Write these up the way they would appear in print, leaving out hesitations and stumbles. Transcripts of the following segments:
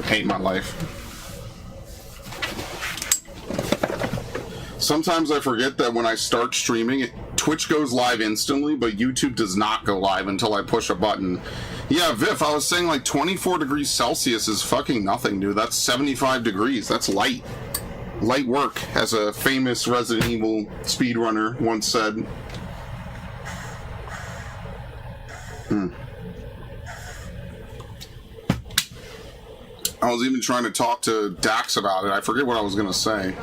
hate my life. Sometimes I forget that when I start streaming, Twitch goes live instantly, but YouTube does not go live until I push a button. Yeah, Viv, I was saying like 24 degrees Celsius is fucking nothing, dude. That's 75 degrees. That's light. Light work, as a famous Resident Evil speedrunner once said. I was even trying to talk to Dax about it. I forget what I was going to say.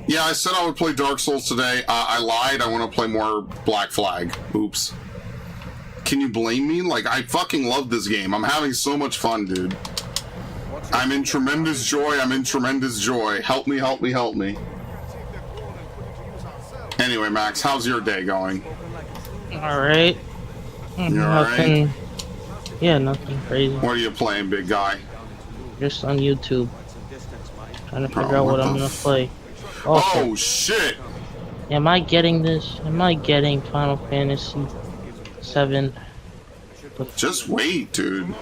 Yeah, I said I would play Dark Souls today. I lied. I want to play more Black Flag. Oops. Can you blame me? Like, I fucking love this game. I'm having so much fun, dude. I'm in tremendous joy. I'm in tremendous joy. Help me, help me, help me. Anyway, Max, how's your day going? Alright. You alright? Yeah, nothing crazy. What are you playing, big guy? Just on YouTube. Trying to figure out what I'm gonna play. Oh, shit! Am I getting this? Am I getting Final Fantasy 7? Just wait, dude.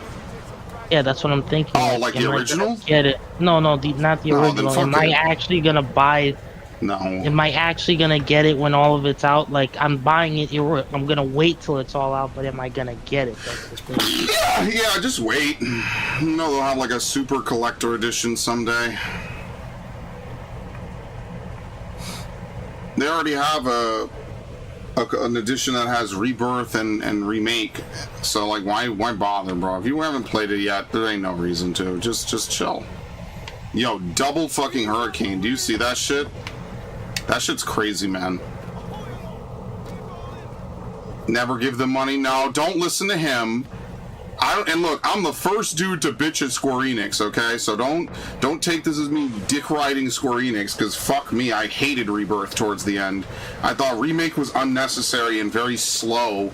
Yeah, that's what I'm thinking. Oh, like the original? Get it? No, not the original. Am I actually gonna buy? No. Am I actually gonna get it when all of it's out? Like, I'm buying it. I'm gonna wait till it's all out, but am I gonna get it? That's the thing. Yeah, just wait. You know, they'll have like a super collector edition someday. They already have an edition that has Rebirth and Remake, so like, why bother, bro? If you haven't played it yet, there ain't no reason to. Just chill. Yo, double fucking Hurricane. Do you see that shit? That shit's crazy, man. Never give them money. No, don't listen to him. And look, I'm the first dude to bitch at Square Enix, okay? So don't take this as me dick riding Square Enix, because fuck me, I hated Rebirth towards the end. I thought Remake was unnecessary and very slow,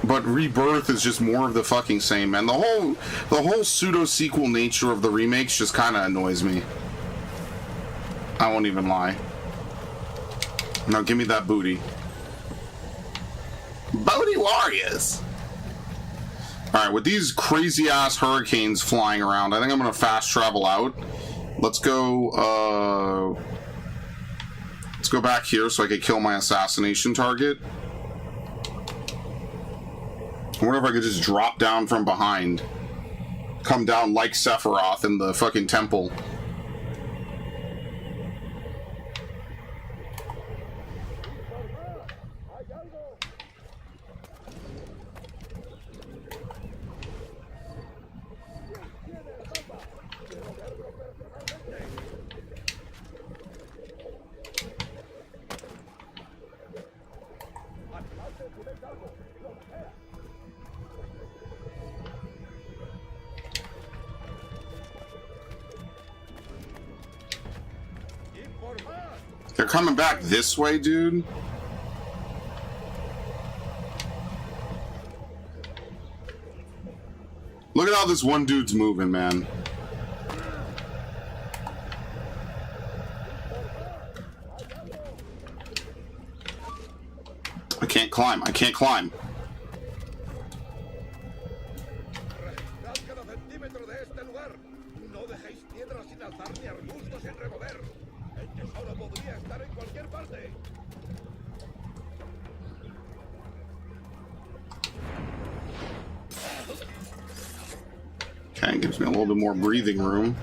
but Rebirth is just more of the fucking same, man. The whole pseudo sequel nature of the remakes just kind of annoys me. I won't even lie. Now give me that booty. Booty Warriors! Alright, with these crazy-ass hurricanes flying around, I think I'm gonna fast travel out. Let's go back here so I can kill my assassination target. I wonder if I could just drop down from behind. Come down like Sephiroth in the fucking temple. They're coming back this way, dude. Look at how this one dude's moving, man. I can't climb. I can't climb. Okay, gives me a little bit more breathing room.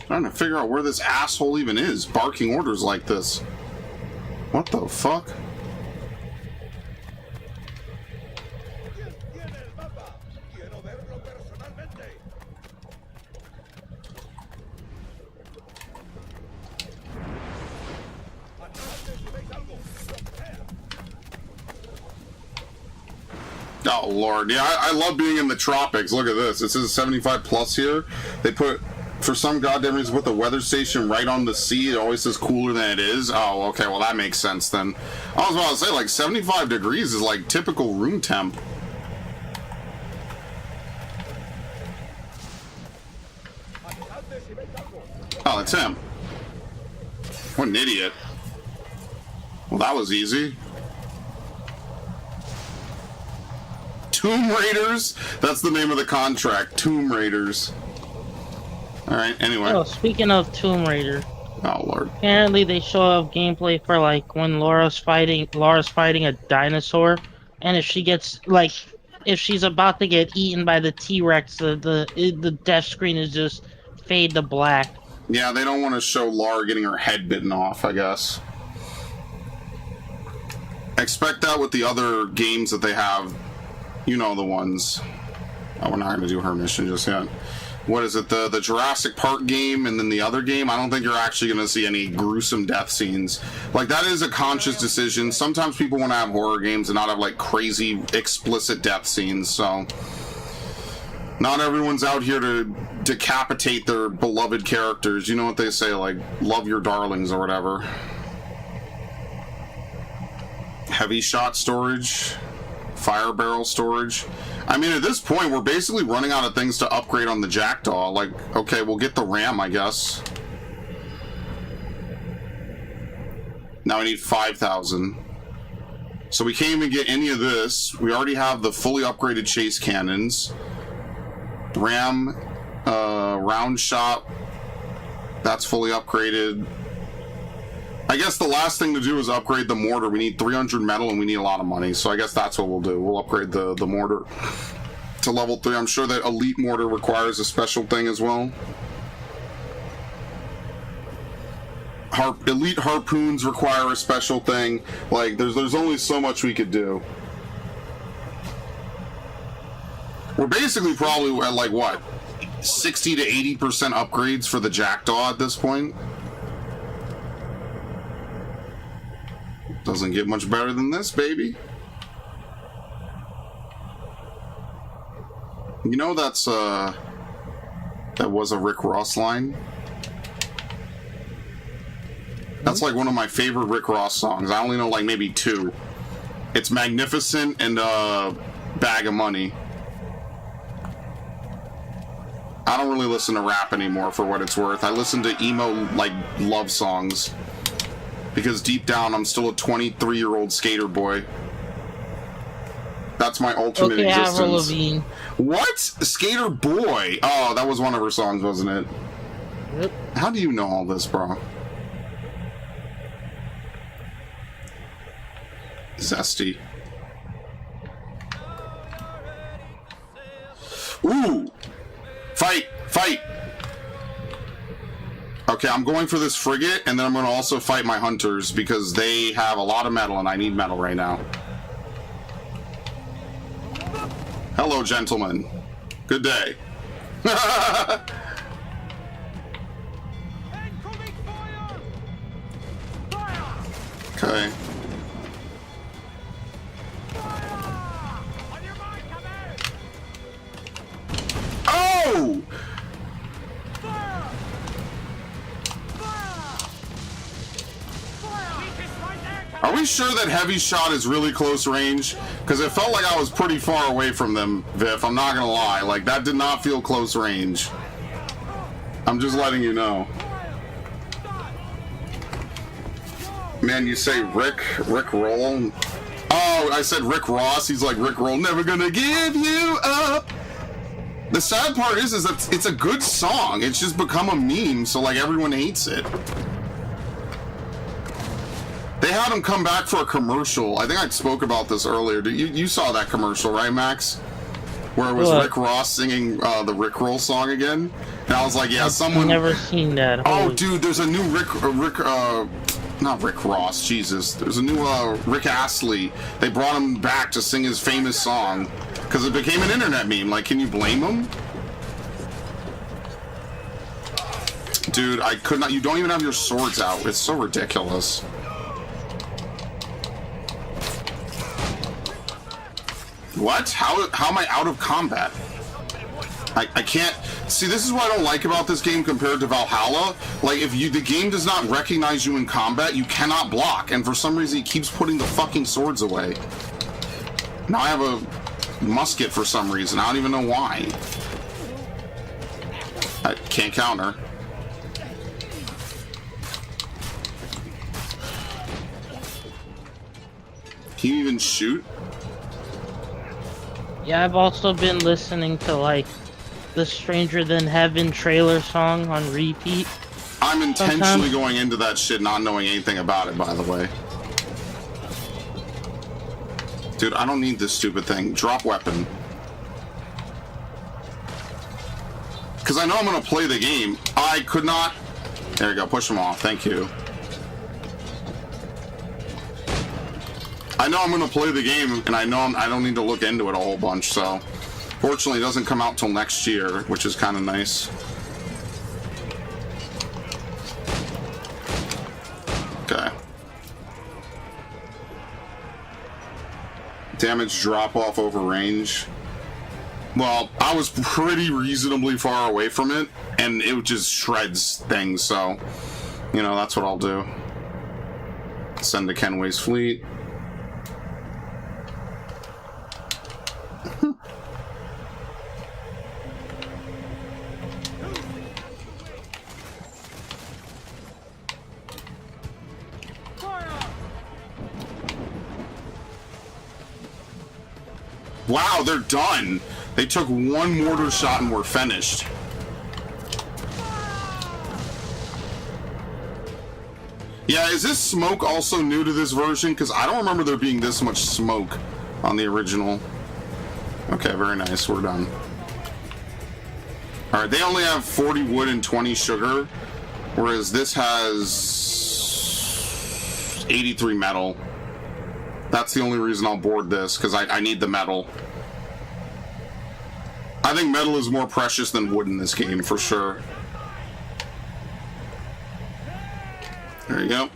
Trying to figure out where this asshole even is, barking orders like this. What the fuck? Oh lord, yeah, I love being in the tropics. Look at this. It says 75 plus here. They put For some goddamn reason, put the weather station right on the sea. It always says cooler than it is. Oh, okay. Well, that makes sense then. I was about to say, like, 75 degrees is like typical room temp. Oh, that's him. What an idiot. Well, that was easy. Tomb Raiders? That's the name of the contract. Tomb Raiders. Alright, anyway. Oh, speaking of Tomb Raider. Oh, Lord. Apparently they show off gameplay for like when Laura's fighting a dinosaur, and if she gets like if she's about to get eaten by the T-Rex, the death screen is just fade to black. Yeah, they don't want to show Lara getting her head bitten off, I guess. Expect that with the other games that they have. You know the ones. Oh, we're not going to do her mission just yet. What is it? The Jurassic Park game and then the other game? I don't think you're actually going to see any gruesome death scenes. Like, that is a conscious decision. Sometimes people want to have horror games and not have, like, crazy, explicit death scenes, so... Not everyone's out here to decapitate their beloved characters. You know what they say, like, love your darlings or whatever. Heavy shot storage. Fire barrel storage. I mean, at this point, we're basically running out of things to upgrade on the Jackdaw. Like, okay, we'll get the RAM, I guess. Now we need 5,000. So we can't even get any of this. We already have the fully upgraded chase cannons. RAM, round shot. That's fully upgraded. I guess the last thing to do is upgrade the mortar. We need 300 metal and we need a lot of money, so I guess that's what we'll do. We'll upgrade the mortar to level 3. I'm sure that elite mortar requires a special thing as well. Elite harpoons require a special thing. Like, there's only so much we could do. We're basically probably at, like, what? 60 to 80% upgrades for the Jackdaw at this point. Doesn't get much better than this, baby. You know that's, that was a Rick Ross line. That's like one of my favorite Rick Ross songs. I only know like maybe 2. It's Magnificent and, Bag of Money. I don't really listen to rap anymore, for what it's worth. I listen to emo, like, love songs. Because deep down, I'm still a 23-year-old skater boy. That's my ultimate existence. Avril Lavigne. What? Skater boy? Oh, that was one of her songs, wasn't it? Yep. How do you know all this, bro? Zesty. Ooh! Fight! Fight! Okay, I'm going for this frigate, and then I'm going to also fight my hunters, because they have a lot of metal, and I need metal right now. Hello, gentlemen. Good day. Okay. Oh! Are we sure that heavy shot is really close range? Because it felt like I was pretty far away from them, Viv. I'm not gonna lie. Like, that did not feel close range. I'm just letting you know. Man, you say Rick Roll? Oh, I said Rick Ross. He's like, Rick Roll, never gonna give you up. The sad part is that it's a good song. It's just become a meme, so like everyone hates it. They had him come back for a commercial. I think I spoke about this earlier. You saw that commercial, right, Max? Where it was Rick Ross singing the Rick Roll song again. And I was like, yeah, someone... I've never seen that. Oh, dude, there's a new not Rick Ross, Jesus. There's a new Rick Astley. They brought him back to sing his famous song. Because it became an internet meme. Like, can you blame him? Dude, I could not... You don't even have your swords out. It's so ridiculous. What? How am I out of combat? I can't... See, this is what I don't like about this game compared to Valhalla. Like, if the game does not recognize you in combat, you cannot block, and for some reason it keeps putting the fucking swords away. Now I have a musket for some reason. I don't even know why. I can't counter. Can you even shoot? Yeah, I've also been listening to like the Stranger Than Heaven trailer song on repeat. I'm intentionally going into that shit not knowing anything about it, by the way. Dude, I don't need this stupid thing. Drop weapon. Because I know I'm going to play the game. I could not... There you go, push him off. Thank you. I know I'm going to play the game, and I know I don't need to look into it a whole bunch, so... Fortunately, it doesn't come out till next year, which is kind of nice. Okay. Damage drop off over range. Well, I was pretty reasonably far away from it, and it just shreds things, so... You know, that's what I'll do. Send to Kenway's fleet. Wow, they're done. They took one mortar shot and were finished. Yeah, is this smoke also new to this version? Because I don't remember there being this much smoke on the original. Okay, very nice. We're done. Alright, they only have 40 wood and 20 sugar, whereas this has 83 metal. That's the only reason I'll board this, because I need the metal. I think metal is more precious than wood in this game, for sure. There you go.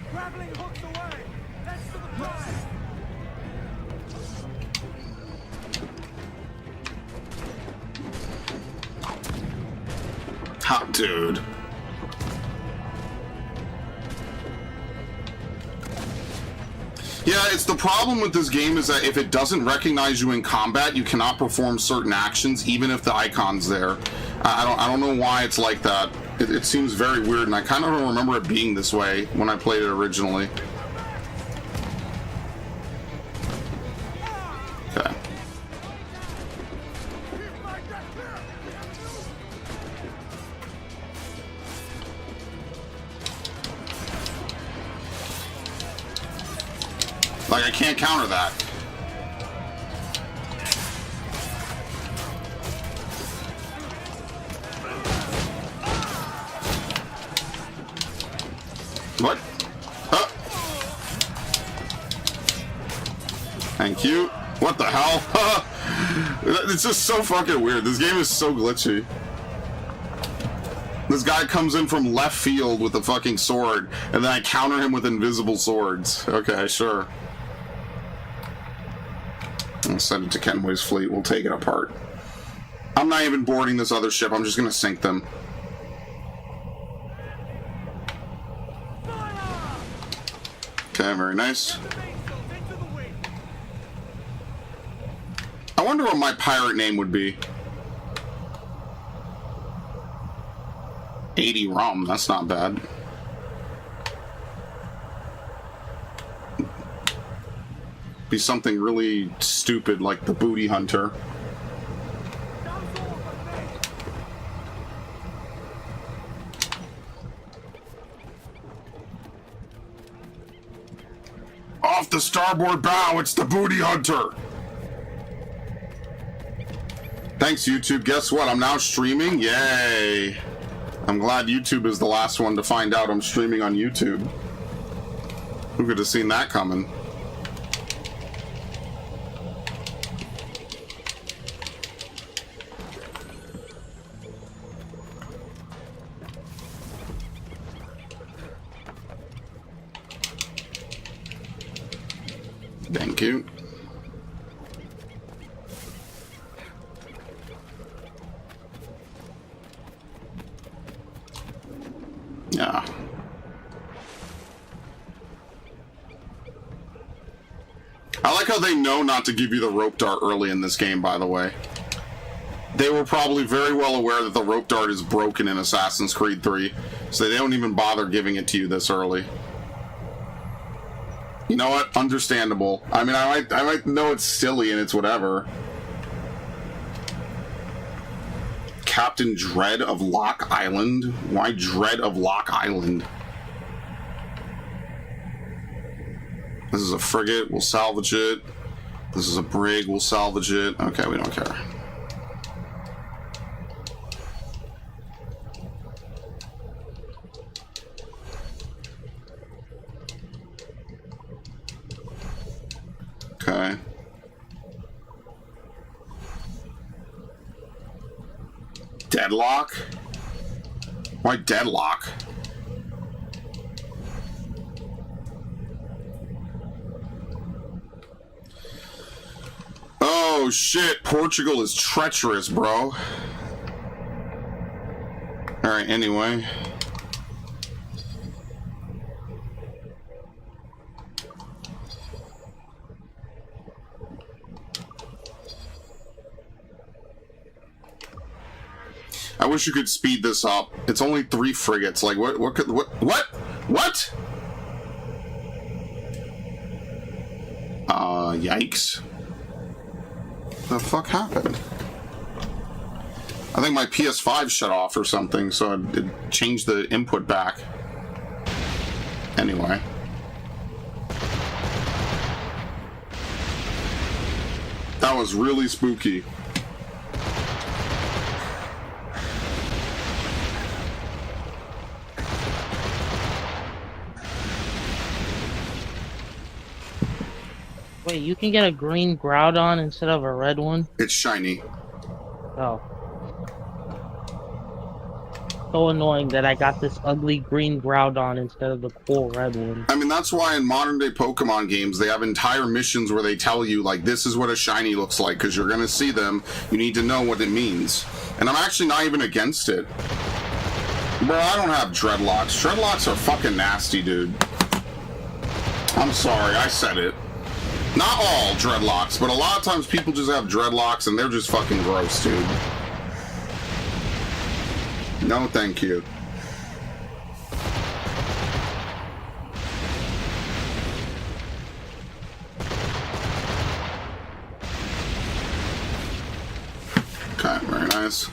Hot dude. Yeah, it's the problem with this game is that if it doesn't recognize you in combat, you cannot perform certain actions, even if the icon's there. I don't know why it's like that. It seems very weird, and I kind of don't remember it being this way when I played it originally. Okay. Like, I can't counter that. What? Huh? Thank you. What the hell? It's just so fucking weird. This game is so glitchy. This guy comes in from left field with a fucking sword, and then I counter him with invisible swords. Okay, sure. I'll send it to Kenway's fleet. We'll take it apart. I'm not even boarding this other ship. I'm just gonna sink them. Okay, very nice. I wonder what my pirate name would be. 80 rum, that's not bad. Be something really stupid like the Booty Hunter. Off the starboard bow, it's the Booty Hunter! Thanks, YouTube. Guess what? I'm now streaming. Yay! I'm glad YouTube is the last one to find out I'm streaming on YouTube. Who could have seen that coming? Thank you. I like how they know not to give you the rope dart early in this game, by the way. They were probably very well aware that the rope dart is broken in Assassin's Creed 3, so they don't even bother giving it to you this early. You know what? Understandable. I mean, I might know it's silly and it's whatever. Captain Dread of Lock Island? Why Dread of Lock Island? This is a frigate, we'll salvage it. This is a brig, we'll salvage it. Okay, we don't care. Okay. Deadlock? Why deadlock? Oh shit, Portugal is treacherous, bro. Alright, anyway. I wish you could speed this up. It's only 3 frigates. Like, what? Yikes. The fuck happened? I think my PS5 shut off or something, so it changed the input back. Anyway. That was really spooky. Wait, you can get a green Groudon instead of a red one? It's shiny. Oh. So annoying that I got this ugly green Groudon instead of the cool red one. I mean, that's why in modern day Pokemon games, they have entire missions where they tell you, like, this is what a shiny looks like, because you're going to see them. You need to know what it means. And I'm actually not even against it. Bro, I don't have dreadlocks. Dreadlocks are fucking nasty, dude. I'm sorry, I said it. Not all dreadlocks, but a lot of times people just have dreadlocks and they're just fucking gross, dude. No, thank you. Okay, very nice.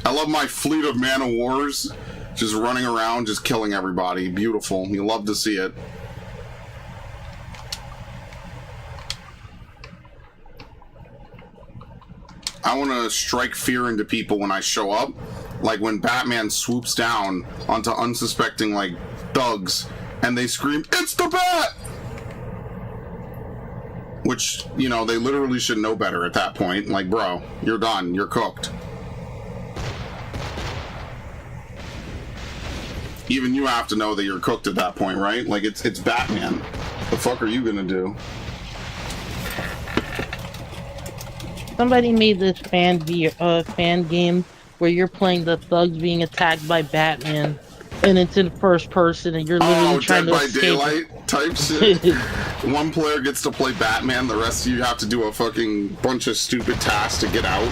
I love my fleet of Man-O-Wars just running around, just killing everybody. Beautiful. You love to see it. I want to strike fear into people when I show up. Like when Batman swoops down onto unsuspecting, like, thugs, and they scream, "It's the Bat!" Which, you know, they literally should know better at that point. Like, bro, you're done. You're cooked. Even you have to know that you're cooked at that point, right? Like, it's Batman. The fuck are you gonna do? Somebody made this fan game where you're playing the thugs being attacked by Batman, and it's in first person, and you're literally trying to escape. Dead by Daylight type shit. One player gets to play Batman, the rest of you have to do a fucking bunch of stupid tasks to get out.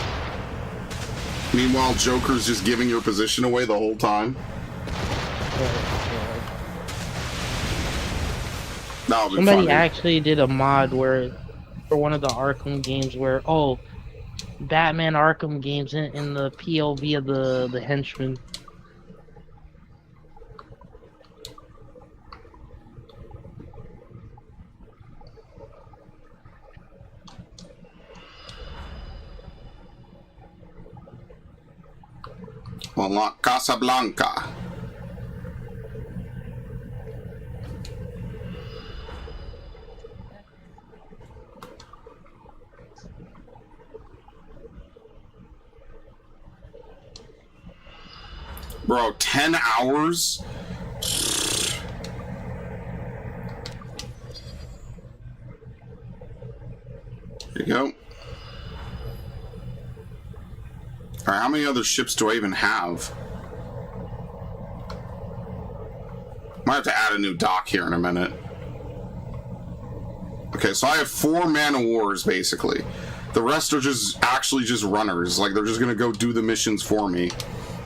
Meanwhile, Joker's just giving your position away the whole time. That would be Somebody funny. actually did a mod where, for one of the Arkham games, where Batman Arkham games in the POV of the henchman. Unlock Casablanca. Bro, 10 hours? There you go. Alright, how many other ships do I even have? Might have to add a new dock here in a minute. Okay, so I have 4 Man-O-Wars, basically. The rest are just actually just runners. Like, they're just gonna go do the missions for me.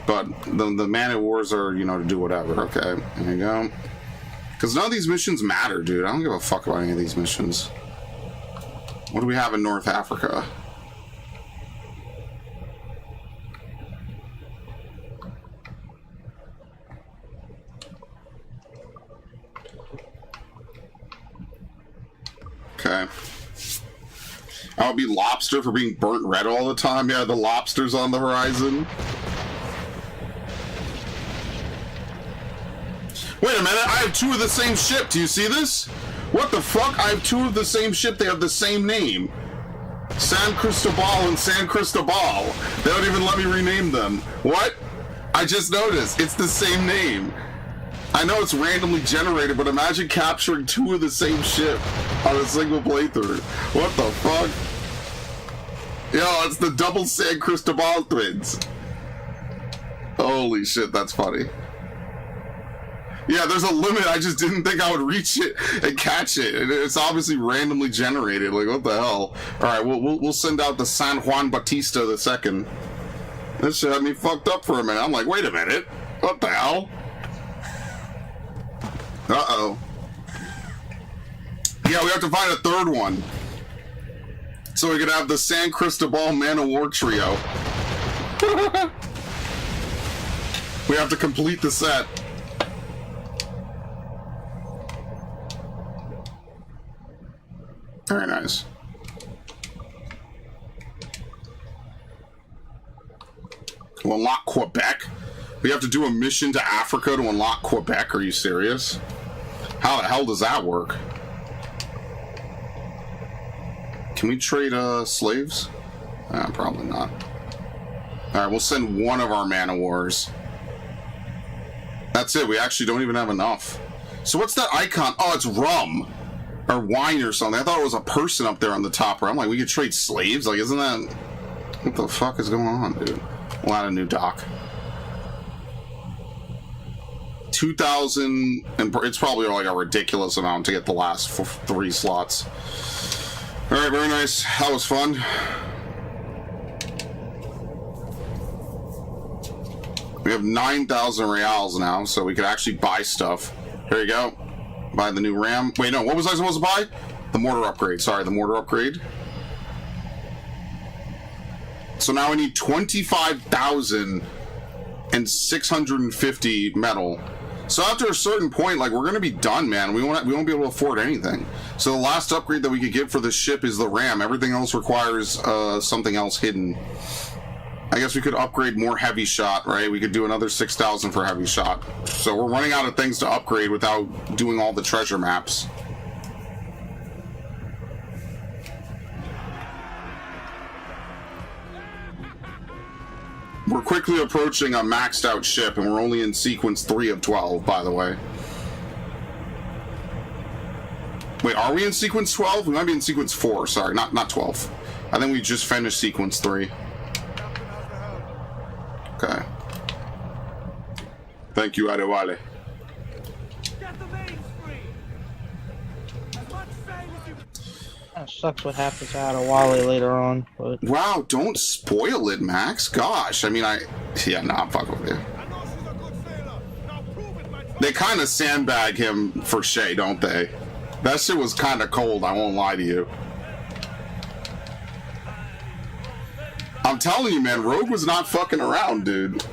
But the Man-O-Wars are, you know, to do whatever. Okay, there you go. Because none of these missions matter, dude. I don't give a fuck about any of these missions. What do we have in North Africa? Okay. I would be lobster for being burnt red all the time. Yeah, the lobster's on the horizon. Wait a minute, I have 2 of the same ship. Do you see this? What the fuck? I have 2 of the same ship. They have the same name. San Cristobal and San Cristobal. They don't even let me rename them. What? I just noticed. It's the same name. I know it's randomly generated, but imagine capturing 2 of the same ship on a single playthrough. What the fuck? Yo, it's the double San Cristobal twins. Holy shit, that's funny. Yeah, there's a limit. I just didn't think I would reach it and catch it. It's obviously randomly generated. Like, what the hell? All right, we'll send out the San Juan Batista II. This shit had me fucked up for a minute. I'm like, wait a minute. What the hell? Uh-oh. Yeah, we have to find a 3rd one. So we could have the San Cristobal Man-O-War trio. We have to complete the set. Very nice. To unlock Quebec? We have to do a mission to Africa to unlock Quebec? Are you serious? How the hell does that work? Can we trade slaves? Probably not. Alright, we'll send 1 of our Man-O-Wars. That's it, we actually don't even have enough. So what's that icon? Oh, it's rum. Or wine or something. I thought it was a person up there on the top where I'm like, we could trade slaves? Like, isn't that... What the fuck is going on, dude? We'll add a new dock. 2,000... And it's probably like a ridiculous amount to get the last 3 slots. Alright, very nice. That was fun. We have 9,000 reals now, so we could actually buy stuff. Here you go. Buy the new RAM. Wait, no, what was I supposed to buy? The mortar upgrade. Sorry, the mortar upgrade. So now I need 25,650 metal. So after a certain point, like, we're gonna be done, man. We won't be able to afford anything. So the last upgrade that we could get for this ship is the RAM. Everything else requires something else hidden. I guess we could upgrade more heavy shot, right? We could do another 6,000 for heavy shot. So we're running out of things to upgrade without doing all the treasure maps. We're quickly approaching a maxed out ship, and we're only in sequence 3 of 12, by the way. Wait, are we in sequence 12? We might be in sequence 4, sorry, not 12. I think we just finished sequence 3. Okay. Thank you, Adewale. That sucks what happens to Adewale later on, but... Wow, don't spoil it, Max. Gosh, I mean, yeah, nah, I'm fucking with you. They kind of sandbag him for Shay, don't they? That shit was kind of cold, I won't lie to you. I'm telling you, man, Rogue was not fucking around, dude.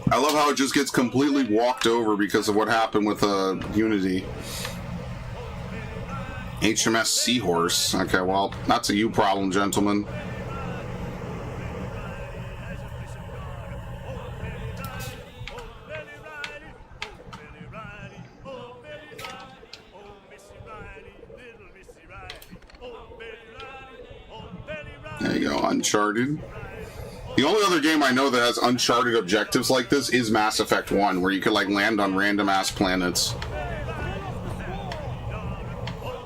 I love how it just gets completely walked over because of what happened with Unity. HMS Seahorse. Okay, well, that's a you problem, gentlemen. There you go, Uncharted. The only other game I know that has Uncharted objectives like this is Mass Effect 1, where you could, like, land on random-ass planets.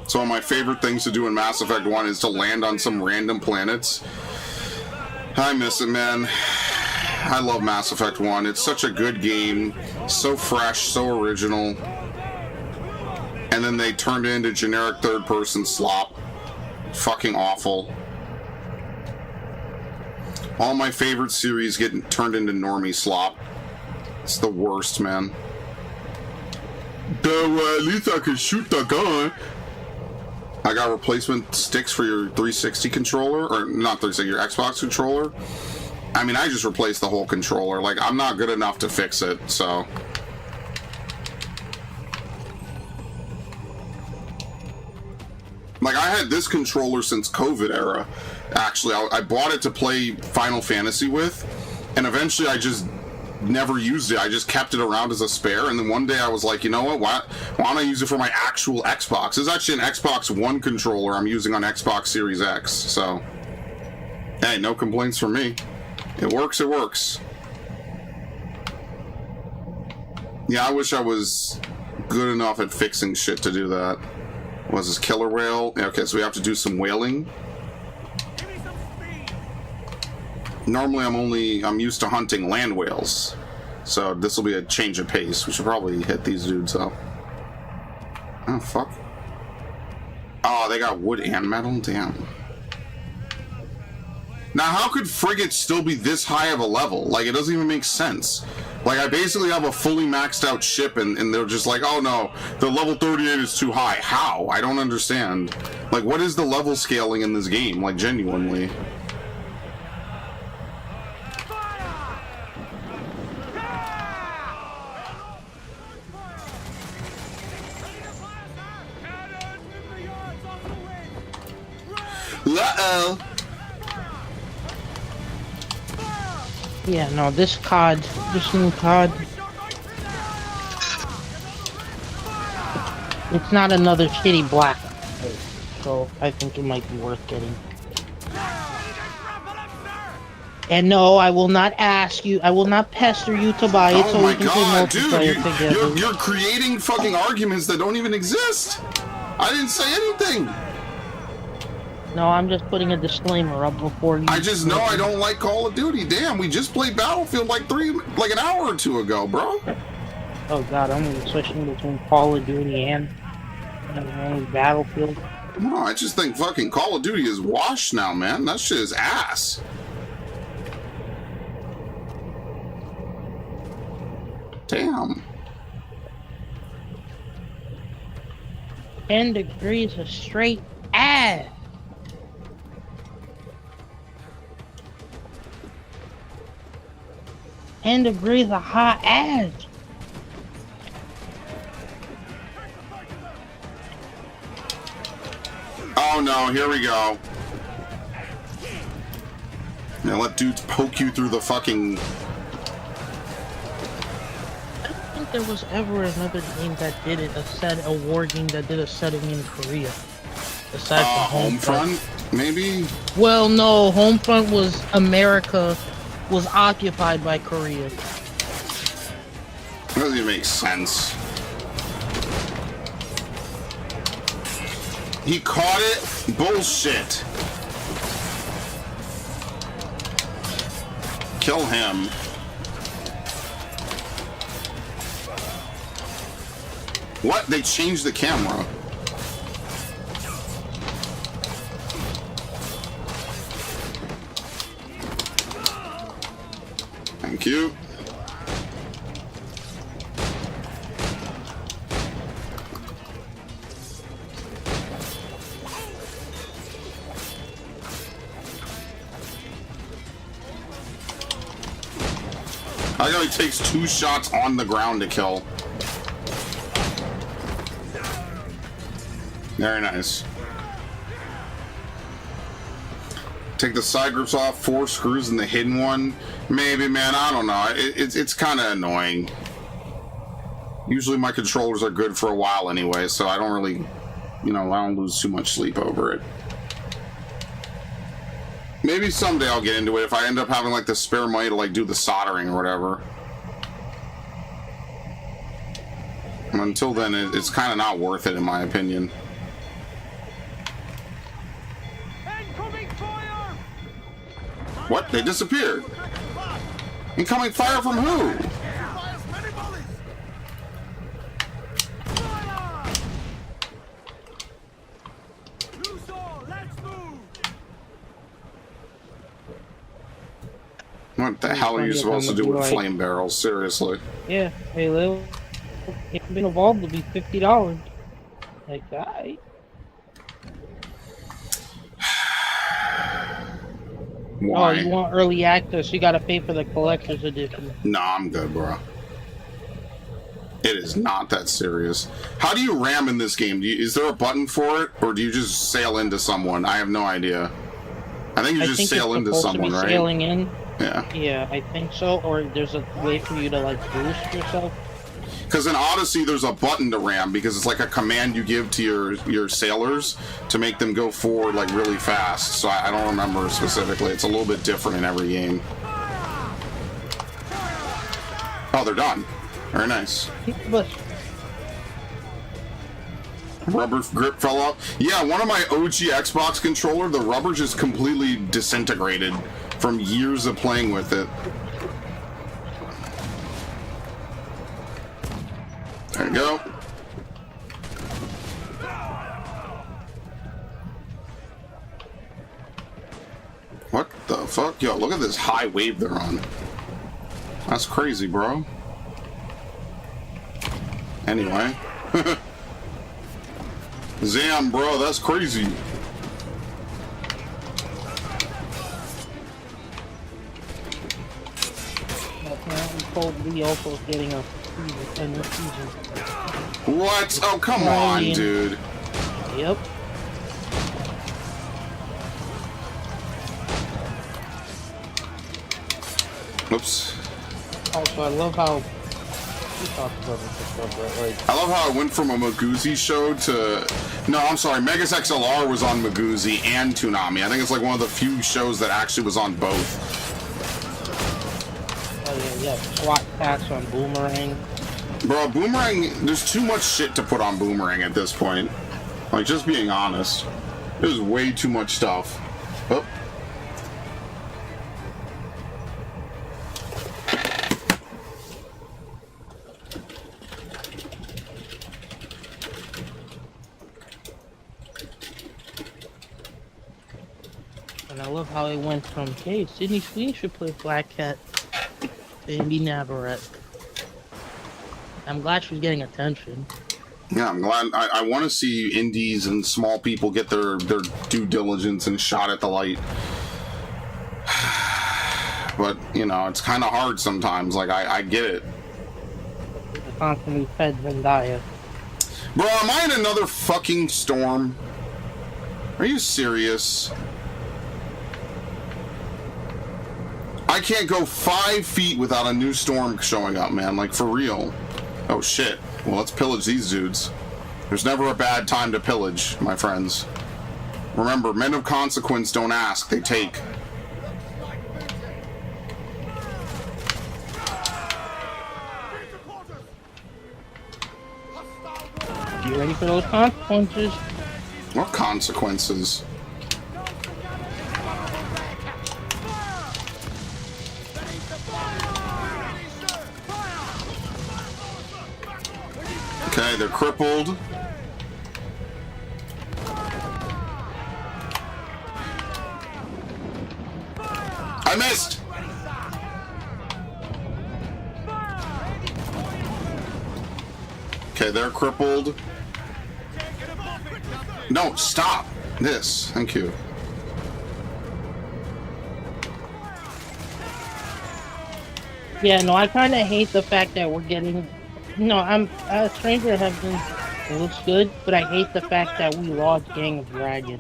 So one of my favorite things to do in Mass Effect 1 is to land on some random planets. I miss it, man. I love Mass Effect 1. It's such a good game. So fresh, so original. and then they turned it into generic third-person slop. Fucking awful. All my favorite series getting turned into normie slop. It's the worst, man. Though at least I can shoot the gun. I got replacement sticks for your 360 controller, or not 360, your Xbox controller. I mean, I just replaced the whole controller. Like, I'm not good enough to fix it, so. Like, I had this controller since COVID era. Actually, I bought it to play Final Fantasy with, and eventually I just never used it. I just kept it around as a spare, and then one day I was like, you know what, why don't I use it for my actual Xbox? It's actually an Xbox One controller I'm using on Xbox Series X, so hey, no complaints from me. It works, it works. Yeah, I wish I was good enough at fixing shit to do that. Was this killer whale? Okay, so we have to do some whaling. Normally I'm used to hunting land whales, so this will be a change of pace. We should probably hit these dudes up. Oh fuck. Oh, they got wood and metal? Damn. Now how could frigates still be this high of a level? Like, it doesn't even make sense. Like, I basically have a fully maxed out ship and they're just like, oh no, the level 38 is too high. How? I don't understand. Like, what is the level scaling in this game? Like, genuinely. Uh-oh. Yeah, no, this new COD, it's not another shitty Black Ops, so I think it might be worth getting. And no, I will not ask you, I will not pester you to buy it, so we can play multiplayer together. You're creating fucking arguments that don't even exist. I didn't say anything. No, I'm just putting a disclaimer up before you. I just know I don't like Call of Duty. Damn, we just played Battlefield like an hour or two ago, bro. Oh god, I'm gonna switch between Call of Duty and Battlefield. No, I just think fucking Call of Duty is washed now, man. That shit is ass. Damn. 10 degrees of straight ass. And degrees of hot ass. Oh no, here we go. Now let dudes poke you through the fucking... I don't think there was ever another game that did it, a war game that did a setting in Korea. Aside from Homefront, maybe? Well, no, Homefront was America was occupied by Korea. Doesn't even make sense. He caught it? Bullshit. Kill him. What? They changed the camera. Thank you. I know it takes 2 shots on the ground to kill. Very nice. Take the side grips off, 4 screws in the hidden one. Maybe, man, I don't know. It's kind of annoying. Usually my controllers are good for a while anyway, so I don't really, I don't lose too much sleep over it. Maybe someday I'll get into it if I end up having like the spare money to like do the soldering or whatever. Until then, it's kind of not worth it in my opinion. What? They disappeared. Incoming fire from who? What the hell are you supposed to do with flame barrels? Seriously. Yeah, hey Lil, it's been evolved to be $50. Like, alright. Why? Oh, you want early access? You gotta pay for the collector's edition. Nah, I'm good, bro. It is not that serious. How do you ram in this game? Is there a button for it, or do you just sail into someone? I have no idea. I think you just sail into someone, right? Sailing in. Yeah. Yeah, I think so. Or there's a way for you to like boost yourself. Because in Odyssey, there's a button to ram because it's like a command you give to your sailors to make them go forward like really fast. So I don't remember specifically. It's a little bit different in every game. Oh, they're done. Very nice. But rubber grip fell off. Yeah, one of my OG Xbox controller, the rubber just completely disintegrated from years of playing with it. There you go. What the fuck? Yo, look at this high wave they're on. That's crazy, bro. Anyway. Zam, bro, that's crazy. apparently Cold Lee also is getting a new season. What? Oh, come on, dude. Yep. Oops. Also, I love how we talked about this before, but like, I love how it went from a Maguzi show to... No, I'm sorry. Megas XLR was on Maguzi and Toonami. I think it's like one of the few shows that actually was on both. oh yeah, SWAT Cats on Boomerang. Bro, Boomerang... There's too much shit to put on Boomerang at this point. Like, just being honest. There's way too much stuff. Oh. And I love how it went from, hey, Sydney Sweeney should play Black Cat, Bambi Navarette. I'm glad she's getting attention. Yeah, I'm glad. I want to see indies and small people get their due diligence and shot at the light. But, you know, it's kind of hard sometimes. Like, I get it. I constantly fed Zendaya. Bro, am I in another fucking storm? Are you serious? I can't go 5 feet without a new storm showing up, man. Like, for real. Oh, shit. Well, let's pillage these dudes. There's never a bad time to pillage, my friends. Remember, men of consequence don't ask, they take. You ready for those consequences? What consequences? Okay, they're crippled. I missed! Okay, they're crippled. No, stop this. Thank you. Yeah, no, I kind of hate the fact that we're getting... No, Stranger Heaven looks good, but I hate the fact that we lost Gang of Dragon.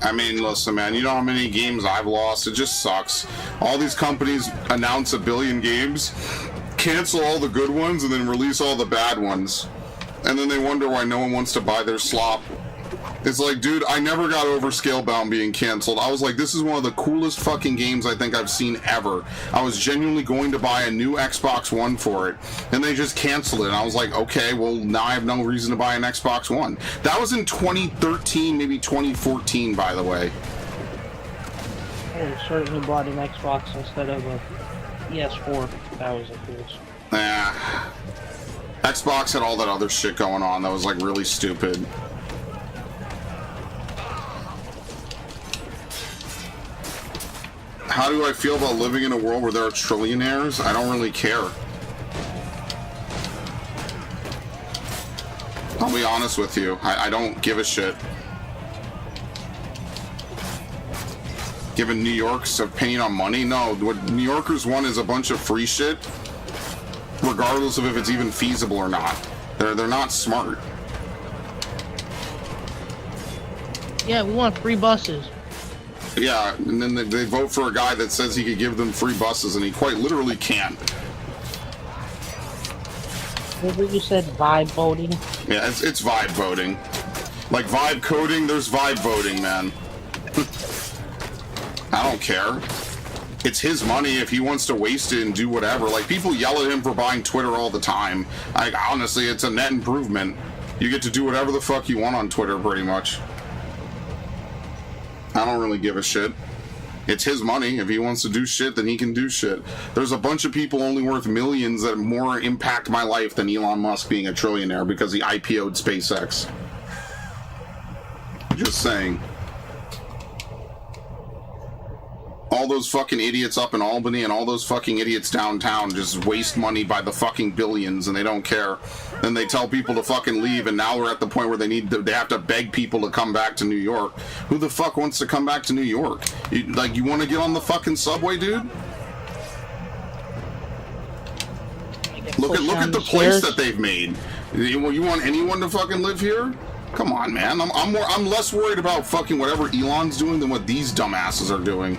I mean, listen, man, you know how many games I've lost? It just sucks. All these companies announce a billion games, cancel all the good ones, and then release all the bad ones. And then they wonder why no one wants to buy their slop. It's like, dude, I never got over Scalebound being canceled. I was like, this is one of the coolest fucking games I think I've seen ever. I was genuinely going to buy a new Xbox One for it, and they just canceled it. And I was like, okay, well, now I have no reason to buy an Xbox One. That was in 2013, maybe 2014, by the way. I certainly bought an Xbox instead of a PS4. That was a case. Nah. Xbox had all that other shit going on that was, like, really stupid. How do I feel about living in a world where there are trillionaires? I don't really care. I'll be honest with you. I don't give a shit. Given New York's opinion on money? No, what New Yorkers want is a bunch of free shit, regardless of if it's even feasible or not. They're not smart. Yeah, we want free buses. Yeah, and then they vote for a guy that says he could give them free buses, and he quite literally can't. Remember you said vibe voting? Yeah, it's vibe voting. Like vibe coding, there's vibe voting, man. I don't care. It's his money if he wants to waste it and do whatever. Like, people yell at him for buying Twitter all the time. Honestly, it's a net improvement. You get to do whatever the fuck you want on Twitter, pretty much. I don't really give a shit. It's his money. If he wants to do shit, then he can do shit. There's a bunch of people only worth millions that more impact my life than Elon Musk being a trillionaire because he IPO'd SpaceX. Just saying. All those fucking idiots up in Albany and all those fucking idiots downtown just waste money by the fucking billions and they don't care. Then they tell people to fucking leave, and now we're at the point where they have to beg people to come back to New York. Who the fuck wants to come back to New York? You want to get on the fucking subway, dude? Look at the place that they've made. You want anyone to fucking live here? Come on, man. I'm less worried about fucking whatever Elon's doing than what these dumbasses are doing.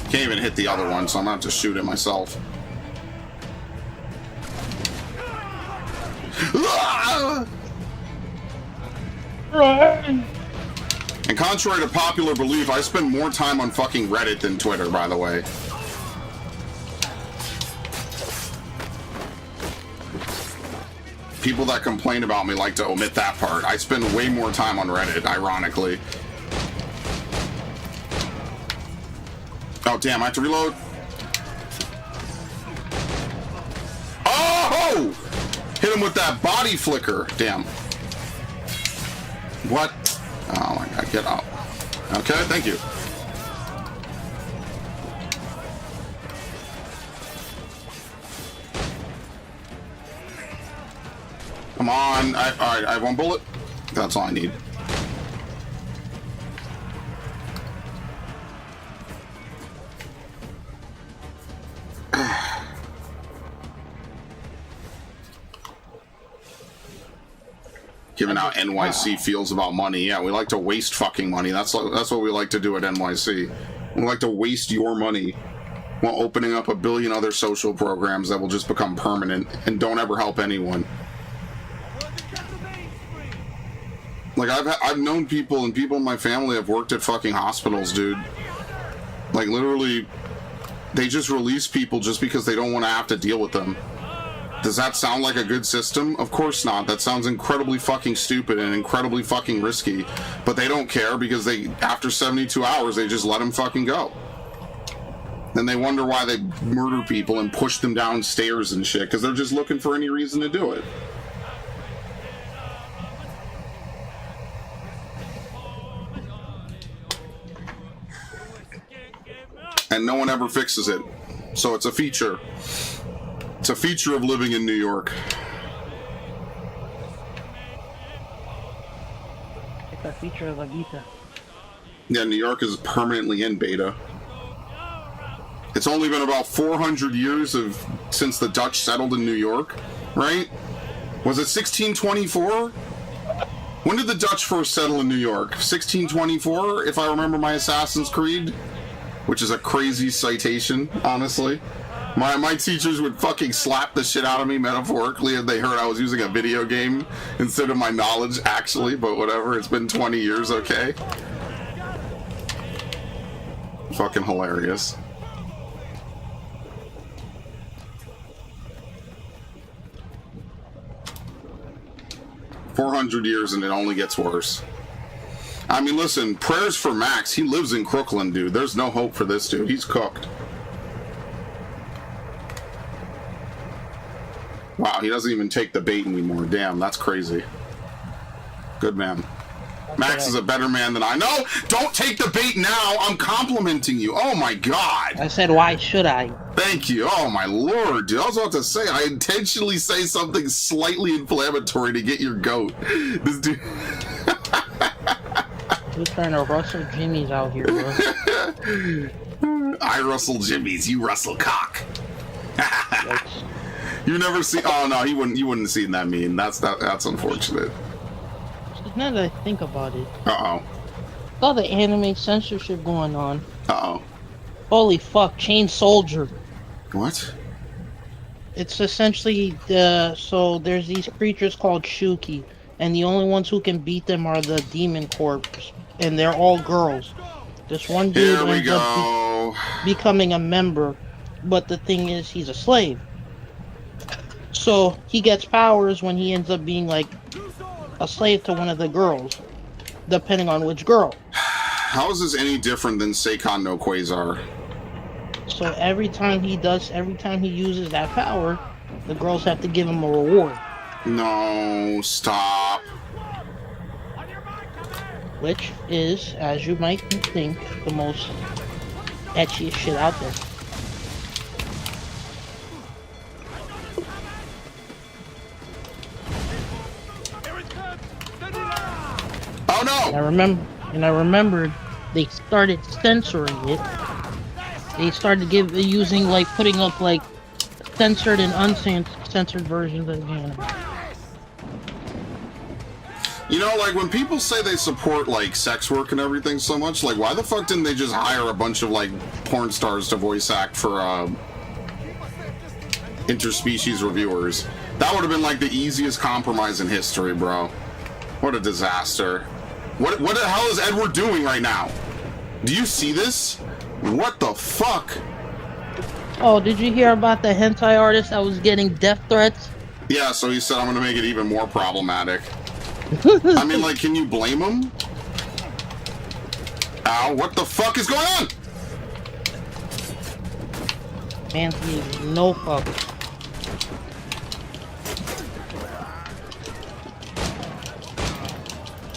Can't even hit the other one, so I'm gonna have to shoot it myself. And contrary to popular belief, I spend more time on fucking Reddit than Twitter, by the way. People that complain about me like to omit that part. I spend way more time on Reddit, ironically. Oh, damn, I have to reload. Oh! Hit him with that body flicker. Damn. What? Oh my god, get out. Okay, thank you. Come on. Alright, I have one bullet. That's all I need. Given how NYC feels about money, yeah, we like to waste fucking money. That's what we like to do at NYC. We like to waste your money while opening up a billion other social programs that will just become permanent and don't ever help anyone. Like, I've known people, and people in my family have worked at fucking hospitals, dude. Like, literally, they just release people just because they don't want to have to deal with them. Does that sound like a good system? Of course not. That sounds incredibly fucking stupid and incredibly fucking risky. But they don't care because after 72 hours, they just let them fucking go. Then they wonder why they murder people and push them downstairs and shit, because they're just looking for any reason to do it. And no one ever fixes it. So it's a feature. It's a feature of living in New York. It's a feature of a beta. Yeah, New York is permanently in beta. It's only been about 400 years since the Dutch settled in New York, right? Was it 1624? When did the Dutch first settle in New York? 1624, if I remember my Assassin's Creed? Which is a crazy citation, honestly. My teachers would fucking slap the shit out of me metaphorically if they heard I was using a video game instead of my knowledge, actually, but whatever. It's been 20 years, okay? Fucking hilarious. $400 and it only gets worse. I mean, listen, prayers for Max. He lives in Crooklyn, dude. There's no hope for this dude. He's cooked. Wow, he doesn't even take the bait anymore. Damn, that's crazy. Good man. Max is a better man than I. No, don't take the bait now. I'm complimenting you. Oh my god. I said, why should I? Thank you. Oh my lord, dude. I was about to say, I intentionally say something slightly inflammatory to get your goat. This dude. You're trying to rustle Jimmy's out here, bro. I rustle Jimmy's, you rustle cock. You never see. Oh no, you wouldn't have seen that meme. That's unfortunate. Now that I think about it, Uh-oh. all the anime censorship going on. Uh-oh. Holy fuck, Chain Soldier. What? It's essentially so there's these creatures called Shuki, and the only ones who can beat them are the Demon Corps, and they're all girls. This one dude ends up becoming a member, but the thing is, he's a slave. So he gets powers when he ends up being like a slave to one of the girls, depending on which girl. How is this any different than Seikon no Quasar? So every time he uses that power, the girls have to give him a reward. No, stop. Which is, as you might think, the most etchiest shit out there. Oh no! I remembered they started censoring it. They started using like putting up like censored and uncensored versions of the anime. You know, like when people say they support like sex work and everything so much, like why the fuck didn't they just hire a bunch of like porn stars to voice act for interspecies reviewers? That would have been like the easiest compromise in history, bro. What a disaster. What the hell is Edward doing right now? Do you see this? What the fuck? Oh, did you hear about the hentai artist that was getting death threats? Yeah, so he said I'm gonna make it even more problematic. I mean, like, can you blame him? Ow, what the fuck is going on? Anthony, no fuck.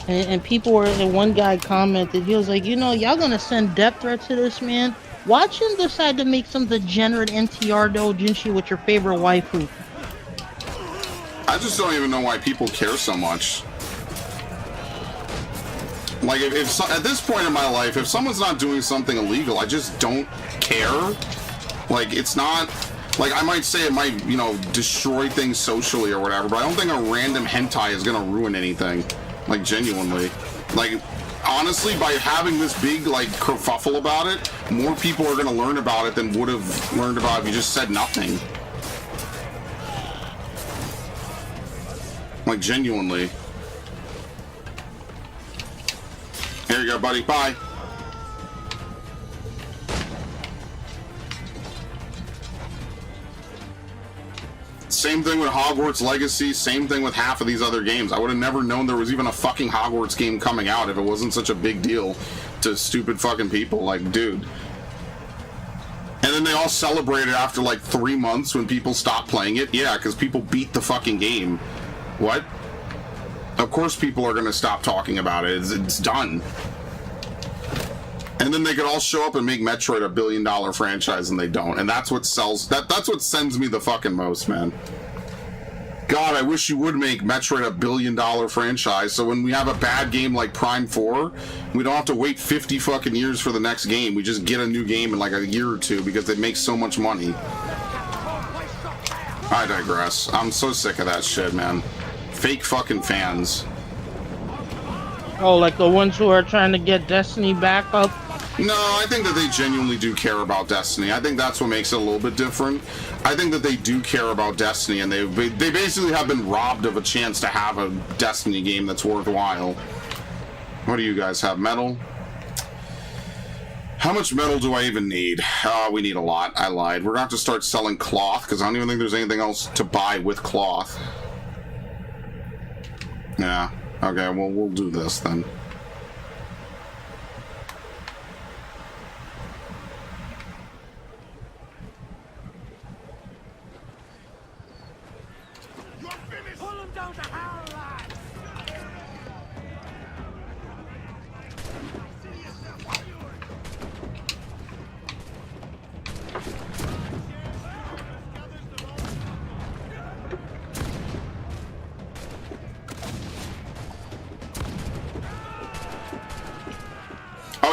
And people were, and one guy commented, he was like, you know, y'all gonna send death threats to this man? Watch him decide to make some degenerate NTR doujinshi with your favorite waifu. I just don't even know why people care so much. Like, if at this point in my life, if someone's not doing something illegal, I just don't care. Like, it's not... Like, I might say it might, you know, destroy things socially or whatever, but I don't think a random hentai is gonna ruin anything. Like, genuinely. Like, honestly, by having this big, like, kerfuffle about it, more people are gonna learn about it than would have learned about it if you just said nothing. Like, genuinely. Here you go, buddy. Bye. Same thing with Hogwarts Legacy, same thing with half of these other games. I would have never known there was even a fucking Hogwarts game coming out if it wasn't such a big deal to stupid fucking people. Like, dude. And then they all celebrated after like 3 months when people stopped playing it. Yeah, because people beat the fucking game. What? Of course people are going to stop talking about it. It's done. And then they could all show up and make Metroid $1 billion franchise, and they don't. And that's what sells. That's what sends me the fucking most, man. God, I wish you would make Metroid $1 billion franchise, so when we have a bad game like Prime 4, we don't have to wait 50 fucking years for the next game. We just get a new game in like a year or two because it makes so much money. I digress. I'm so sick of that shit, man. Fake fucking fans. Oh, like the ones who are trying to get Destiny back up? No, I think that they genuinely do care about Destiny. I think that's what makes it a little bit different. I think that they do care about Destiny, and they basically have been robbed of a chance to have a Destiny game that's worthwhile. What do you guys have? Metal? How much metal do I even need? We need a lot. I lied. We're gonna have to start selling cloth, because I don't even think there's anything else to buy with cloth. Yeah. Okay, well, we'll do this then.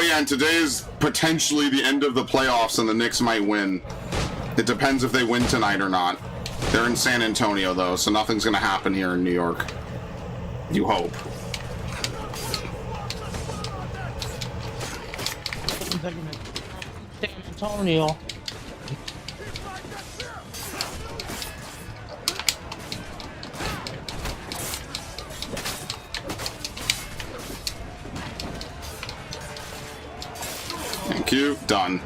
yeah, and today is potentially the end of the playoffs and the Knicks might win. It depends if they win tonight or not. They're in San Antonio, though, so nothing's going to happen here in New York. You hope. San Antonio. Thank you. Done.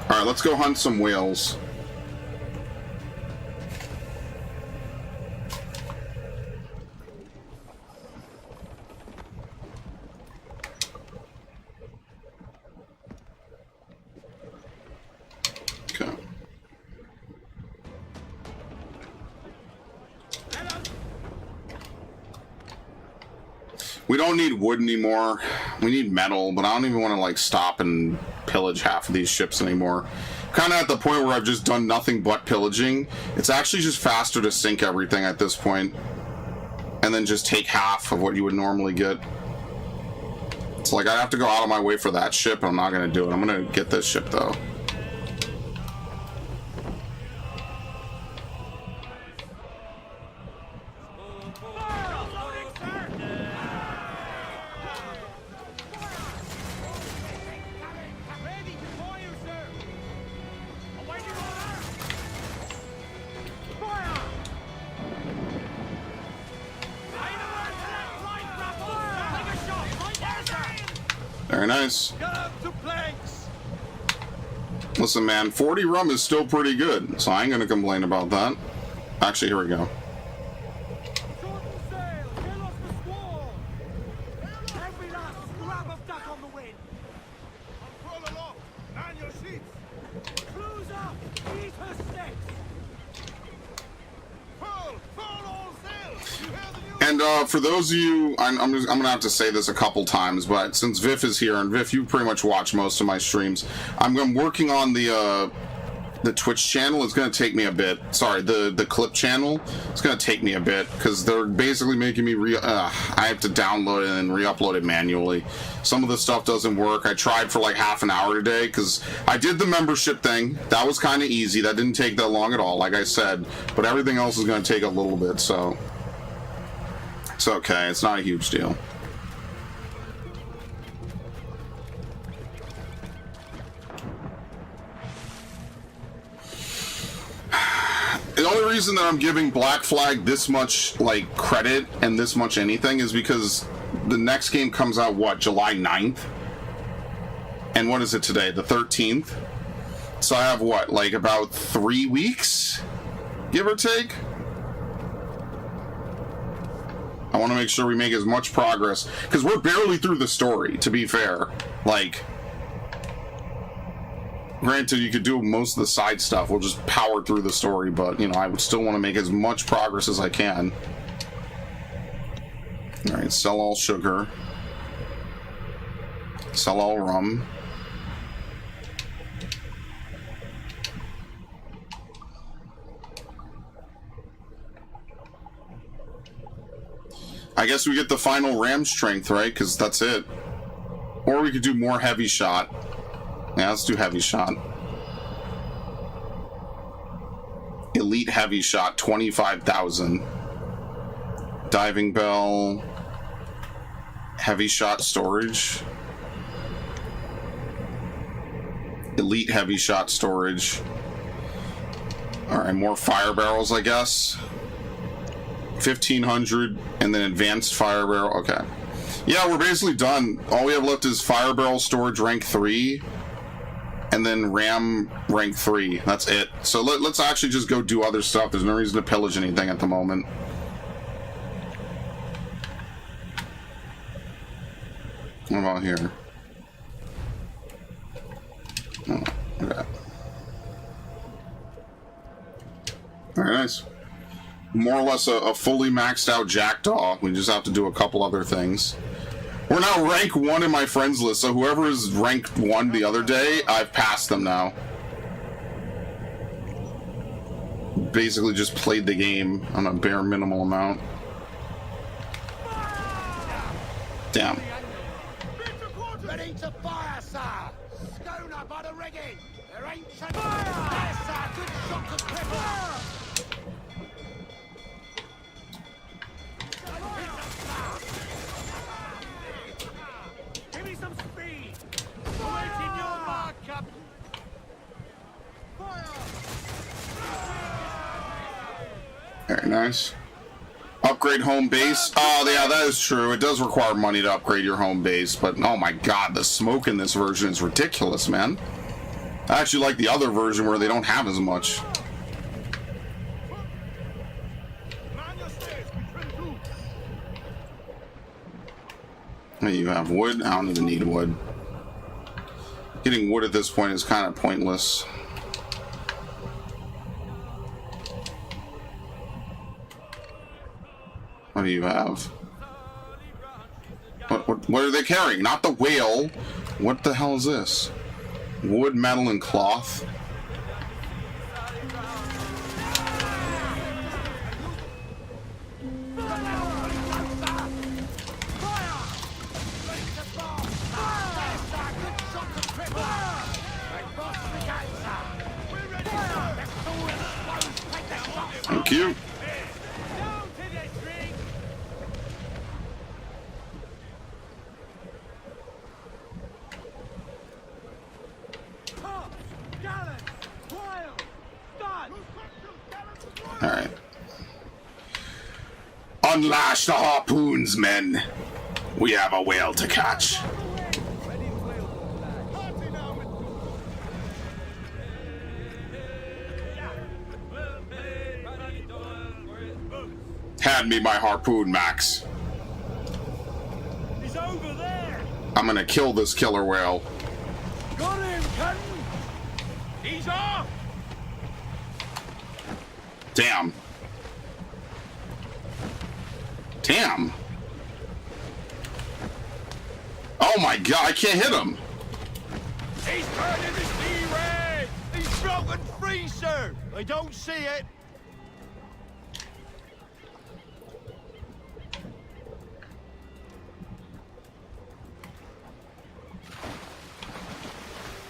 Alright, let's go hunt some whales. Okay. We don't need wood anymore. We need metal, but I don't even want to like stop and pillage half of these ships anymore. Kind of at the point where I've just done nothing but pillaging. It's actually just faster to sink everything at this point, and then just take half of what you would normally get. It's like I have to go out of my way for that ship, and I'm not going to do it. I'm going to get this ship though. Very nice. Listen, man, 40 rum is still pretty good, so I ain't gonna complain about that. Actually, here we go. And for those of you, I'm gonna have to say this a couple times, but since Viv is here, and Viv, you pretty much watch most of my streams, I'm working on the Twitch channel. It's gonna take me a bit. Sorry, the clip channel. It's gonna take me a bit because they're basically making me I have to download it and re-upload it manually. Some of the stuff doesn't work. I tried for like half an hour today because I did the membership thing. That was kind of easy. That didn't take that long at all, like I said. But everything else is gonna take a little bit, so. It's okay, it's not a huge deal. The only reason that I'm giving Black Flag this much, like, credit and this much anything is because the next game comes out, what, July 9th? And what is it today, the 13th? So I have, what, like, about 3 weeks? Give or take? I want to make sure we make as much progress, because we're barely through the story, to be fair. Like, granted, you could do most of the side stuff. We'll just power through the story, but, you know, I would still want to make as much progress as I can. Alright, sell all sugar. Sell all rum. I guess we get the final ram strength, right? Because that's it. Or we could do more heavy shot. Yeah, let's do heavy shot. Elite heavy shot, 25,000. Diving bell. Heavy shot storage. Elite heavy shot storage. Alright, more fire barrels, I guess. 1,500, and then advanced fire barrel. Okay. Yeah, we're basically done. All we have left is fire barrel storage rank 3, and then ram rank 3. That's it. So let's actually just go do other stuff. There's no reason to pillage anything at the moment. What about here? Oh, okay. Very nice. More or less a fully maxed out Jackdaw. We just have to do a couple other things. We're now rank 1 in my friends list, so whoever is ranked 1 the other day, I've passed them now. Basically just played the game on a bare minimal amount. Damn. Ready to fire, sir! Schooner by the rigging! There ain't chance! Fire! Sir! Good shot to cripple! Give me some speed! Waiting your mark, Captain! Fire! Very nice. Upgrade home base. Oh, yeah, that is true. It does require money to upgrade your home base, but oh my god, the smoke in this version is ridiculous, man. I actually like the other version where they don't have as much. You have wood. I don't even need wood. Getting wood at this point is kind of pointless. What do you have? What are they carrying? Not the whale. What the hell is this? Wood, metal, and cloth. Thank you. Alright. Unlash the harpoons, men. We have a whale to catch. Hand me my harpoon, Max. He's over there! I'm gonna kill this killer whale. Got him, Captain! He's off! Damn. Damn. Oh my god, I can't hit him. He's turning the sea red! He's broken free, sir! I don't see it!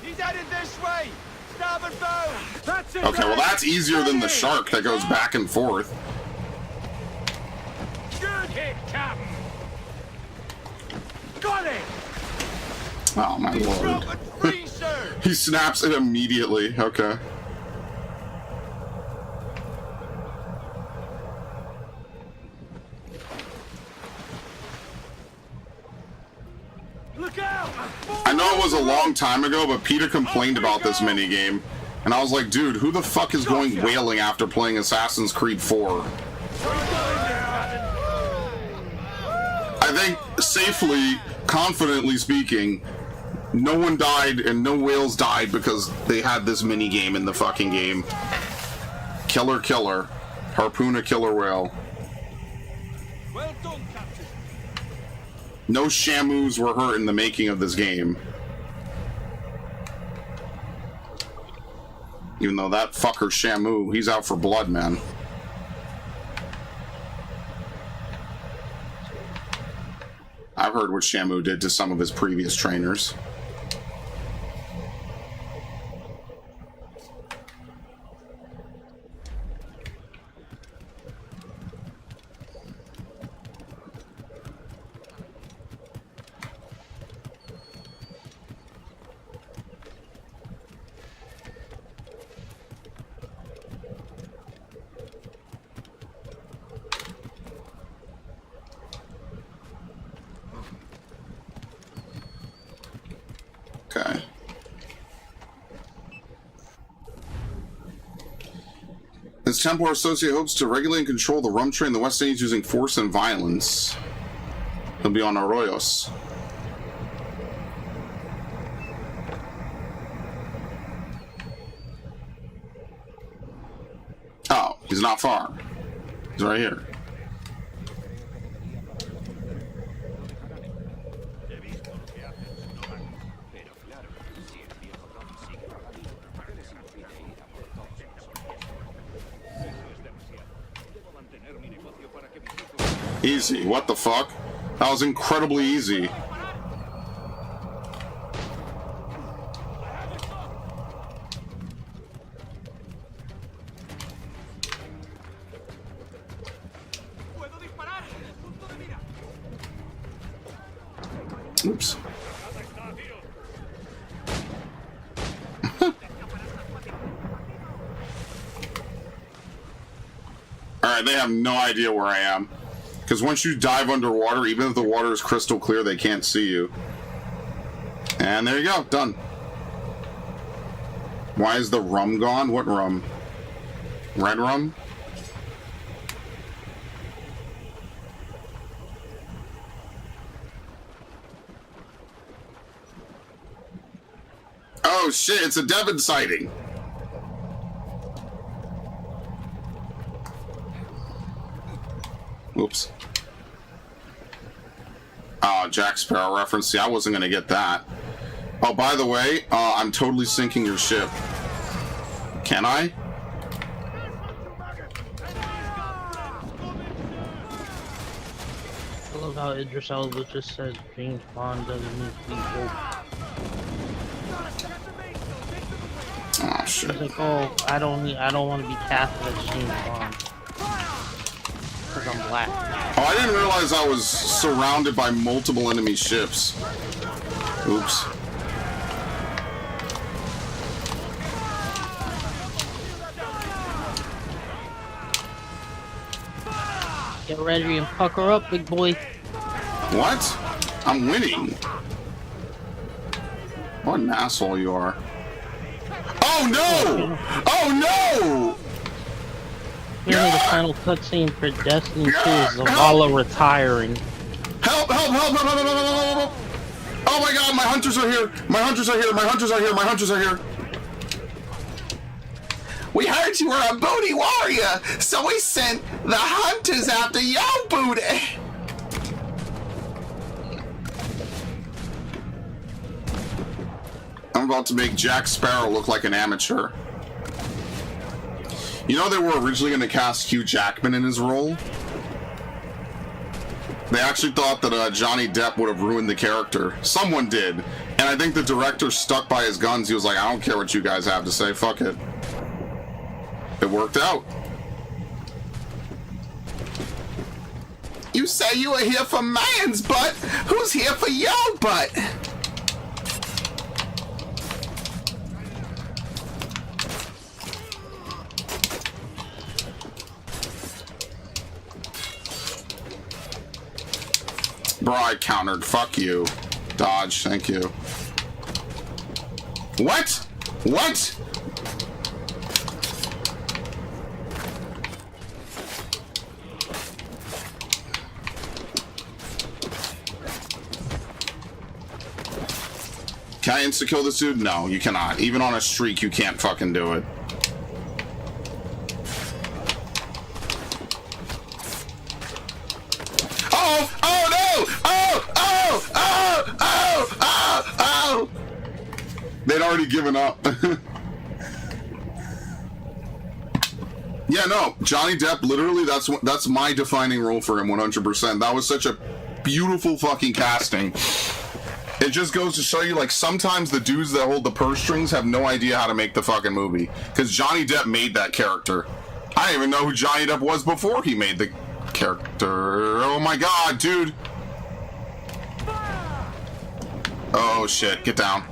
He's headed this way! Starboard bow! That's it! Okay, well that's easier than the shark that goes back and forth. Good hit, Captain! Got it! Oh my He's lord. broken free, sir! He snaps it immediately. Okay. Look out! I know it was a long time ago, but Peter complained about this minigame. And I was like, dude, who the fuck is going whaling after playing Assassin's Creed 4? I think, safely, confidently speaking, no one died and no whales died because they had this minigame in the fucking game. Killer, killer. Harpoon a killer whale. Well done, Captain. No Shamus were hurt in the making of this game. Even though that fucker Shamu, he's out for blood, man. I've heard what Shamu did to some of his previous trainers. Okay. This Templar Associate hopes to regulate and control the rum trade in the West Indies using force and violence. He'll be on Arroyos. Oh, he's not far. He's right here. Easy. What the fuck? That was incredibly easy. Oops. Alright, they have no idea where I am. Because once you dive underwater, even if the water is crystal clear, they can't see you. And there you go, done. Why is the rum gone? What rum? Red rum? Oh shit, it's a Devon sighting. Oops. Oh, Jack Sparrow reference. See, I wasn't going to get that. Oh, by the way, I'm totally sinking your ship. Can I? I love how Idris Elba just said James Bond doesn't need to be woke. Oh shit. He's like, oh, I don't want to be casted as James Bond. Because I'm black. Oh, I didn't realize I was surrounded by multiple enemy ships. Oops. Get ready and pucker up, big boy. What? I'm winning. What an asshole you are. Oh no! Oh no! Here's the final cutscene for Destiny 2 is Zavala retiring. Help! Help! Help! Help! Help! Help! Help! Help! Oh my god, my hunters are here! My hunters are here! My hunters are here! My hunters are here! We heard you were a booty warrior, so we sent the hunters after your booty! I'm about to make Jack Sparrow look like an amateur. You know they were originally going to cast Hugh Jackman in his role? They actually thought that Johnny Depp would have ruined the character. Someone did. And I think the director stuck by his guns. He was like, I don't care what you guys have to say. Fuck it. It worked out. You say you were here for man's butt? Who's here for your butt? Bro, I countered. Fuck you. Dodge, thank you. What? What? Can I insta-kill this dude? No, you cannot. Even on a streak, you can't fucking do it. Oh! Oh no! Oh! Oh! Oh! Oh! Oh! Oh! They'd already given up. Yeah, no. Johnny Depp, literally, that's my defining role for him, 100%. That was such a beautiful fucking casting. It just goes to show you, like, sometimes the dudes that hold the purse strings have no idea how to make the fucking movie. Because Johnny Depp made that character. I didn't even know who Johnny Depp was before he made the character. Oh my god, dude. Oh shit, get down.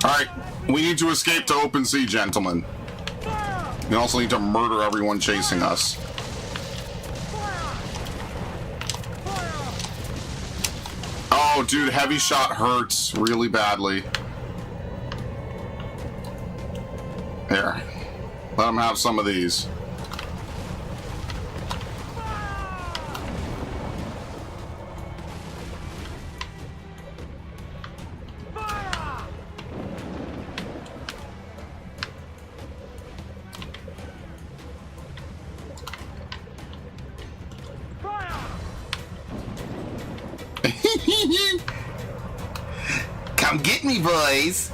Alright, we need to escape to open sea, gentlemen. We also need to murder everyone chasing us. Oh, dude, heavy shot hurts really badly. Here. Let him have some of these. Come get me, boys.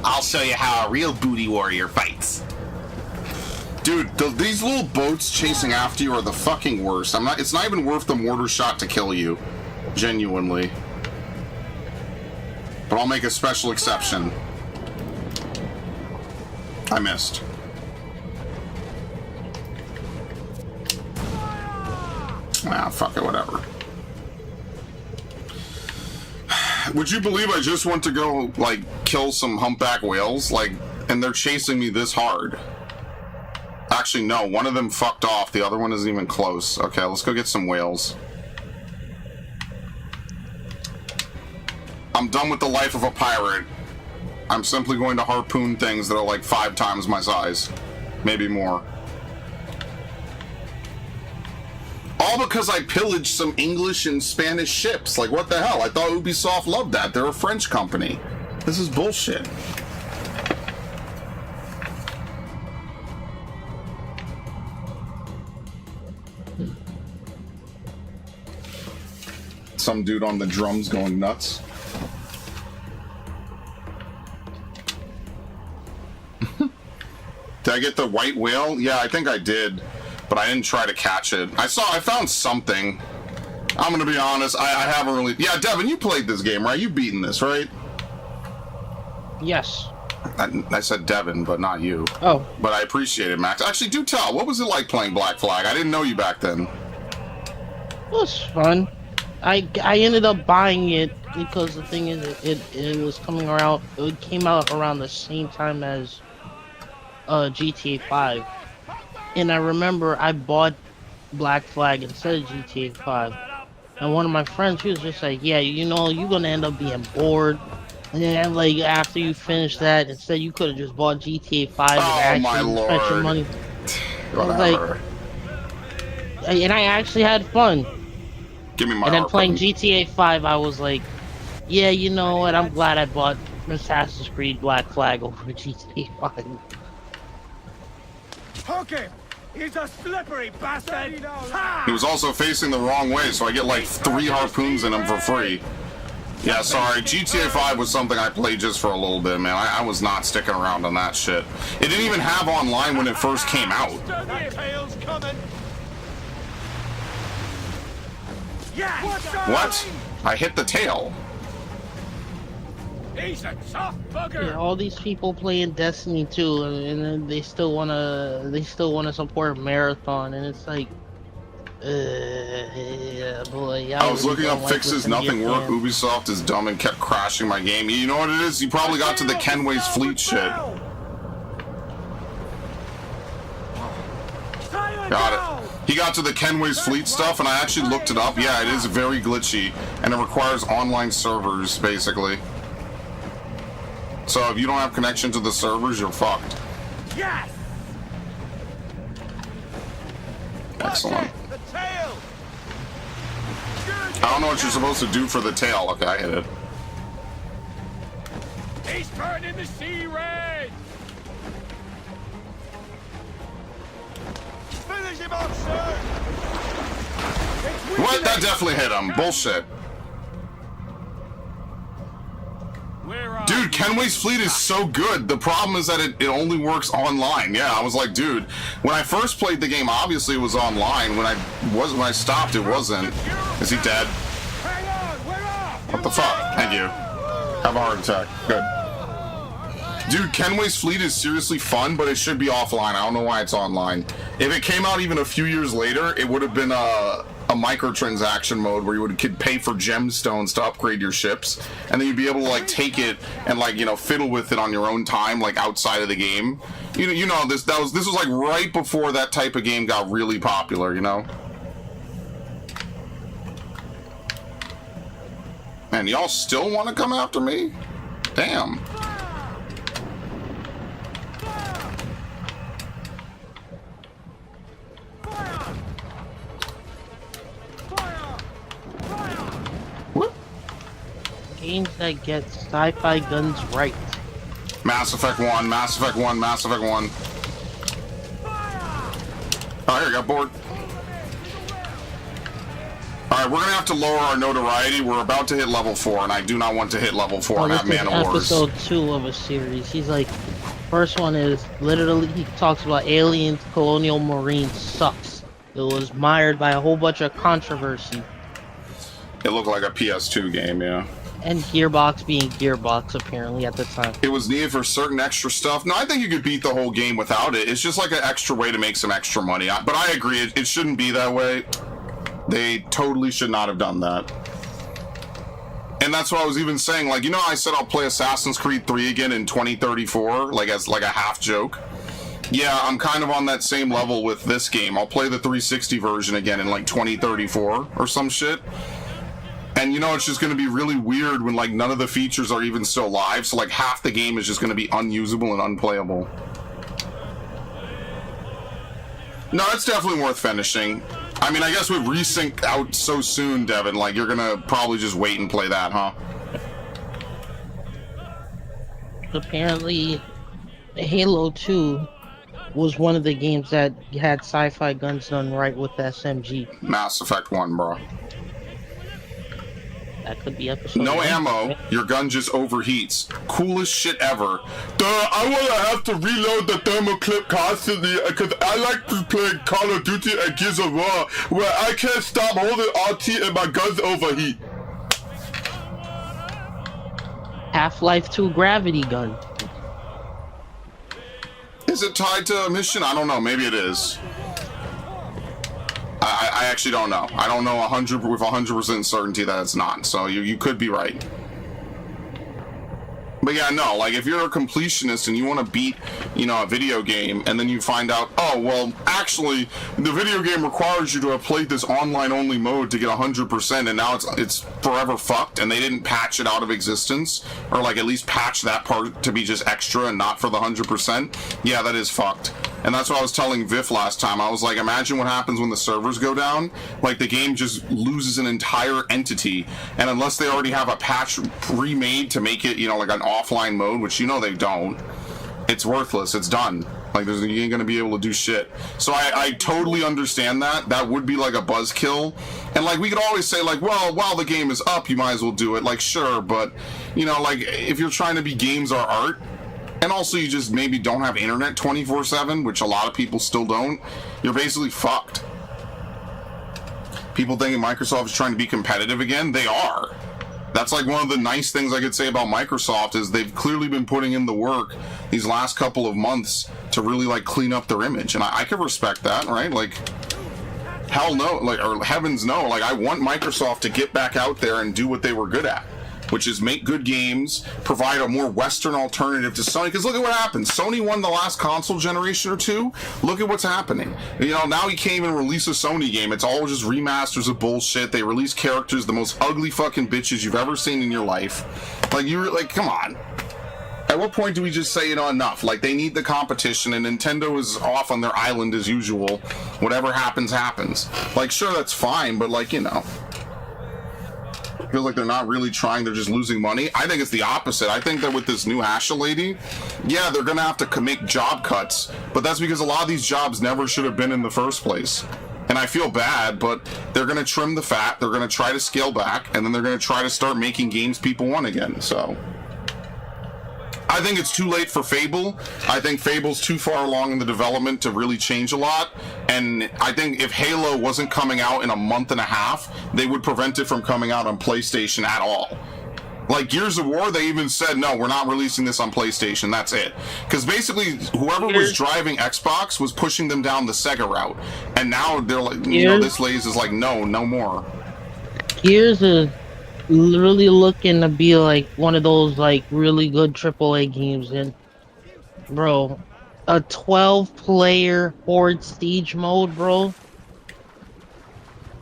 I'll show you how a real booty warrior fights. Dude, these little boats chasing after you are the fucking worst. It's not even worth the mortar shot to kill you. Genuinely. But I'll make a special exception. I missed. Ah, fuck it, whatever. Would you believe I just went to go, like, kill some humpback whales? Like, and they're chasing me this hard. Actually, no, one of them fucked off. The other one isn't even close. Okay, let's go get some whales. I'm done with the life of a pirate. I'm simply going to harpoon things that are like 5 times my size. Maybe more. All because I pillaged some English and Spanish ships. Like, what the hell? I thought Ubisoft loved that. They're a French company. This is bullshit. Some dude on the drums going nuts. Did I get the white whale? Yeah, I think I did, but I didn't try to catch it. I found something. I'm gonna be honest, I haven't really... Yeah, Devin, you played this game, right? You've beaten this, right? Yes. I said Devin, but not you. Oh. But I appreciate it, Max. Actually, do tell. What was it like playing Black Flag? I didn't know you back then. It was fun. I ended up buying it because the thing is, it was coming around. It came out around the same time as GTA 5, and I remember I bought Black Flag instead of GTA 5. And one of my friends, he was just like, "Yeah, you know, you're gonna end up being bored." And then, like, after you finish that, instead you could have just bought GTA 5 and actually spent your money. Whatever. And I actually had fun. Give me my And then harpoon. playing GTA 5, I was like, yeah, you know what? I'm glad I bought Assassin's Creed Black Flag over GTA 5. Hook him! He's a slippery bastard! Ha! He was also facing the wrong way, so I get like 3 harpoons in him for free. Yeah, sorry. GTA 5 was something I played just for a little bit, man. I was not sticking around on that shit. It didn't even have online when it first came out. That tail's coming! Yes! What? I hit the tail. He's a tough bugger! Yeah, all these people playing Destiny 2, and then they still wanna support Marathon, and it's like, yeah, boy. I was looking up fixes, nothing worked. Ubisoft is dumb and kept crashing my game. You know what it is? You probably got to the Kenway's Fleet shit. Got it. He got to the Kenway's Fleet stuff, and I actually looked it up. Yeah, it is very glitchy, and it requires online servers, basically. So if you don't have connection to the servers, you're fucked. Yes! Excellent. The tail! I don't know what you're supposed to do for the tail. Okay, I hit it. He's turning the sea red! Finish him off, sir! What? That definitely hit him. Bullshit. Dude, Kenway's Fleet is so good. The problem is that it only works online. Yeah, I was like, dude, when I first played the game, obviously it was online. When I stopped, it wasn't. Is he dead? Hang on, we're off! What the fuck? Thank you. Have a heart attack. Good. Dude, Kenway's Fleet is seriously fun, but it should be offline. I don't know why it's online. If it came out even a few years later, it would have been a microtransaction mode where you could pay for gemstones to upgrade your ships, and then you'd be able to like take it and like, you know, fiddle with it on your own time, like outside of the game. You know this was like right before that type of game got really popular, you know. Man, y'all still want to come after me? Damn. What? Games that get sci-fi guns right. Mass Effect 1, Mass Effect 1, Mass Effect 1. Oh, here, got bored. Alright, we're gonna have to lower our notoriety. We're about to hit level 4, and I do not want to hit level 4 and have This is Man of Wars. episode 2 of a series. He's like, First one is literally he talks about Aliens Colonial Marine sucks. It was mired by a whole bunch of controversy. It looked like a PS2 game, yeah. And Gearbox being Gearbox apparently at the time. It was needed for certain extra stuff. No, I think you could beat the whole game without it. It's just like an extra way to make some extra money. But I agree, it shouldn't be that way. They totally should not have done that. And that's what I was even saying. Like, you know, I said I'll play Assassin's Creed 3 again in 2034, like as like a half joke. Yeah, I'm kind of on that same level with this game. I'll play the 360 version again in like 2034 or some shit. And you know, it's just going to be really weird when like none of the features are even still live, so like half the game is just going to be unusable and unplayable. No, it's definitely worth finishing. I mean, I guess with Resync out so soon, Devin, like you're going to probably just wait and play that, huh? Apparently, Halo 2 was one of the games that had sci-fi guns done right with the SMG. Mass Effect 1, bro. That could be episode No 1. ammo, your gun just overheats. Coolest shit ever. I wanna have to reload the thermal clip constantly because I like to play Call of Duty and Gears of War where I can't stop holding RT and my guns overheat. Half-Life 2 gravity gun. Is it tied to a mission? I don't know. Maybe it is. I actually don't know. I don't know 100% certainty that it's not. So you could be right. But yeah, no, like if you're a completionist and you want to beat, you know, a video game and then you find out, oh, well, actually, the video game requires you to have played this online-only mode to get 100% and now it's forever fucked and they didn't patch it out of existence or like at least patch that part to be just extra and not for the 100%. Yeah, that is fucked. And that's what I was telling Viff last time. I was like, imagine what happens when the servers go down. Like, the game just loses an entire entity. And unless they already have a patch remade to make it, you know, like an offline mode, which you know they don't, it's worthless. It's done. Like, you ain't gonna be able to do shit. So I totally understand that. That would be like a buzzkill. And like, we could always say like, well, while the game is up, you might as well do it. Like, sure, but, you know, like, if you're trying to be games are art, and also you just maybe don't have internet 24/7, which a lot of people still don't, you're basically fucked. People thinking Microsoft is trying to be competitive again, they are. That's like one of the nice things I could say about Microsoft is they've clearly been putting in the work these last couple of months to really like clean up their image, and I could respect that, right? Like, hell no, like, or heavens no, like I want Microsoft to get back out there and do what they were good at, which is make good games, provide a more Western alternative to Sony. Because look at what happened. Sony won the last console generation or two. Look at what's happening. You know, now you can't even release a Sony game. It's all just remasters of bullshit. They release characters, the most ugly fucking bitches you've ever seen in your life. Like, you're like, come on. At what point do we just say, you know, enough? Like, they need the competition, and Nintendo is off on their island as usual. Whatever happens, happens. Like, sure, that's fine, but, like, you know, feels like they're not really trying, they're just losing money. I think it's the opposite. I think that with this new Asha lady, yeah, they're gonna have to make job cuts, but that's because a lot of these jobs never should have been in the first place. And I feel bad, but they're gonna trim the fat, they're gonna try to scale back, and then they're gonna try to start making games people want again. So I think it's too late for Fable. I think Fable's too far along in the development to really change a lot. And I think if Halo wasn't coming out in a month and a half, they would prevent it from coming out on PlayStation at all. Like Gears of War, they even said, no, we're not releasing this on PlayStation, that's it. Because basically, whoever was driving Xbox was pushing them down the Sega route. And now they're like, you know, this Lays is like, no more. Gears is really looking to be like one of those like really good AAA games, and bro, a 12-player Horde Siege mode, bro.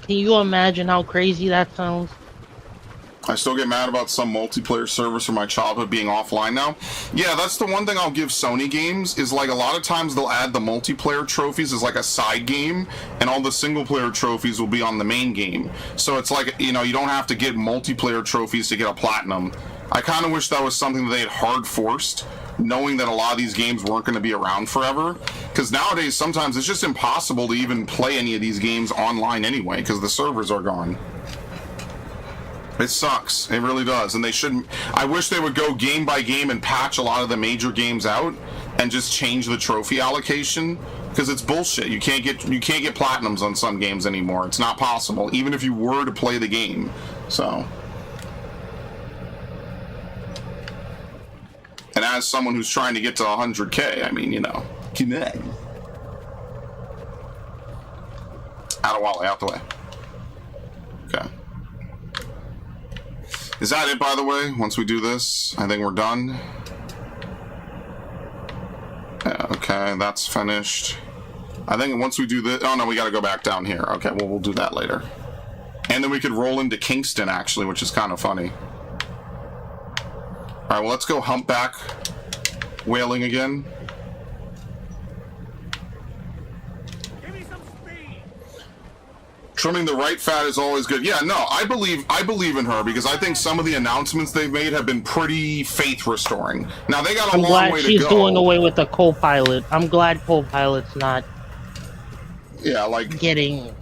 Can you imagine how crazy that sounds? I still get mad about some multiplayer servers from my childhood being offline now. Yeah, that's the one thing I'll give Sony games, is like a lot of times they'll add the multiplayer trophies as like a side game, and all the single player trophies will be on the main game. So it's like, you know, you don't have to get multiplayer trophies to get a platinum. I kind of wish that was something that they had hard forced, knowing that a lot of these games weren't going to be around forever. Because nowadays, sometimes it's just impossible to even play any of these games online anyway, because the servers are gone. It sucks. It really does. And they shouldn't. I wish they would go game by game and patch a lot of the major games out and just change the trophy allocation, because it's bullshit. You can't get platinums on some games anymore. It's not possible, even if you were to play the game. So, and as someone who's trying to get to 100K, I mean, you know, out the way. Okay. Is that it, by the way? Once we do this, I think we're done. Yeah, okay, that's finished. I think once we do this... Oh, no, we got to go back down here. Okay, well, we'll do that later. And then we could roll into Kingston, actually, which is kind of funny. All right, well, let's go humpback whaling again. Trimming the right fat is always good. Yeah, no, I believe in her, because I think some of the announcements they've made have been pretty faith restoring. Now they got a long way to go. She's doing away with the co-pilot. I'm glad co-pilot's not. Yeah, like getting.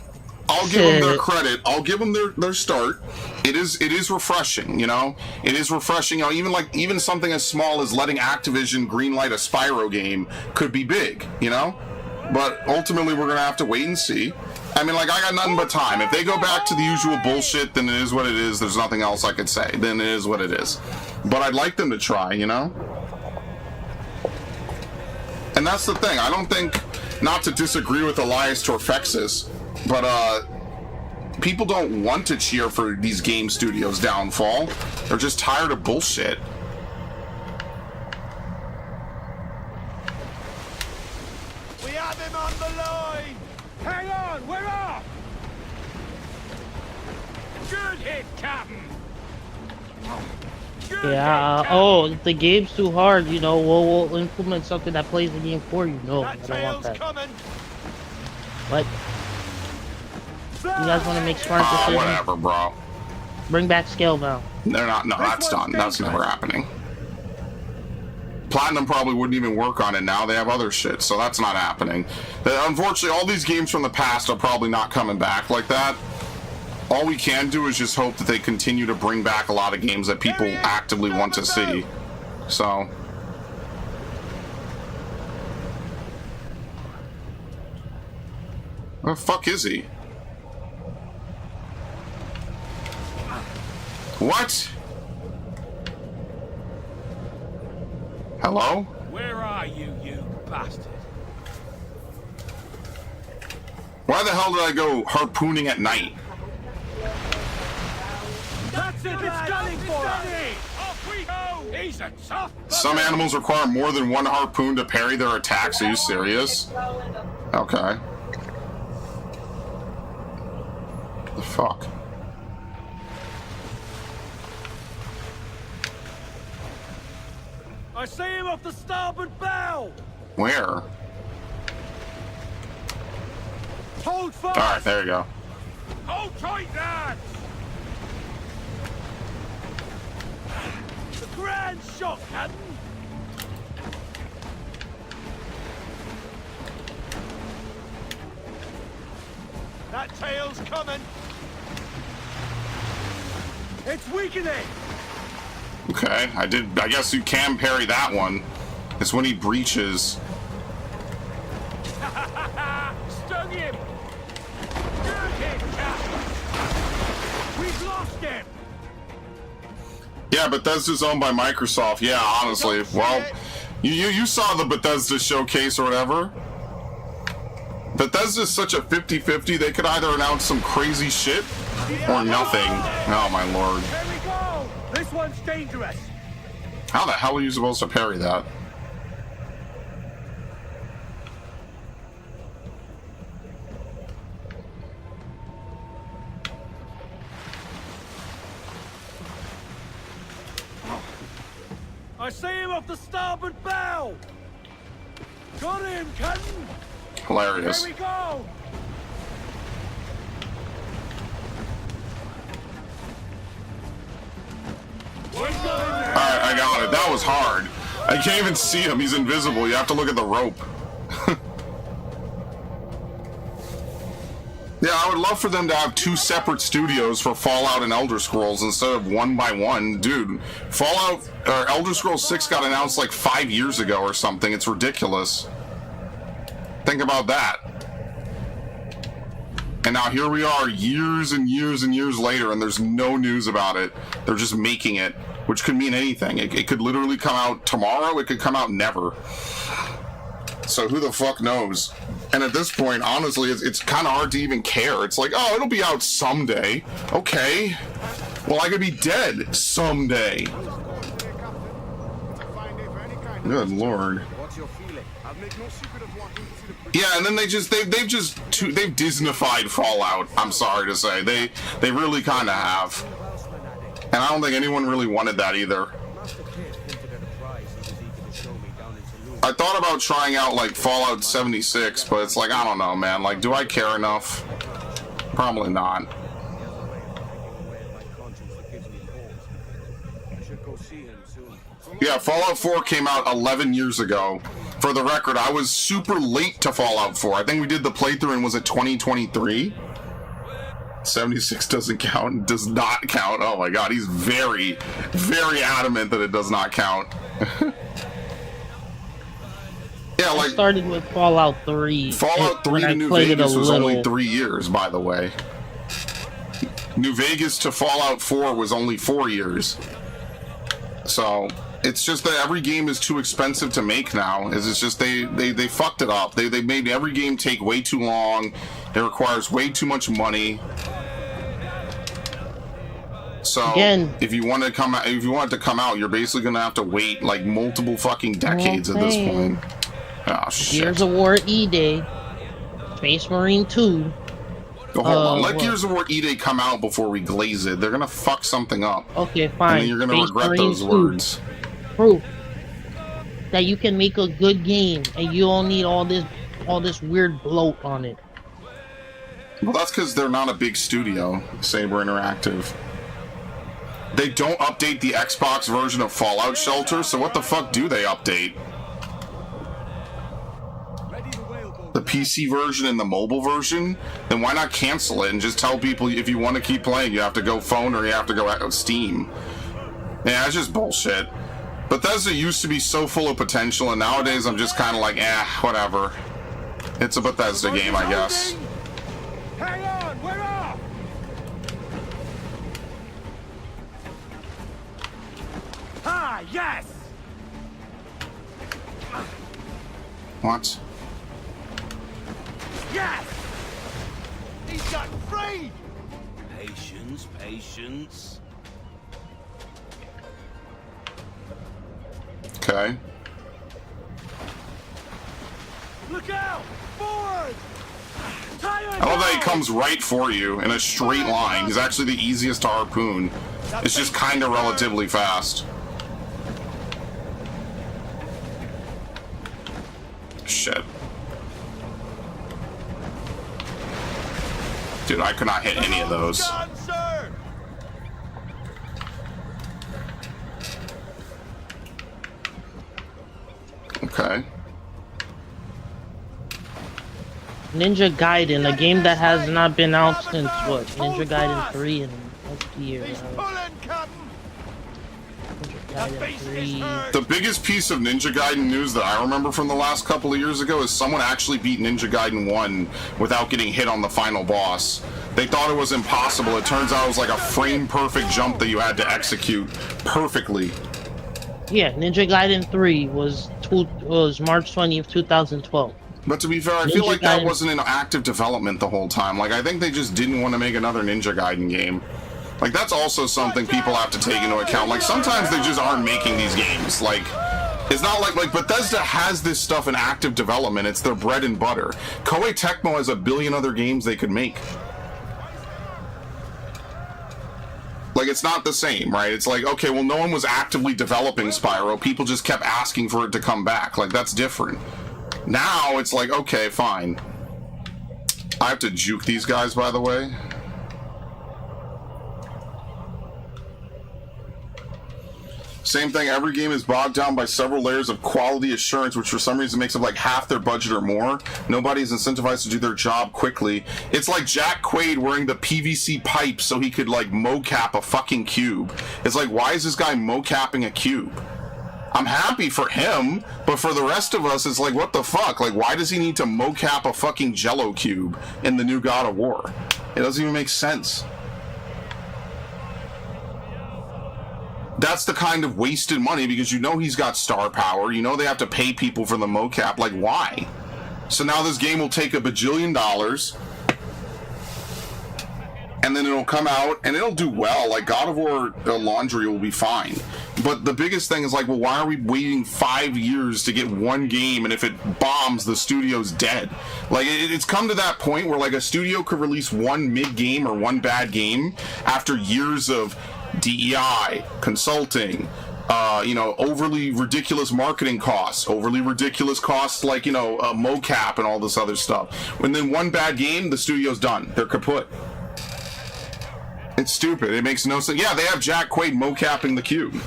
I'll give them their credit. I'll give them their start. It is refreshing, you know. It is refreshing. You know, even something as small as letting Activision greenlight a Spyro game could be big, you know. But ultimately, we're gonna have to wait and see. I mean, like, I got nothing but time. If they go back to the usual bullshit, then it is what it is. There's nothing else I could say. Then it is what it is. But I'd like them to try, you know? And that's the thing. I don't think, not to disagree with Elias Torfexis, but, people don't want to cheer for these game studios' downfall. They're just tired of bullshit. We have him on the line! Hang on, we're off! Good hit, Captain! Good Yeah, hit, Captain. oh, if the game's too hard, you know, we'll implement something that plays the game for you. No, I That don't want tail's that. coming. But you guys want to make smart decisions? Whatever, bro. Bring back Scalebound. They're not. No, that's done. That's never happening. Platinum probably wouldn't even work on it now. They have other shit, so that's not happening. Unfortunately, all these games from the past are probably not coming back like that. All we can do is just hope that they continue to bring back a lot of games that people actively want to see. So... where the fuck is he? What? Hello? Where are you, you bastard? Why the hell did I go harpooning at night? That's it, it's gunning for us! Off we go! He's a tough... Some animals require more than one harpoon to parry their attacks. Are you serious? Okay. The fuck? I see him off the starboard bow! Where? Hold fast! Alright, there you go. Hold tight, lads! The grand shot, Captain! That tail's coming! It's weakening! Okay, I guess you can parry that one. It's when he breaches. Stung him! Good hit, Captain! We've lost him! Yeah, Bethesda's owned by Microsoft. Yeah, honestly. Well, you saw the Bethesda showcase or whatever. Bethesda's such a 50-50, they could either announce some crazy shit or nothing. Oh my lord. Here we go! This one's dangerous! How the hell are you supposed to parry that? I see him off the starboard bow! Got him, Captain! Hilarious. Here we go! Alright, I got it. That was hard. I can't even see him. He's invisible. You have to look at the rope. Yeah, I would love for them to have 2 separate studios for Fallout and Elder Scrolls instead of one by one. Dude, Fallout or Elder Scrolls 6 got announced like 5 years ago or something. It's ridiculous. Think about that. And now here we are years and years and years later, and there's no news about it. They're just making it, which could mean anything. It could literally come out tomorrow. It could come out never. So who the fuck knows? And at this point, honestly, it's kind of hard to even care. It's like, oh, it'll be out someday. Okay. Well, I could be dead someday. Good lord. Yeah, and then they've Disneyfied Fallout. I'm sorry to say, they really kind of have. And I don't think anyone really wanted that either. I thought about trying out like Fallout 76, but it's like, I don't know, man. Like, do I care enough? Probably not. Yeah, Fallout 4 came out 11 years ago. For the record, I was super late to Fallout 4. I think we did the playthrough in, was it 2023? 76 doesn't count. Does not count. Oh my god, he's very, very adamant that it does not count. Yeah, like I started with Fallout 3. Fallout 3 to New Vegas was only 3 years, by the way. New Vegas to Fallout 4 was only 4 years. So it's just that every game is too expensive to make now. It's just they fucked it up. They made every game take way too long. It requires way too much money. So Again, if you want it to come out, you're basically gonna have to wait like multiple fucking decades at this point. Oh shit. Gears of War E-Day, Space Marine 2. Oh, hold on. Let Gears of War E-Day come out before we glaze it. They're gonna fuck something up. Okay, fine. And then you're gonna Space regret Marine those 2. words. Proof that you can make a good game and you don't need all this weird bloat on it. Well, that's because they're not a big studio, Saber Interactive. They don't update the Xbox version of Fallout Shelter, so what the fuck do they update? The PC version and the mobile version? Then why not cancel it and just tell people if you want to keep playing, you have to go phone or you have to go out Steam? Yeah, it's just bullshit. Bethesda used to be so full of potential, and nowadays I'm just kind of like, whatever. It's a Bethesda game, I guess. Hang on, we're off! Ah, yes! What? Yes! He's got free! Patience, patience. Okay. Look out! Forward! I love that he comes right for you in a straight line. He's actually the easiest to harpoon. It's just kind of relatively fast. Shit. Dude, I could not hit any of those. Gun, sir! Okay. Ninja Gaiden, a game that has not been out since what? Ninja Gaiden 3 and what year? He's pulling, Captain! Ninja Gaiden 3. The biggest piece of Ninja Gaiden news that I remember from the last couple of years ago is someone actually beat Ninja Gaiden 1 without getting hit on the final boss. They thought it was impossible. It turns out it was like a frame-perfect jump that you had to execute perfectly. Yeah, Ninja Gaiden 3 was March 20th, 2012. But to be fair, I feel Ninja like that Gaiden- wasn't in active development the whole time. Like, I think they just didn't want to make another Ninja Gaiden game. Like, that's also something people have to take into account. Like, sometimes they just aren't making these games. Like, it's not like Bethesda has this stuff in active development. It's their bread and butter. Koei Tecmo has a billion other games they could make. Like, it's not the same, right? It's like, okay, well, no one was actively developing Spyro. People just kept asking for it to come back. Like, that's different. Now, it's like, okay, fine. I have to juke these guys, by the way. Same thing, every game is bogged down by several layers of quality assurance, which for some reason makes up like half their budget or more. Nobody's incentivized to do their job quickly. It's like Jack Quaid wearing the PVC pipe so he could like mocap a fucking cube. It's like, why is this guy mocapping a cube? I'm happy for him, but for the rest of us, it's like, what the fuck? Like, why does he need to mocap a fucking Jello cube in the new God of War? It doesn't even make sense. That's the kind of wasted money, because you know he's got star power. You know they have to pay people for the mocap. Like, why? So now this game will take $1 bajillion, and then it'll come out and it'll do well. Like God of War Laundry will be fine. But the biggest thing is like, well, why are we waiting 5 years to get one game, and if it bombs, the studio's dead? Like, it's come to that point where like a studio could release one mid-game or one bad game after years of DEI, consulting, overly ridiculous marketing costs, overly ridiculous costs like, mocap and all this other stuff. And then one bad game, the studio's done. They're kaput. It's stupid. It makes no sense. Yeah, they have Jack Quaid mocapping the cube.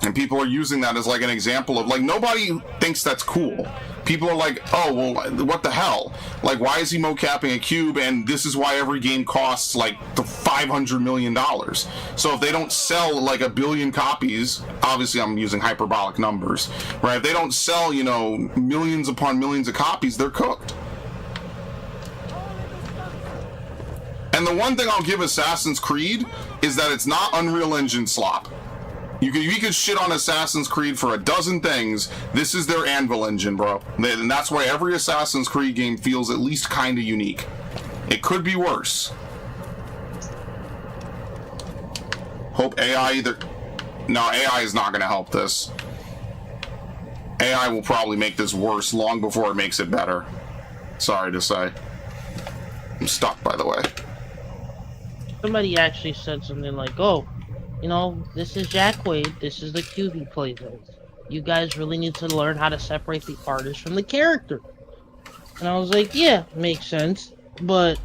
And people are using that as like an example of like, nobody thinks that's cool. People are like, oh, well, what the hell? Like, why is he mocapping a cube? And this is why every game costs like the $500 million. So if they don't sell like 1 billion copies, obviously I'm using hyperbolic numbers, right? If they don't sell, millions upon millions of copies, they're cooked. And the one thing I'll give Assassin's Creed is that it's not Unreal Engine slop. You could shit on Assassin's Creed for a dozen things. This is their Anvil engine, bro. And that's why every Assassin's Creed game feels at least kind of unique. It could be worse. Hope AI either... No, AI is not going to help this. AI will probably make this worse long before it makes it better. Sorry to say. I'm stuck, by the way. Somebody actually said something like, oh, this is Jack Quaid, this is the cube he plays as. You guys really need to learn how to separate the artist from the character. And I was like, yeah, makes sense. But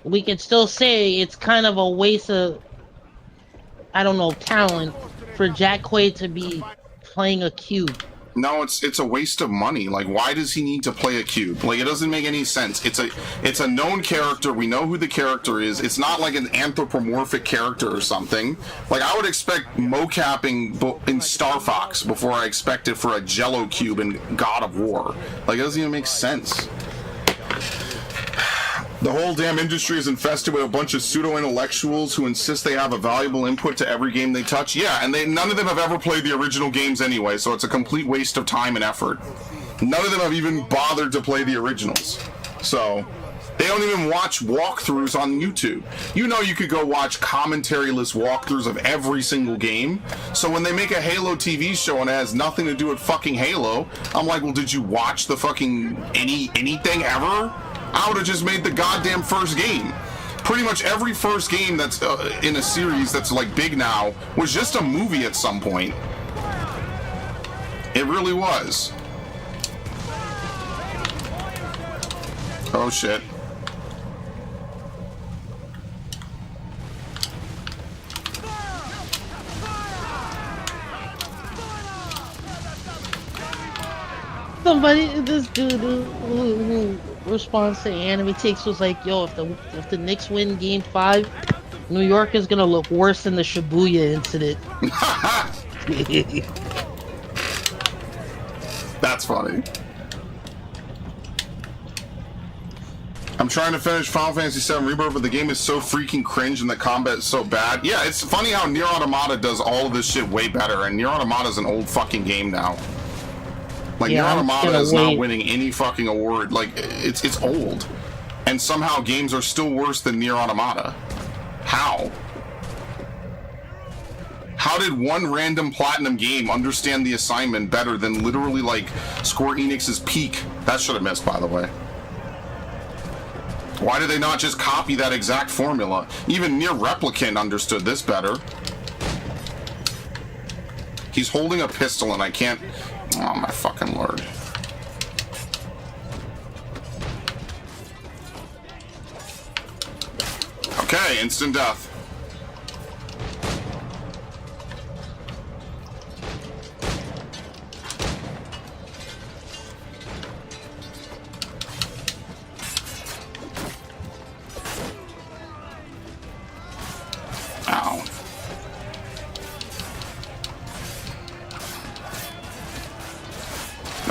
we can still say it's kind of a waste of, talent for Jack Quaid to be playing a cube. No, it's a waste of money. Like, why does he need to play a cube? Like, it doesn't make any sense. It's a known character. We know who the character is. It's not like an anthropomorphic character or something. Like, I would expect mocapping in Star Fox before I expect it for a Jello cube in God of War. Like, it doesn't even make sense. The whole damn industry is infested with a bunch of pseudo-intellectuals who insist they have a valuable input to every game they touch. Yeah, and none of them have ever played the original games anyway, so it's a complete waste of time and effort. None of them have even bothered to play the originals. So, they don't even watch walkthroughs on YouTube. You could go watch commentary-less walkthroughs of every single game. So when they make a Halo TV show and it has nothing to do with fucking Halo, I'm like, well, did you watch the fucking anything ever? I would have just made the goddamn first game. Pretty much every first game that's in a series that's like big now was just a movie at some point. It really was. Oh shit. This dude who responds to Anime Takes was like, yo, if the Knicks win Game 5, New York is gonna look worse than the Shibuya incident. That's funny. I'm trying to finish Final Fantasy VII Rebirth, but the game is so freaking cringe and the combat is so bad. Yeah, it's funny how Nier Automata does all of this shit way better, and Nier Automata is an old fucking game now. Like, yeah, Nier Automata is not winning any fucking award. Like, it's old. And somehow games are still worse than Nier Automata. How? How did one random Platinum game understand the assignment better than literally, like, Square Enix's Peak? That should have missed, by the way. Why did they not just copy that exact formula? Even Nier Replicant understood this better. He's holding a pistol and I can't... Oh my fucking lord. Okay, instant death.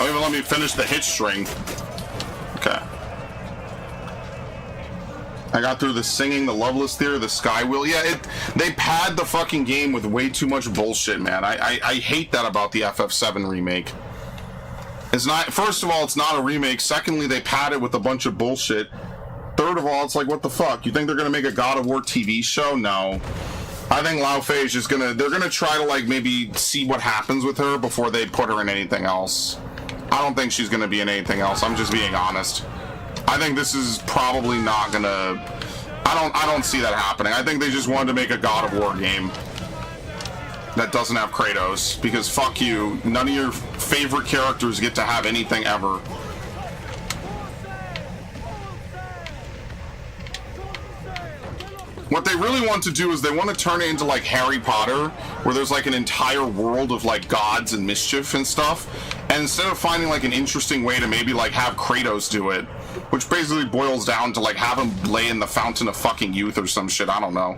Don't even let me finish the hit string. Okay. I got through the singing, the Loveless Theory, the Sky Wheel. Yeah, they pad the fucking game with way too much bullshit, man. I hate that about the FF7 remake. It's not, first of all, it's not a remake. Secondly, they pad it with a bunch of bullshit. Third of all, it's like, what the fuck? You think they're gonna make a God of War TV show? No. I think Lao Fei is just they're gonna try to like maybe see what happens with her before they put her in anything else. I don't think she's gonna be in anything else. I'm just being honest. I think this is probably not gonna, I don't see that happening. I think they just wanted to make a God of War game that doesn't have Kratos, because fuck you, none of your favorite characters get to have anything ever. What they really want to do is they want to turn it into like Harry Potter, where there's like an entire world of like gods and mischief and stuff, and instead of finding like an interesting way to maybe like have Kratos do it, which basically boils down to like have him lay in the fountain of fucking youth or some shit, I don't know.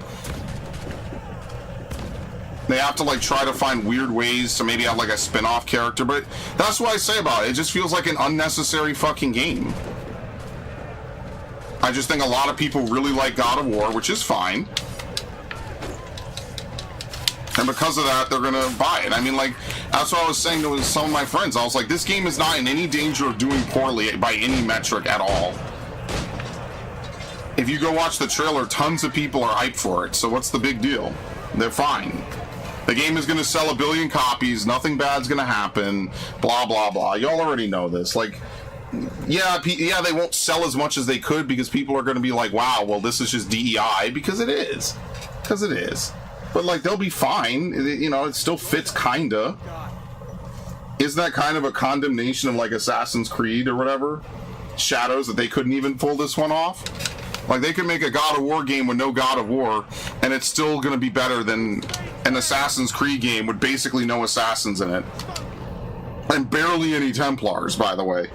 They have to like try to find weird ways to maybe have like a spin-off character, but that's what I say about it. It just feels like an unnecessary fucking game. I just think a lot of people really like God of War, which is fine. And because of that, they're gonna buy it. I mean, like, that's what I was saying to some of my friends. I was like, this game is not in any danger of doing poorly by any metric at all. If you go watch the trailer, tons of people are hyped for it. So what's the big deal? They're fine. The game is gonna sell 1 billion copies. Nothing bad's gonna happen. Blah, blah, blah. Y'all already know this. Like, yeah, they won't sell as much as they could because people are going to be like, wow, well, this is just DEI, because it is. Because it is. But, like, they'll be fine. You know, it still fits, kinda. Isn't that kind of a condemnation of, like, Assassin's Creed or whatever? Shadows, that they couldn't even pull this one off? Like, they could make a God of War game with no God of War, and it's still going to be better than an Assassin's Creed game with basically no assassins in it. And barely any Templars, by the way.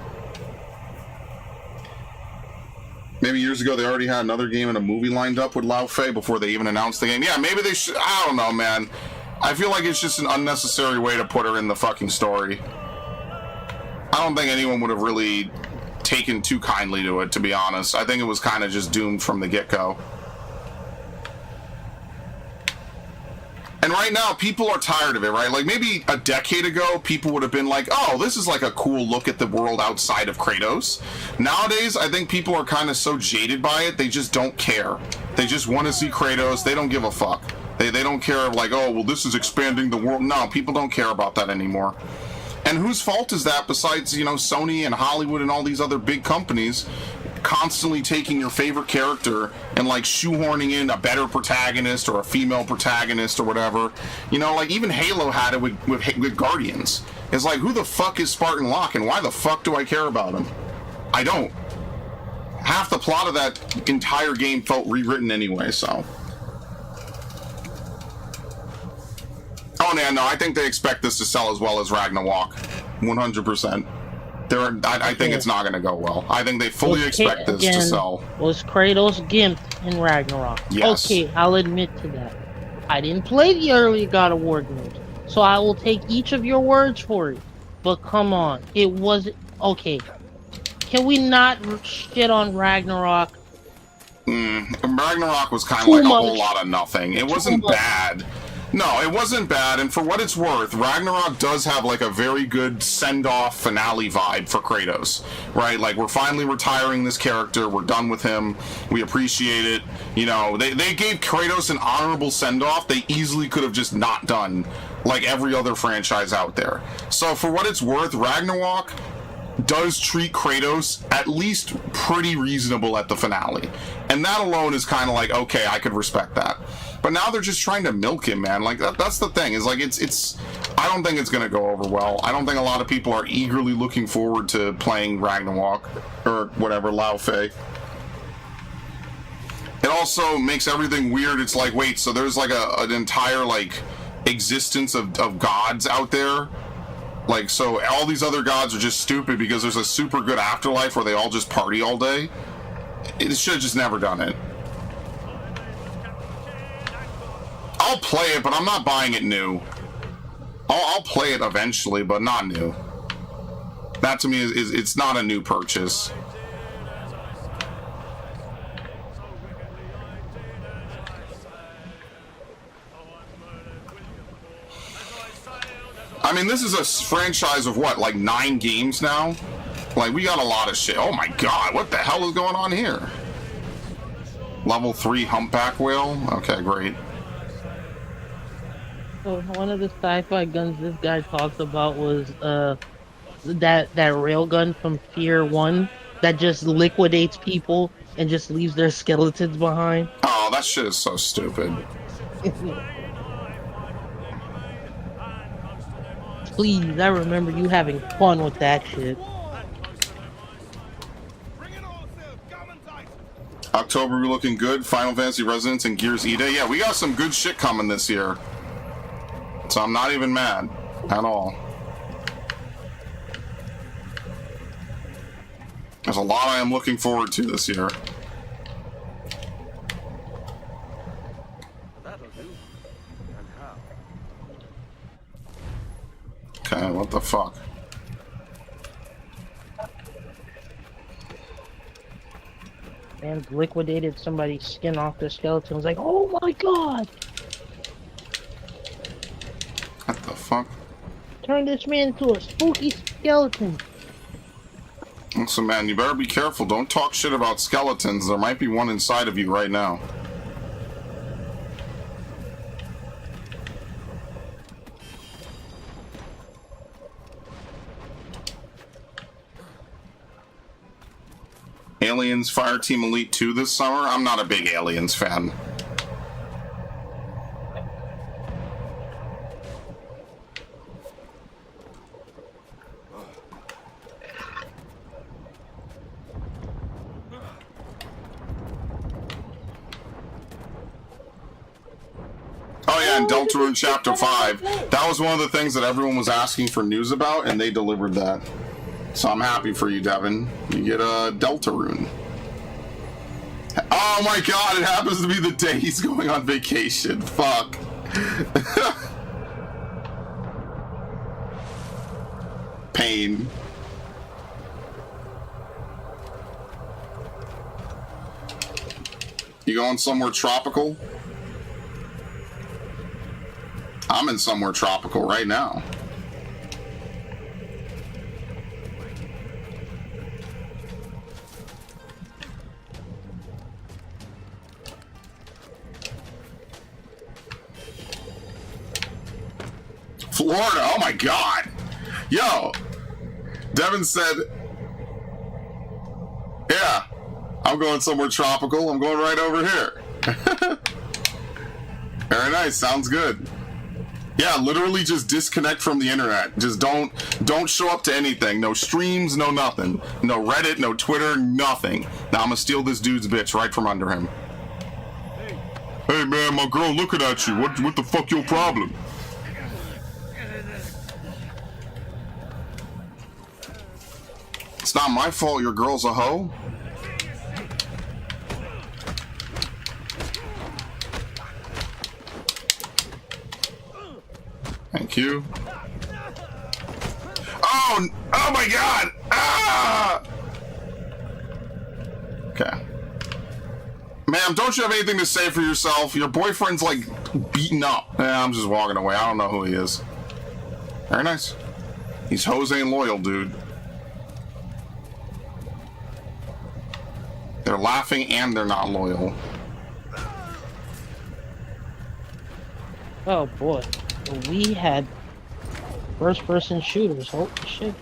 Maybe years ago they already had another game and a movie lined up with Lao Fei before they even announced the game. Yeah, maybe they should. I don't know, man. I feel like it's just an unnecessary way to put her in the fucking story. I don't think anyone would have really taken too kindly to it, to be honest. I think it was kind of just doomed from the get-go. And right now, people are tired of it, right? Like, maybe a decade ago, people would have been like, oh, this is like a cool look at the world outside of Kratos. Nowadays, I think people are kind of so jaded by it, they just don't care. They just want to see Kratos. They don't give a fuck. They don't care, like, oh, well, this is expanding the world. No, people don't care about that anymore. And whose fault is that besides, you know, Sony and Hollywood and all these other big companies constantly taking your favorite character and like shoehorning in a better protagonist or a female protagonist or whatever? You know, like even Halo had it with Guardians. It's like, who the fuck is Spartan Locke and why the fuck do I care about him? I don't. Half the plot of that entire game felt rewritten anyway, so. Oh, man, no, I think they expect this to sell as well as Ragnarok. 100%. I think it's not going to go well. I think they fully expect this to sell. Was Kratos gimped in Ragnarok? Yes. Okay, I'll admit to that. I didn't play the early God of War games, so I will take each of your words for it. But come on, it was... Okay. Can we not shit on Ragnarok? Ragnarok was kind of like a whole lot of nothing. It wasn't bad. No, it wasn't bad, and for what it's worth, Ragnarok does have like a very good send-off finale vibe for Kratos, right? Like, we're finally retiring this character, we're done with him, we appreciate it. You know, they gave Kratos an honorable send-off they easily could have just not done, like every other franchise out there. So for what it's worth, Ragnarok does treat Kratos at least pretty reasonable at the finale. And that alone is kind of like, okay, I could respect that. But now they're just trying to milk him, man. Like, that's the thing. Is like, it's I don't think it's going to go over well. I don't think a lot of people are eagerly looking forward to playing Ragnarok or whatever, Lao Fei. It also makes everything weird. It's like, wait, so there's like an entire like existence of gods out there? Like, so all these other gods are just stupid because there's a super good afterlife where they all just party all day? It should have just never done it. I'll play it, but I'm not buying it new. I'll play it eventually, but not new. That to me is it's not a new purchase. I mean, this is a franchise of what, like 9 games now? Like, we got a lot of shit. Oh my god, what the hell is going on here? Level 3 humpback whale? Okay, great. So one of the sci-fi guns this guy talked about was that railgun from Fear 1 that just liquidates people and just leaves their skeletons behind. Oh, that shit is so stupid. Please, I remember you having fun with that shit. October, we're looking good. Final Fantasy Resonance and Gears Ida. Yeah, we got some good shit coming this year. So I'm not even mad at all. There's a lot I am looking forward to this year. That'll do. And how? Okay, what the fuck? And liquidated somebody's skin off their skeleton. I was like, oh my god! What the fuck? Turn this man into a spooky skeleton. So man, you better be careful. Don't talk shit about skeletons. There might be one inside of you right now. Aliens Fireteam Elite 2 this summer? I'm not a big Aliens fan. Oh yeah, and Deltarune Chapter 5. That was one of the things that everyone was asking for news about, and they delivered that. So I'm happy for you, Devin. You get a Deltarune. Oh my god, it happens to be the day he's going on vacation. Fuck. Pain. You going somewhere tropical? I'm in somewhere tropical right now. Florida, oh my god. Yo, Devin said, yeah, I'm going somewhere tropical. I'm going right over here. Very nice, sounds good. Yeah, literally just disconnect from the internet. Just don't show up to anything. No streams, no nothing. No Reddit, no Twitter, nothing. Now I'm gonna steal this dude's bitch right from under him. Hey man, my girl looking at you. What the fuck your problem? It's not my fault your girl's a hoe. Thank you. Oh my god! Ah! Okay. Ma'am, don't you have anything to say for yourself? Your boyfriend's like beaten up. I'm just walking away. I don't know who he is. Very nice. These hoes ain't loyal, dude. They're laughing and they're not loyal. Oh boy. We had first-person shooters. Holy shit.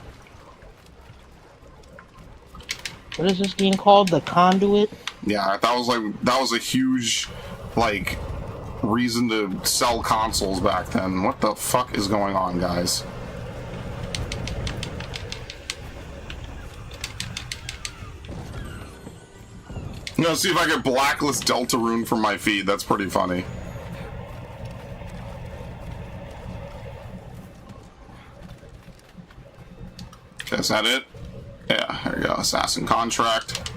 What is this game called? The Conduit? Yeah, that was a huge, like, reason to sell consoles back then. What the fuck is going on, guys? I'm gonna see if I can blacklist Deltarune from my feed. That's pretty funny. Okay, is that it? Yeah, there you go. Assassin Contract.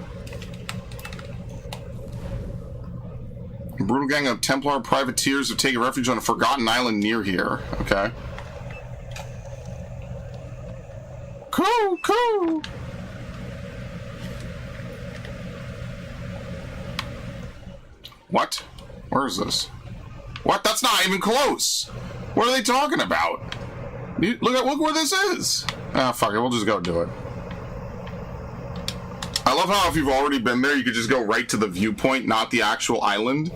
A brutal gang of Templar privateers have taken refuge on a forgotten island near here. Okay. Cool. What? Where is this? What? That's not even close. What are they talking about? Look where this is. Ah, fuck it. We'll just go do it. I love how if you've already been there, you could just go right to the viewpoint, not the actual island.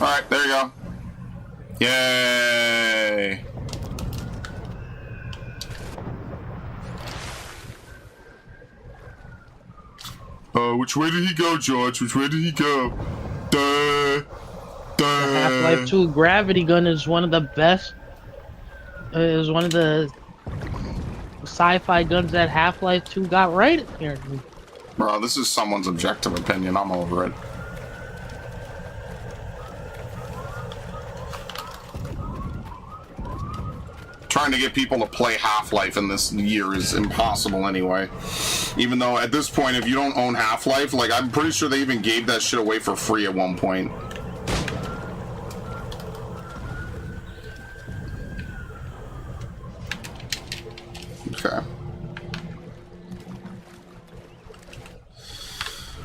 Alright, there you go. Yay! Which way did he go, George? Which way did he go? Half-Life 2 gravity gun is one of the best. Is one of the sci-fi guns that Half-Life 2 got right, apparently. Bro, this is someone's objective opinion. I'm over it. Trying to get people to play Half-Life in this year is impossible anyway. Even though at this point, if you don't own Half-Life, like I'm pretty sure they even gave that shit away for free at one point. Okay.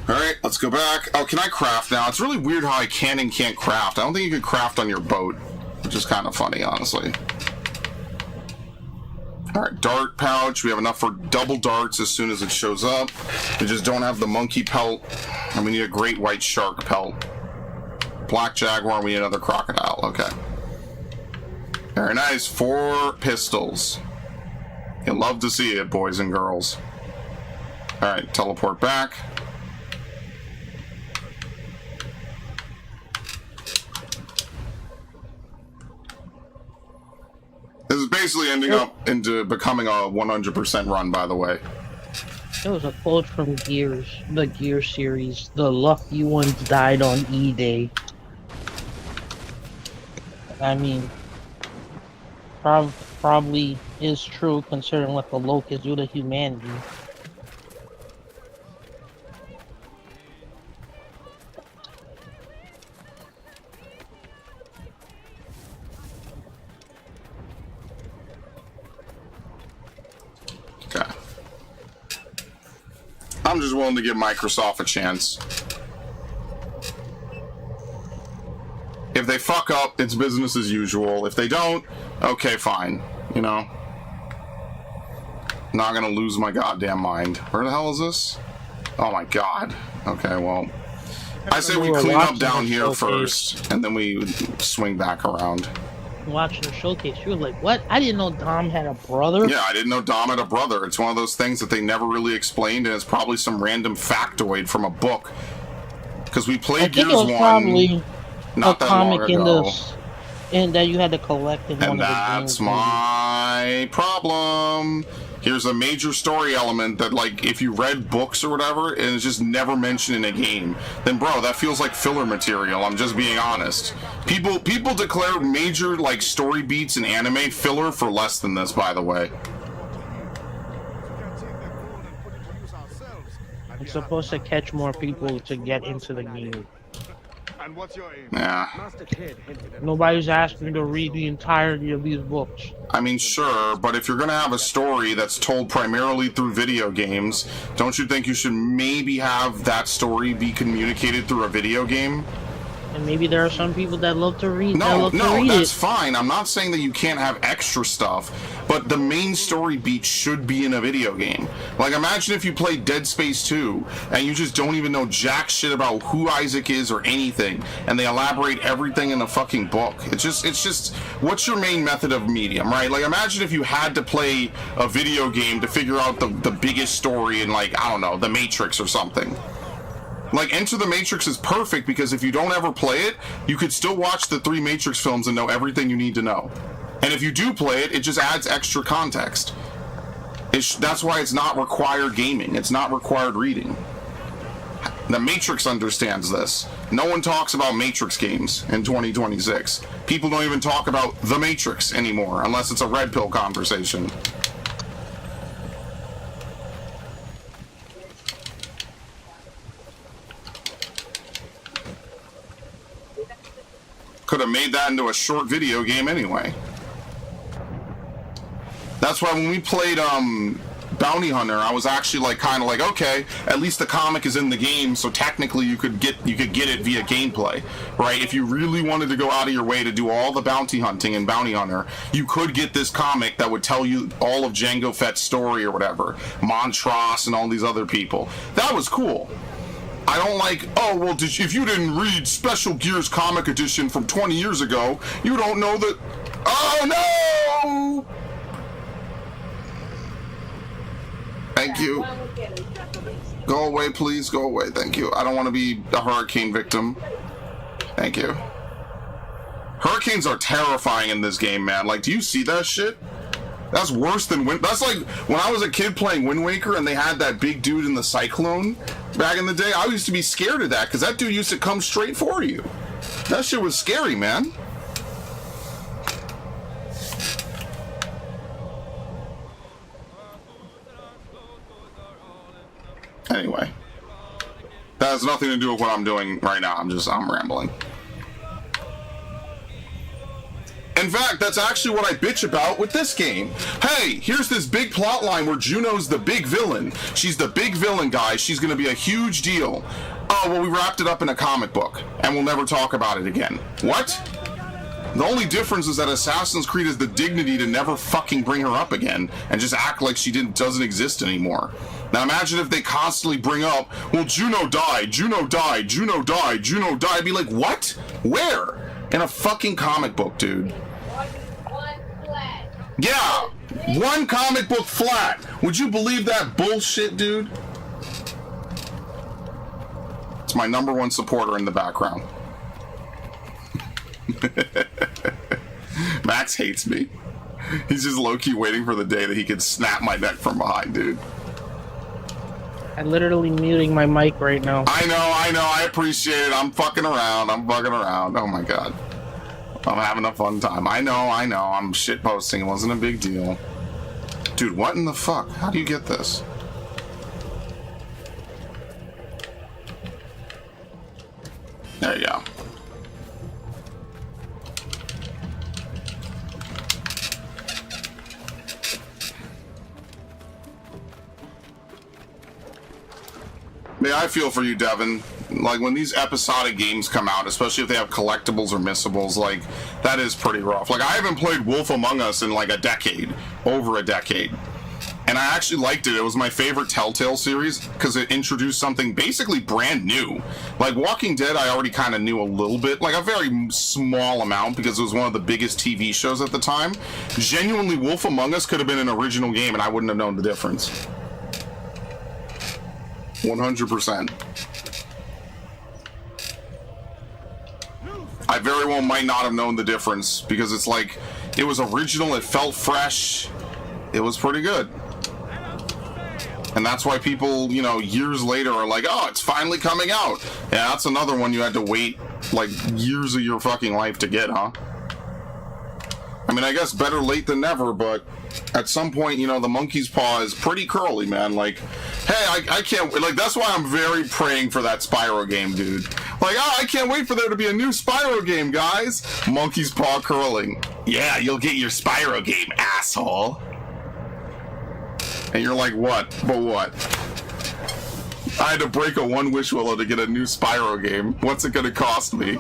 Alright, let's go back. Oh, can I craft now? It's really weird how I can and can't craft. I don't think you can craft on your boat, which is kind of funny, honestly. Alright, dart pouch. We have enough for double darts as soon as it shows up. We just don't have the monkey pelt. And we need a great white shark pelt. Black jaguar, we need another crocodile. Okay. Very nice. 4 pistols. You'll love to see it, boys and girls. Alright, teleport back. This is basically ending up into becoming a 100% run, by the way. It was a quote from Gears, the Gears series. The lucky ones died on E-Day. I mean, probably is true considering what the locusts do to humanity. Okay. I'm just willing to give Microsoft a chance. If they fuck up, it's business as usual. If they don't, okay, fine. You know? Not gonna lose my goddamn mind. Where the hell is this? Oh my god. Okay, well. I say we clean up down here first, and then we swing back around. Watching the showcase, you were like, what? I didn't know Dom had a brother. Yeah, I didn't know Dom had a brother. It's one of those things that they never really explained, and it's probably some random factoid from a book. Because we played Gears 1 probably not that long ago. And that you had to collect in one of the games. And that's my problem. Here's a major story element that, like, if you read books or whatever, and it's just never mentioned in a game, then, bro, that feels like filler material. I'm just being honest. People declare major, like, story beats in anime filler for less than this, by the way. It's supposed to catch more people to get into the game. And what's your aim? Yeah. Nobody's asking me to read the entirety of these books. I mean, sure, but if you're going to have a story that's told primarily through video games, don't you think you should maybe have that story be communicated through a video game? And maybe there are some people that love to read. No, that's fine. I'm not saying that you can't have extra stuff, but the main story beat should be in a video game. Like, imagine if you played Dead Space 2, and you just don't even know jack shit about who Isaac is or anything, and they elaborate everything in a fucking book. It's just, what's your main method of medium, right? Like, imagine if you had to play a video game to figure out the biggest story in, like, I don't know, The Matrix or something. Like, Enter the Matrix is perfect because if you don't ever play it, you could still watch the 3 Matrix films and know everything you need to know. And if you do play it, it just adds extra context. That's why it's not required gaming. It's not required reading. The Matrix understands this. No one talks about Matrix games in 2026. People don't even talk about The Matrix anymore, unless it's a red pill conversation. have made that into a short video game anyway. That's why when we played Bounty Hunter, I was actually like kind of like, okay, at least the comic is in the game, so technically you could get it via gameplay, right? If you really wanted to go out of your way to do all the bounty hunting in Bounty Hunter, you could get this comic that would tell you all of Jango Fett's story or whatever, Montross and all these other people. That was cool. I don't like, oh, well, if you didn't read Special Gears Comic Edition from 20 years ago, you don't know that. Oh, no! Thank you. Go away, please. Go away. Thank you. I don't want to be a hurricane victim. Thank you. Hurricanes are terrifying in this game, man. Like, do you see that shit? That's worse than that's like when I was a kid playing Wind Waker and they had that big dude in the cyclone back in the day. I used to be scared of that because that dude used to come straight for you. That shit was scary, man. Anyway, that has nothing to do with what I'm doing right now. I'm rambling. In fact, that's actually what I bitch about with this game. Hey, here's this big plot line where Juno's the big villain. She's the big villain, guys. She's going to be a huge deal. Oh, well, we wrapped it up in a comic book, and we'll never talk about it again. What? The only difference is that Assassin's Creed has the dignity to never fucking bring her up again and just act like she doesn't exist anymore. Now imagine if they constantly bring up, well, Juno died, Juno died, Juno died, Juno died. I'd be like, what? Where? In a fucking comic book, dude. Yeah, one comic book flat. Would you believe that bullshit, dude? It's my #1 supporter in the background. Max hates me. He's just low-key waiting for the day that he can snap my neck from behind, dude. I'm literally muting my mic right now. I know, I appreciate it. I'm fucking around. Oh my god. I'm having a fun time. I know. I'm shit posting. It wasn't a big deal. Dude, what in the fuck? How do you get this? There you go. Yeah, I feel for you, Devin. Like, when these episodic games come out, especially if they have collectibles or missables, like, that is pretty rough. Like, I haven't played Wolf Among Us in, like, over a decade. And I actually liked it. It was my favorite Telltale series, because it introduced something basically brand new. Like, Walking Dead, I already kind of knew a little bit, like, a very small amount, because it was one of the biggest TV shows at the time. Genuinely, Wolf Among Us could have been an original game, and I wouldn't have known the difference. 100%. I very well might not have known the difference because it's like, it was original, it felt fresh, it was pretty good. And that's why people, you know, years later are like, oh, it's finally coming out. Yeah, that's another one you had to wait, like, years of your fucking life to get, huh? I mean, I guess better late than never, but at some point, you know, the monkey's paw is pretty curly, man. Like, hey, I can't, like, that's why I'm very praying for that Spyro game, dude. Like, oh, I can't wait for there to be a new Spyro game, guys. Monkey's paw curling. Yeah, you'll get your Spyro game, asshole. And you're like, what? But what? I had to break a one wish willow to get a new Spyro game. What's it gonna cost me?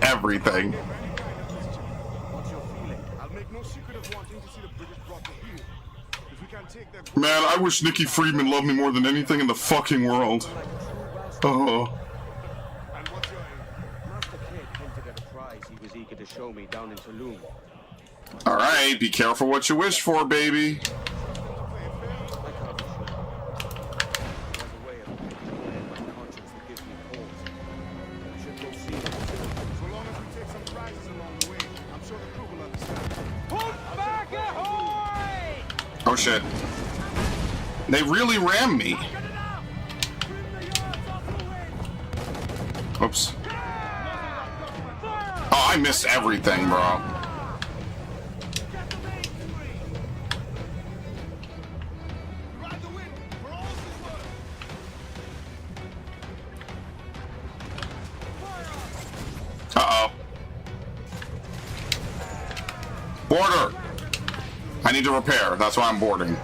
Everything. Man, I wish Nikki Friedman loved me more than anything in the fucking world. Oh. Alright, be careful what you wish for, baby. Oh shit. They really rammed me. Oops. Oh, I miss everything, bro. Uh-oh. I need to repair. That's why I'm boarding.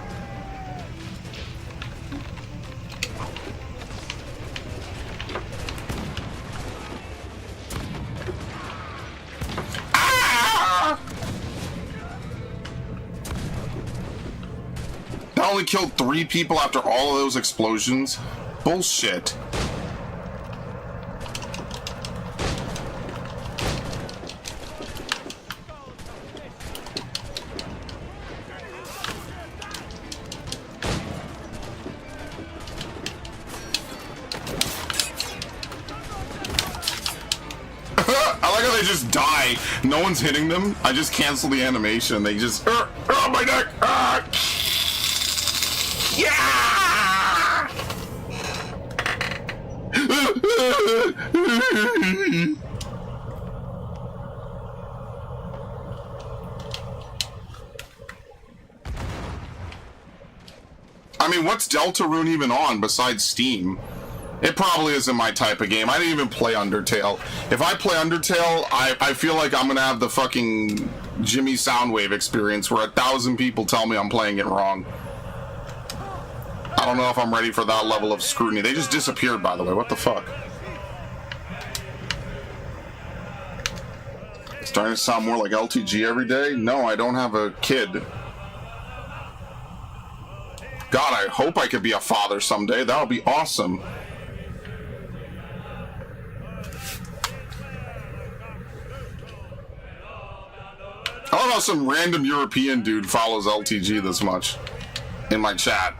Ah! That only killed 3 people after all of those explosions. Bullshit. I like how they just die. No one's hitting them. I just cancel the animation. They just, oh my neck. Yeah! I mean, what's Deltarune even on besides Steam? It probably isn't my type of game. I didn't even play Undertale. If I play Undertale, I feel like I'm gonna have the fucking Jimmy Soundwave experience where 1,000 people tell me I'm playing it wrong. I don't know if I'm ready for that level of scrutiny. They just disappeared, by the way. What the fuck? It's starting to sound more like LTG every day? No, I don't have a kid. God, I hope I could be a father someday. That would be awesome. I don't know how some random European dude follows LTG this much in my chat.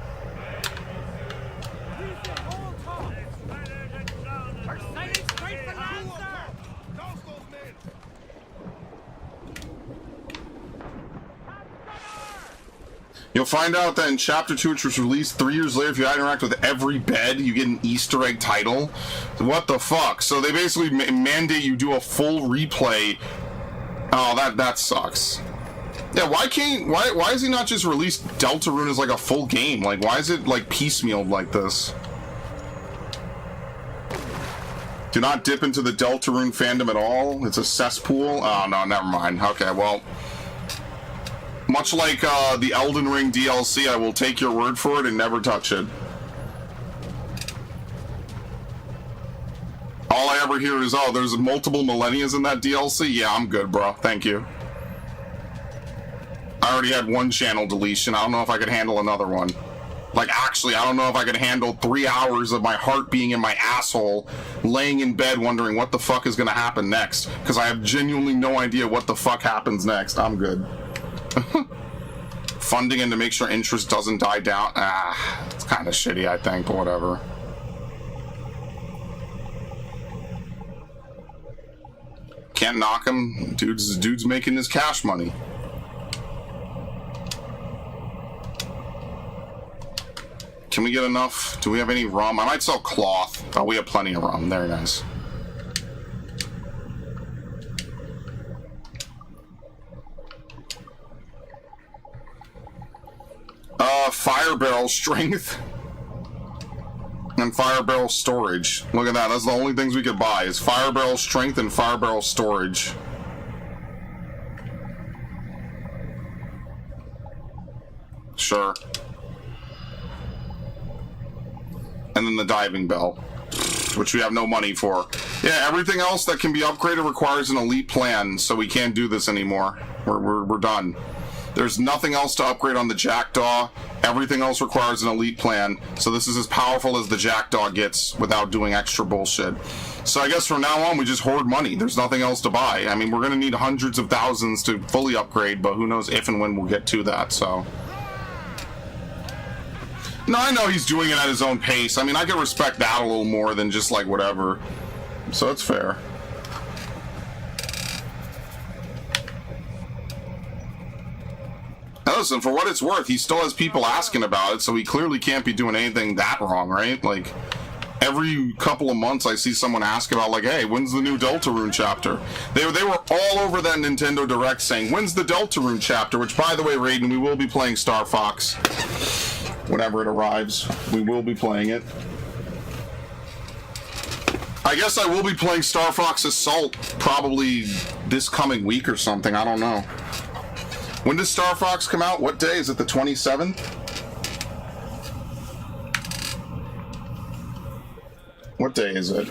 You'll find out that in Chapter 2, which was released 3 years later, if you interact with every bed, you get an Easter egg title. What the fuck? So they basically mandate you do a full replay. Oh, that sucks. Yeah, why is he not just released Deltarune as like a full game? Like, why is it like piecemealed like this? Do not dip into the Deltarune fandom at all. It's a cesspool. Oh no, never mind. Okay, well, much like the Elden Ring DLC, I will take your word for it and never touch it. All I ever hear is, oh, there's multiple millennias in that DLC? Yeah, I'm good, bro. Thank you. I already had one channel deletion. I don't know if I could handle another one. Like, actually, I don't know if I could handle 3 hours of my heart being in my asshole, laying in bed wondering what the fuck is going to happen next. Because I have genuinely no idea what the fuck happens next. I'm good. Funding and to make sure interest doesn't die down. It's kind of shitty, I think, but whatever. Can't knock him. Dude's making his cash money. Can we get enough? Do we have any rum? I might sell cloth. Oh, we have plenty of rum. Very nice. Fire barrel strength and fire barrel storage. Look at that. That's the only things we could buy is fire barrel strength and fire barrel storage. Sure. And then the diving bell, which we have no money for. Yeah, everything else that can be upgraded requires an elite plan, so we can't do this anymore. We're done. There's nothing else to upgrade on the Jackdaw. Everything else requires an elite plan, so this is as powerful as the Jackdaw gets without doing extra bullshit. So I guess from now on, we just hoard money. There's nothing else to buy. I mean, we're going to need hundreds of thousands to fully upgrade, but who knows if and when we'll get to that, so... No, I know he's doing it at his own pace. I mean, I can respect that a little more than just, like, whatever. So it's fair. Now listen, for what it's worth, he still has people asking about it, so he clearly can't be doing anything that wrong, right? Like, every couple of months I see someone ask about, like, hey, when's the new Deltarune chapter? They were all over that Nintendo Direct saying, when's the Deltarune chapter? Which, by the way, Raiden, we will be playing Star Fox. Whenever it arrives, we will be playing it. I guess I will be playing Star Fox Assault probably this coming week or something. I don't know. When does Star Fox come out? What day? Is it the 27th? What day is it?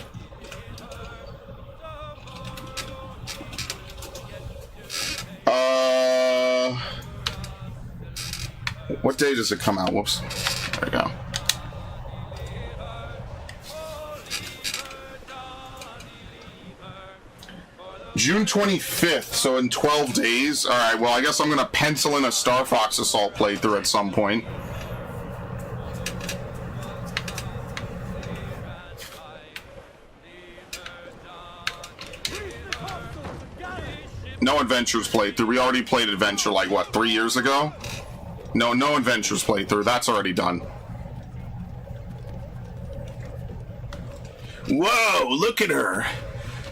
What day does it come out? Whoops. There we go. June 25th, so in 12 days. Alright, well, I guess I'm gonna pencil in a Star Fox Assault playthrough at some point. No Adventures playthrough. We already played Adventure, like, what, 3 years ago? No Adventures playthrough. That's already done. Whoa, look at her.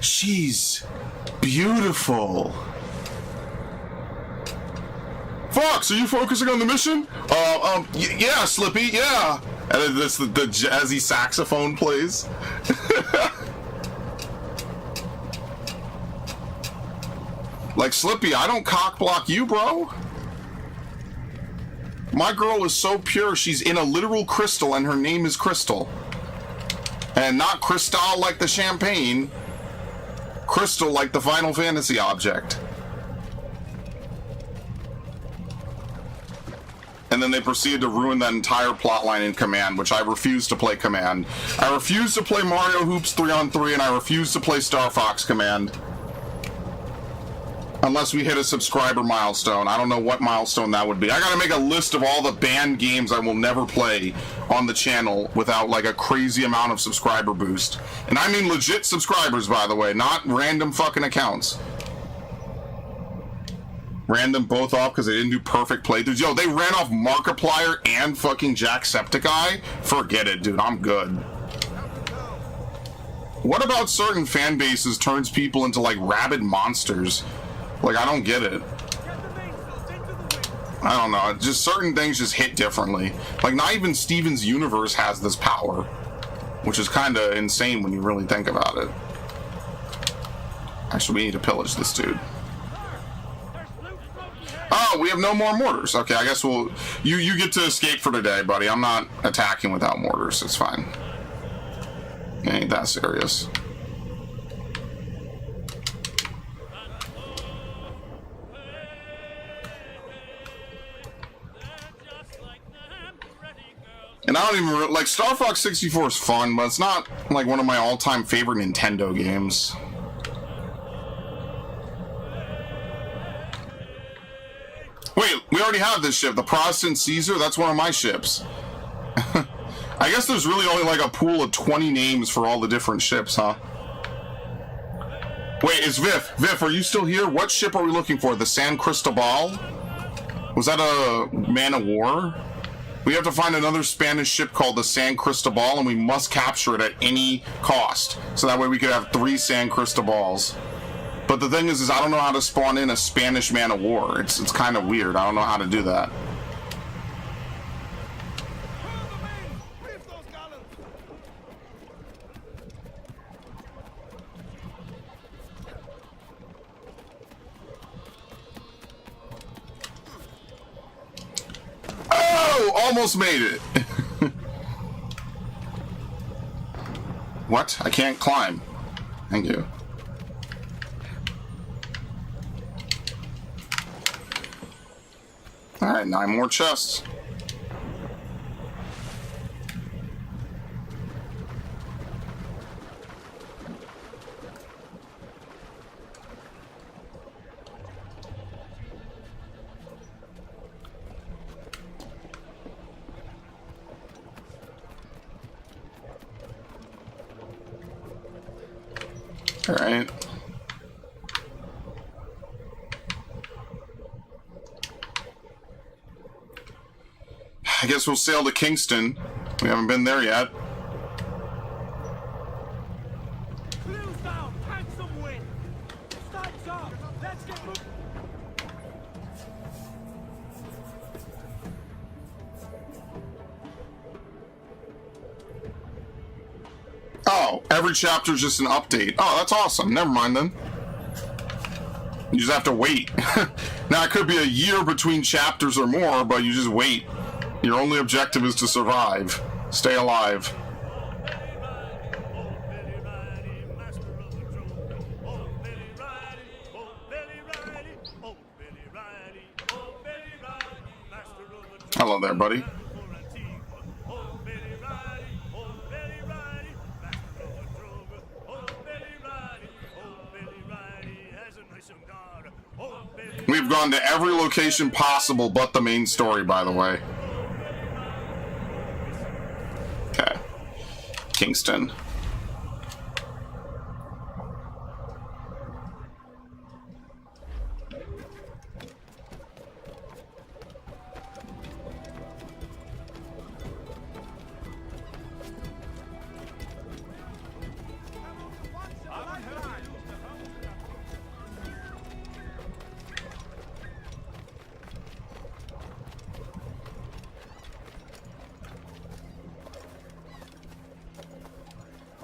She's beautiful. Fox, are you focusing on the mission? Yeah, Slippy, yeah. And then this the jazzy saxophone plays. Like, Slippy, I don't cock block you, bro. My girl is so pure, she's in a literal crystal, and her name is Crystal. And not Cristal like the champagne. Crystal like the Final Fantasy object. And then they proceeded to ruin that entire plotline in Command, which I refuse to play Command. I refuse to play Mario Hoops 3-on-3, and I refuse to play Star Fox Command. Unless we hit a subscriber milestone. I don't know what milestone that would be. I gotta make a list of all the banned games I will never play on the channel without, like, a crazy amount of subscriber boost. And I mean legit subscribers, by the way, not random fucking accounts. Random both off because they didn't do perfect playthroughs. Yo, they ran off Markiplier and fucking Jacksepticeye? Forget it, dude. I'm good. What about certain fan bases turns people into, like, rabid monsters? Like, I don't get it. I don't know. Just certain things just hit differently. Like, not even Steven's Universe has this power, which is kind of insane when you really think about it. Actually, we need to pillage this dude. Oh, we have no more mortars. Okay, I guess we'll... You get to escape for today, buddy. I'm not attacking without mortars. It's fine. It ain't that serious. And I don't even... Like, Star Fox 64 is fun, but it's not, like, one of my all-time favorite Nintendo games. Wait, we already have this ship. The Protestant Caesar? That's one of my ships. I guess there's really only, like, a pool of 20 names for all the different ships, huh? Wait, it's Viv. Viv, are you still here? What ship are we looking for? The San Cristobal? Was that a Man of War? We have to find another Spanish ship called the San Cristobal, and we must capture it at any cost. So that way we could have 3 San Cristobals. But the thing is I don't know how to spawn in a Spanish Man of War. It's kind of weird. I don't know how to do that. Almost made it. What? I can't climb. Thank you. Alright, 9 more chests. Alright. I guess we'll sail to Kingston. We haven't been there yet. Oh, every chapter is just an update. Oh, that's awesome. Never mind then. You just have to wait. Now Yeah, it could be a year between chapters or more, but you just wait. Your only objective is to survive. Stay alive. Hello there, buddy. We've gone to every location possible but the main story, by the way. Okay. Kingston.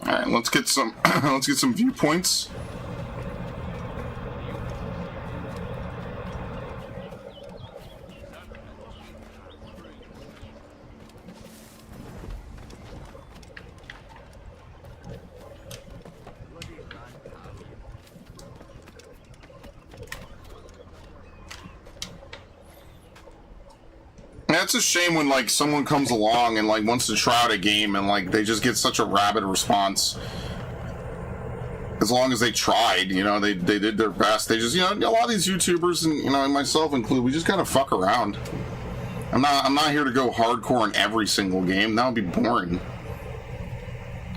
Alright, let's get some let's get some viewpoints. Yeah, it's a shame when like someone comes along and like wants to try out a game and like they just get such a rabid response. As long as they tried, you know, they did their best. They just, you know, a lot of these YouTubers and, you know, and myself included, we just gotta fuck around. I'm not here to go hardcore in every single game. That would be boring.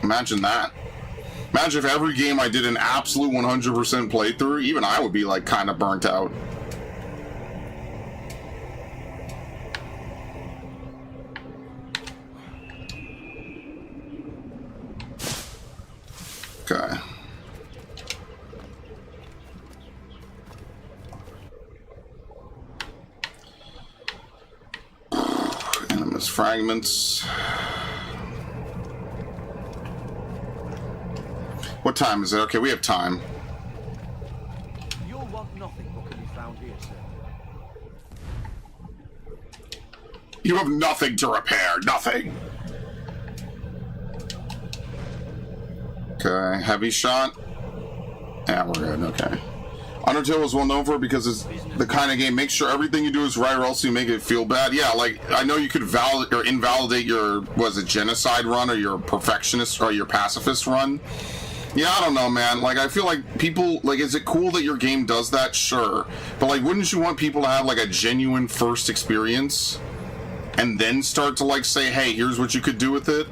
Imagine that. Imagine if every game I did an absolute 100% playthrough, even I would be like kind of burnt out. Okay. Animus fragments. What time is it? Okay, we have time. You'll want nothing but can be found here, sir. You have nothing to repair. Nothing. Okay, heavy shot. Yeah, we're good. Okay. Undertale is well known for it because it's the kind of game. Make sure everything you do is right, or else you make it feel bad. Yeah, like I know you could validate or invalidate your genocide run or your perfectionist or your pacifist run. Yeah, I don't know, man. Like I feel like people like, is it cool that your game does that? Sure, but like, wouldn't you want people to have like a genuine first experience, and then start to like say, hey, here's what you could do with it?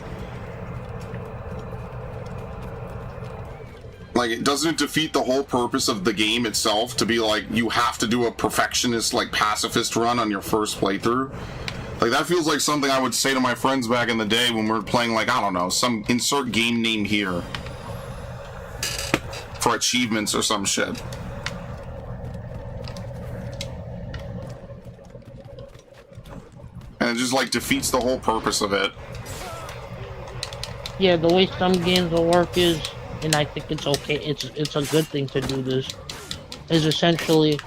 Like, it doesn't defeat the whole purpose of the game itself to be like, you have to do a perfectionist, like, pacifist run on your first playthrough? Like, that feels like something I would say to my friends back in the day when we were playing, like, I don't know, some insert game name here. For achievements or some shit. And it just, like, defeats the whole purpose of it. Yeah, the way some games will work is, and I think it's okay, it's a good thing to do this, is essentially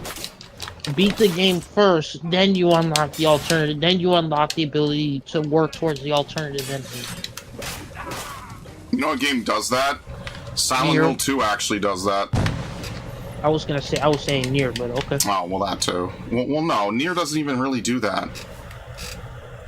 beat the game first, then you unlock the alternative, then you unlock the ability to work towards the alternative ending. You know what game does that? Silent Nier. Hill 2 actually does that. I was saying Nier, but okay. Oh, well, that too. Well, no, Nier doesn't even really do that.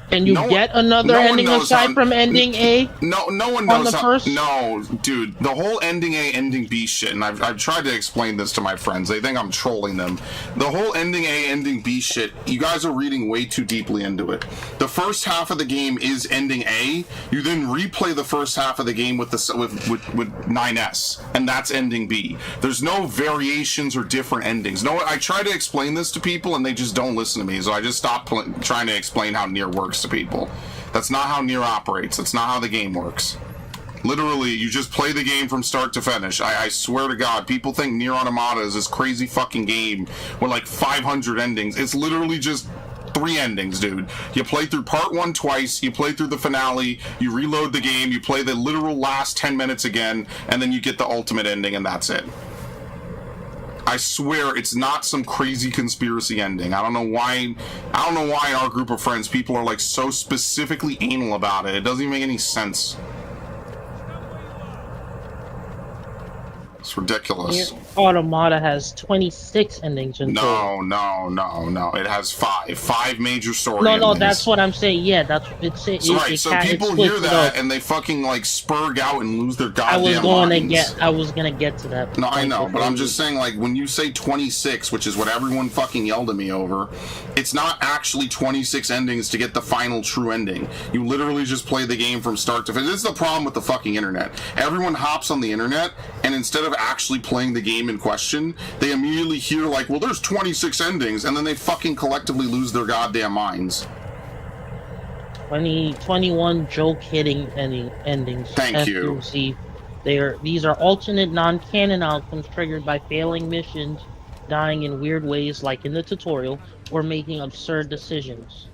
Can you get another ending aside from ending A? No one knows how. No, dude, the whole ending A, ending B shit, and I've tried to explain this to my friends. They think I'm trolling them. The whole ending A, ending B shit, you guys are reading way too deeply into it. The first half of the game is ending A. You then replay the first half of the game with 9S, and that's ending B. There's no variations or different endings. No, I try to explain this to people, and they just don't listen to me. So I just stopped trying to explain how Nier works to people. That's not how Nier operates. That's not how the game works. Literally, you just play the game from start to finish. I swear to God, people think Nier Automata is this crazy fucking game with like 500 endings. It's literally just 3 endings, dude. You play through part 1 twice, you play through the finale, you reload the game, you play the literal last 10 minutes again, and then you get the ultimate ending, and that's it. I swear it's not some crazy conspiracy ending. I don't know why in our group of friends people are like so specifically anal about it. It doesn't even make any sense. It's ridiculous. Automata has 26 endings in total. No. It has 5. 5 major story No, endings. that's what I'm saying. Yeah, that's it's it. So, it, so people hear that and they fucking like spurg out and lose their goddamn minds. I was gonna get to that. No, I know, but I'm just saying, like, when you say 26, which is what everyone fucking yelled at me over, it's not actually 26 endings to get the final true ending. You literally just play the game from start to finish. This is the problem with the fucking internet. Everyone hops on the internet, and instead of actually playing the game in question, they immediately hear, like, well, there's 26 endings, and then they fucking collectively lose their goddamn minds. 21 joke-hitting endings. Thank you. FUC. These are alternate non-canon outcomes triggered by failing missions, dying in weird ways like in the tutorial, or making absurd decisions.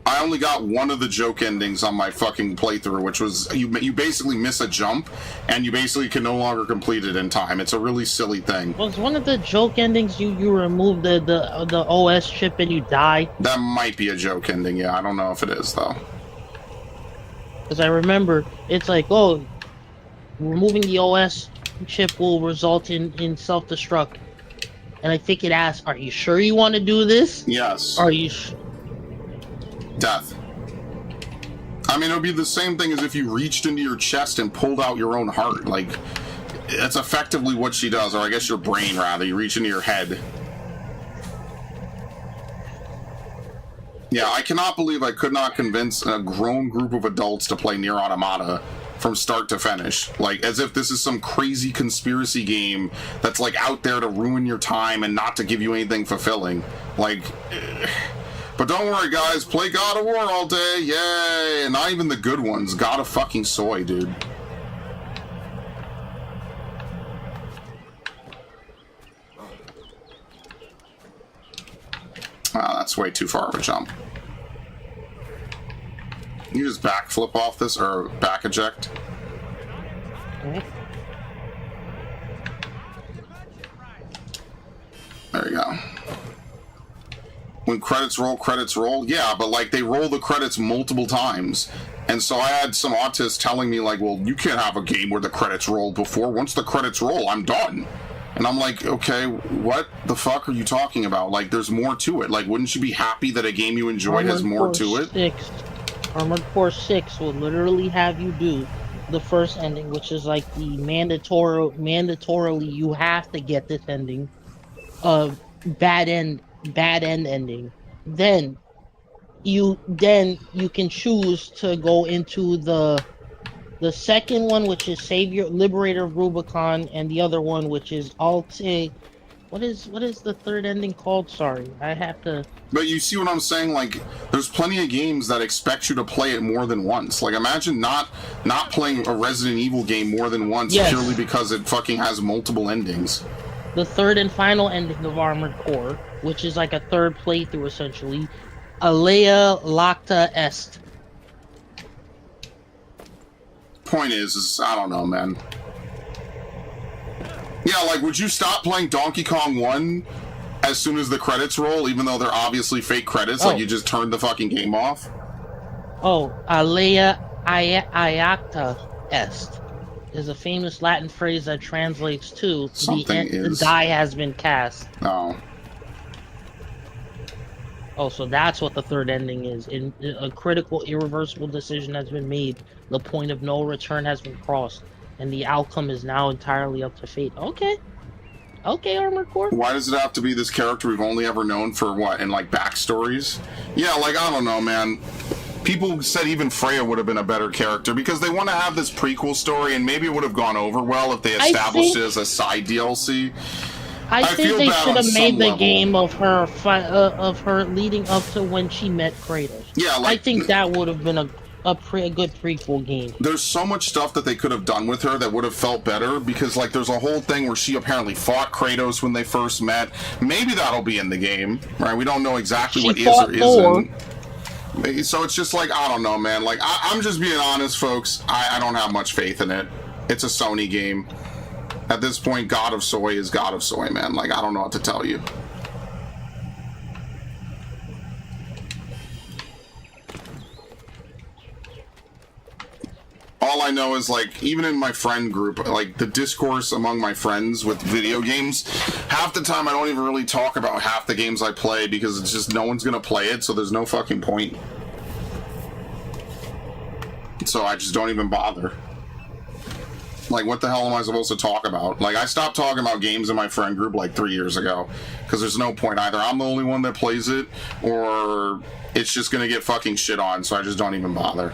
I only got one of the joke endings on my fucking playthrough, which was you basically miss a jump, and you basically can no longer complete it in time. It's a really silly thing. Was one of the joke endings you remove the OS chip and you die? That might be a joke ending, yeah. I don't know if it is, though. Because I remember, it's like, oh, removing the OS chip will result in self-destruct. And I think it asks, are you sure you want to do this? Yes. Are you Death. I mean, it would be the same thing as if you reached into your chest and pulled out your own heart. Like, that's effectively what she does, or I guess your brain, rather. You reach into your head. Yeah, I cannot believe I could not convince a grown group of adults to play Nier Automata from start to finish. Like, as if this is some crazy conspiracy game that's, like, out there to ruin your time and not to give you anything fulfilling. Like... But don't worry, guys. Play God of War all day. Yay! And not even the good ones. God of fucking Soy, dude. Ah, that's way too far of a jump. You just backflip off this, or back eject? There you go. When credits roll, yeah, but like they roll the credits multiple times. And so I had some autists telling me like, well, you can't have a game where the credits roll before. Once the credits roll, I'm done. And I'm like, okay, what the fuck are you talking about? Like, there's more to it. Like, wouldn't you be happy that a game you enjoyed has more to it? Armored Core 6 will literally have you do the first ending, which is like the mandatorily you have to get this ending of bad end ending. Then you can choose to go into the second one, which is Savior Liberator of Rubicon, and the other one which is Alte. What is the third ending called? Sorry, I have to. But you see what I'm saying? Like, there's plenty of games that expect you to play it more than once. Like, imagine not playing a Resident Evil game more than once purely because it fucking has multiple endings. The third and final ending of Armored Core, which is like a third playthrough essentially, Alea Lacta Est. Point is I don't know, man. Yeah, like, would you stop playing Donkey Kong 1 as soon as the credits roll, even though they're obviously fake credits? Like, you just turned the fucking game off? Oh, Alea Iacta Est is a famous Latin phrase that translates to the die has been cast. Oh. Oh, so that's what the third ending is. A critical, irreversible decision has been made. The point of no return has been crossed, and the outcome is now entirely up to fate. Okay, Armored Core. Why does it have to be this character we've only ever known for what, in like backstories? Yeah, like, I don't know, man. People said even Freya would have been a better character because they want to have this prequel story, and maybe it would have gone over well if they established it as a side DLC. I think they should have made the game of her leading up to when she met Kratos. Yeah, like, I think that would have been a good prequel game. There's so much stuff that they could have done with her that would have felt better because, like, there's a whole thing where she apparently fought Kratos when they first met. Maybe that'll be in the game, right? We don't know exactly what is or isn't. So it's just like, I don't know, man. Like, I'm just being honest, folks. I don't have much faith in it. It's a Sony game. At this point, God of Soy is God of Soy, man. Like, I don't know what to tell you. All I know is, like, even in my friend group, like, the discourse among my friends with video games, half the time I don't even really talk about half the games I play because it's just no one's gonna play it, so there's no fucking point. So I just don't even bother. Like, what the hell am I supposed to talk about? Like, I stopped talking about games in my friend group like 3 years ago because there's no point. Either I'm the only one that plays it or it's just gonna get fucking shit on, so I just don't even bother.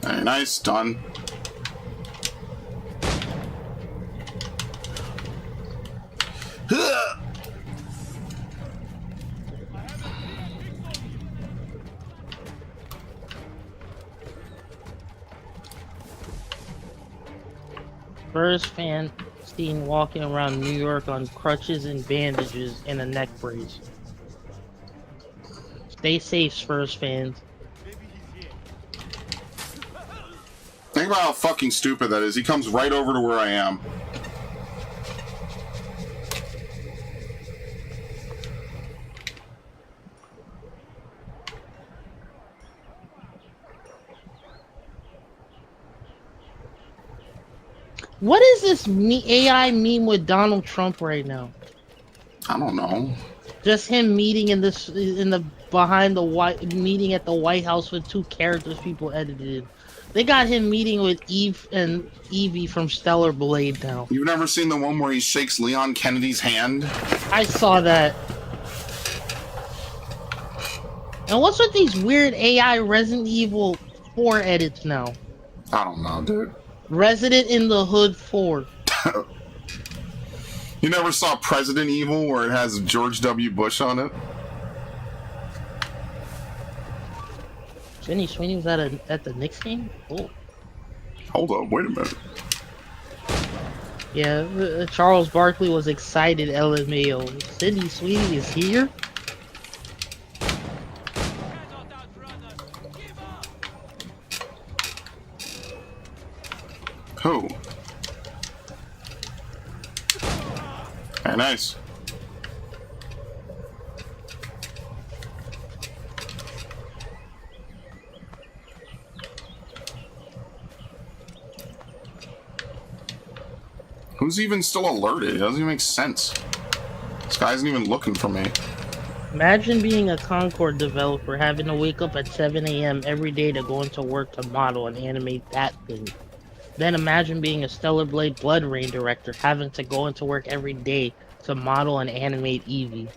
Very nice, done. First fan seen walking around New York on crutches and bandages and a neck brace. Stay safe, Spurs fans. Think about how fucking stupid that is. He comes right over to where I am. What is this AI meme with Donald Trump right now? I don't know. Just him meeting in the behind the white meeting at the White House with two characters people edited. They got him meeting with Eve and Evie from Stellar Blade now. You've never seen the one where he shakes Leon Kennedy's hand? I saw that. And what's with these weird AI Resident Evil 4 edits now? I don't know, dude. Resident in the Hood 4. You never saw President Evil where it has George W. Bush on it? Jenny Sweeney was at the Knicks game? Oh. Hold up, wait a minute. Yeah, Charles Barkley was excited, LMAO. Sydney Sweeney is here? Who? Very nice. Who's even still alerted? It doesn't even make sense. This guy isn't even looking for me. Imagine being a Concord developer, having to wake up at 7 a.m. every day to go into work to model and animate that thing. Then imagine being a Stellar Blade Blood Rain director, having to go into work every day to model and animate Eevee.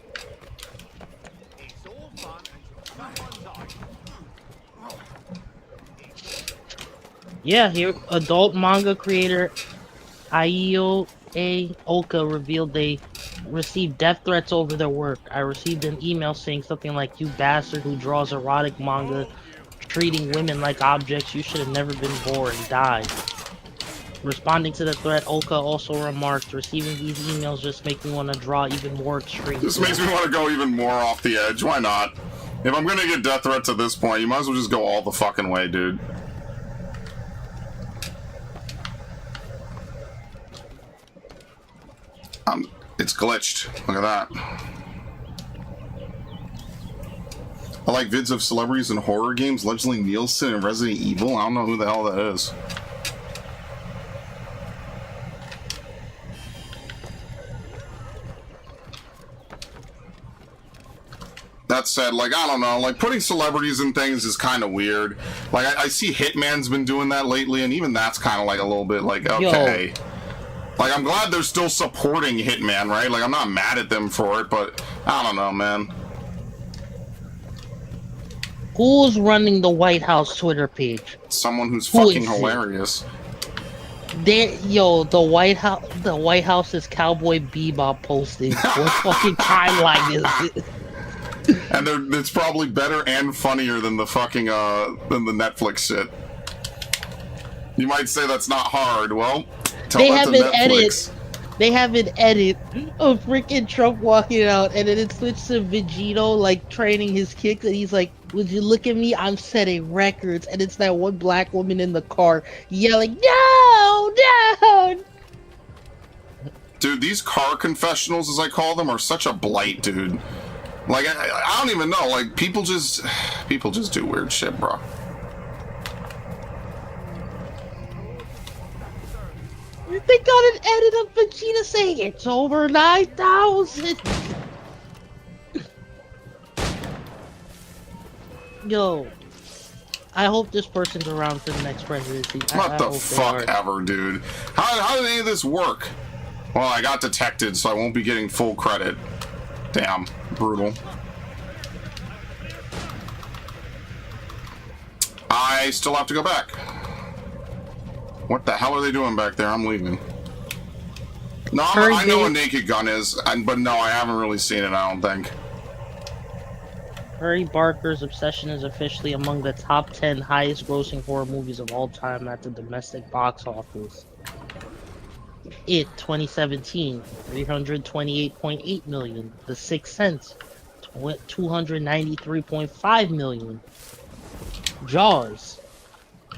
Yeah, here, adult manga creator Aio A. Oka revealed they received death threats over their work. I received an email saying something like, "You bastard who draws erotic manga, treating women like objects, you should have never been born, die." Responding to the threat, Oka also remarked, "Receiving these emails just make me want to draw even more extreme." This makes me want to go even more off the edge. Why not? If I'm gonna get death threats at this point, you might as well just go all the fucking way, dude. It's glitched. Look at that. I like vids of celebrities in horror games. Leslie Nielsen and Resident Evil. I don't know who the hell that is. That said, like, I don't know, like, putting celebrities in things is kind of weird. Like, I see Hitman's been doing that lately, and even that's kind of, like, a little bit, like, okay. Yo. Like, I'm glad they're still supporting Hitman, right? Like, I'm not mad at them for it, but I don't know, man. Who's running the White House Twitter page? Someone who's fucking hilarious. The White House is Cowboy Bebop posting. What fucking timeline is it? And it's probably better and funnier than the fucking than the Netflix shit. You might say that's not hard. Well, tell They that have to an Netflix. They have an edit of freaking Trump walking out, and then it switches to Vegito like training his kicks, and he's like, "Would you look at me? I'm setting records." And it's that one black woman in the car yelling, "No, no!" Dude, these car confessionals, as I call them, are such a blight, dude. Like, I don't even know. Like, people just do weird shit, bro. They got an edit of Vegeta saying it's over 9,000. Yo, I hope this person's around for the next presidency. What I the hope they fuck are. ever, dude? How did any of this work? Well, I got detected, so I won't be getting full credit. Damn, brutal. I still have to go back. What the hell are they doing back there? I'm leaving. No, I know what Naked Gun is, but no, I haven't really seen it, I don't think. Curry Barker's Obsession is officially among the top 10 highest grossing horror movies of all time at the domestic box office. It, 2017, 328.8 million. The Sixth Sense, 293.5 million. Jaws,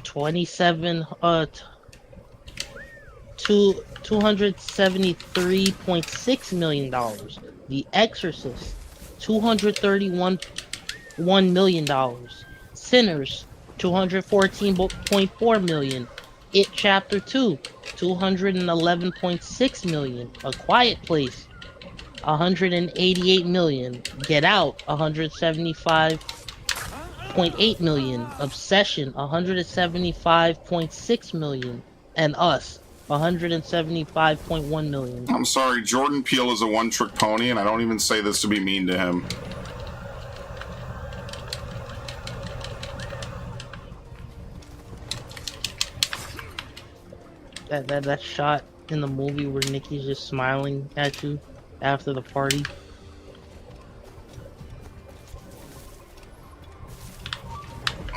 273.6 million dollars. The Exorcist, $231.1 million. Sinners, 214.4 million. It Chapter 2, 211.6 million. A Quiet Place, 188 million. Get Out, 175.8 million. Obsession, 175.6 million. And Us, 175.1 million. I'm sorry, Jordan Peele is a one-trick pony, and I don't even say this to be mean to him. That shot in the movie where Nikki's just smiling at you after the party.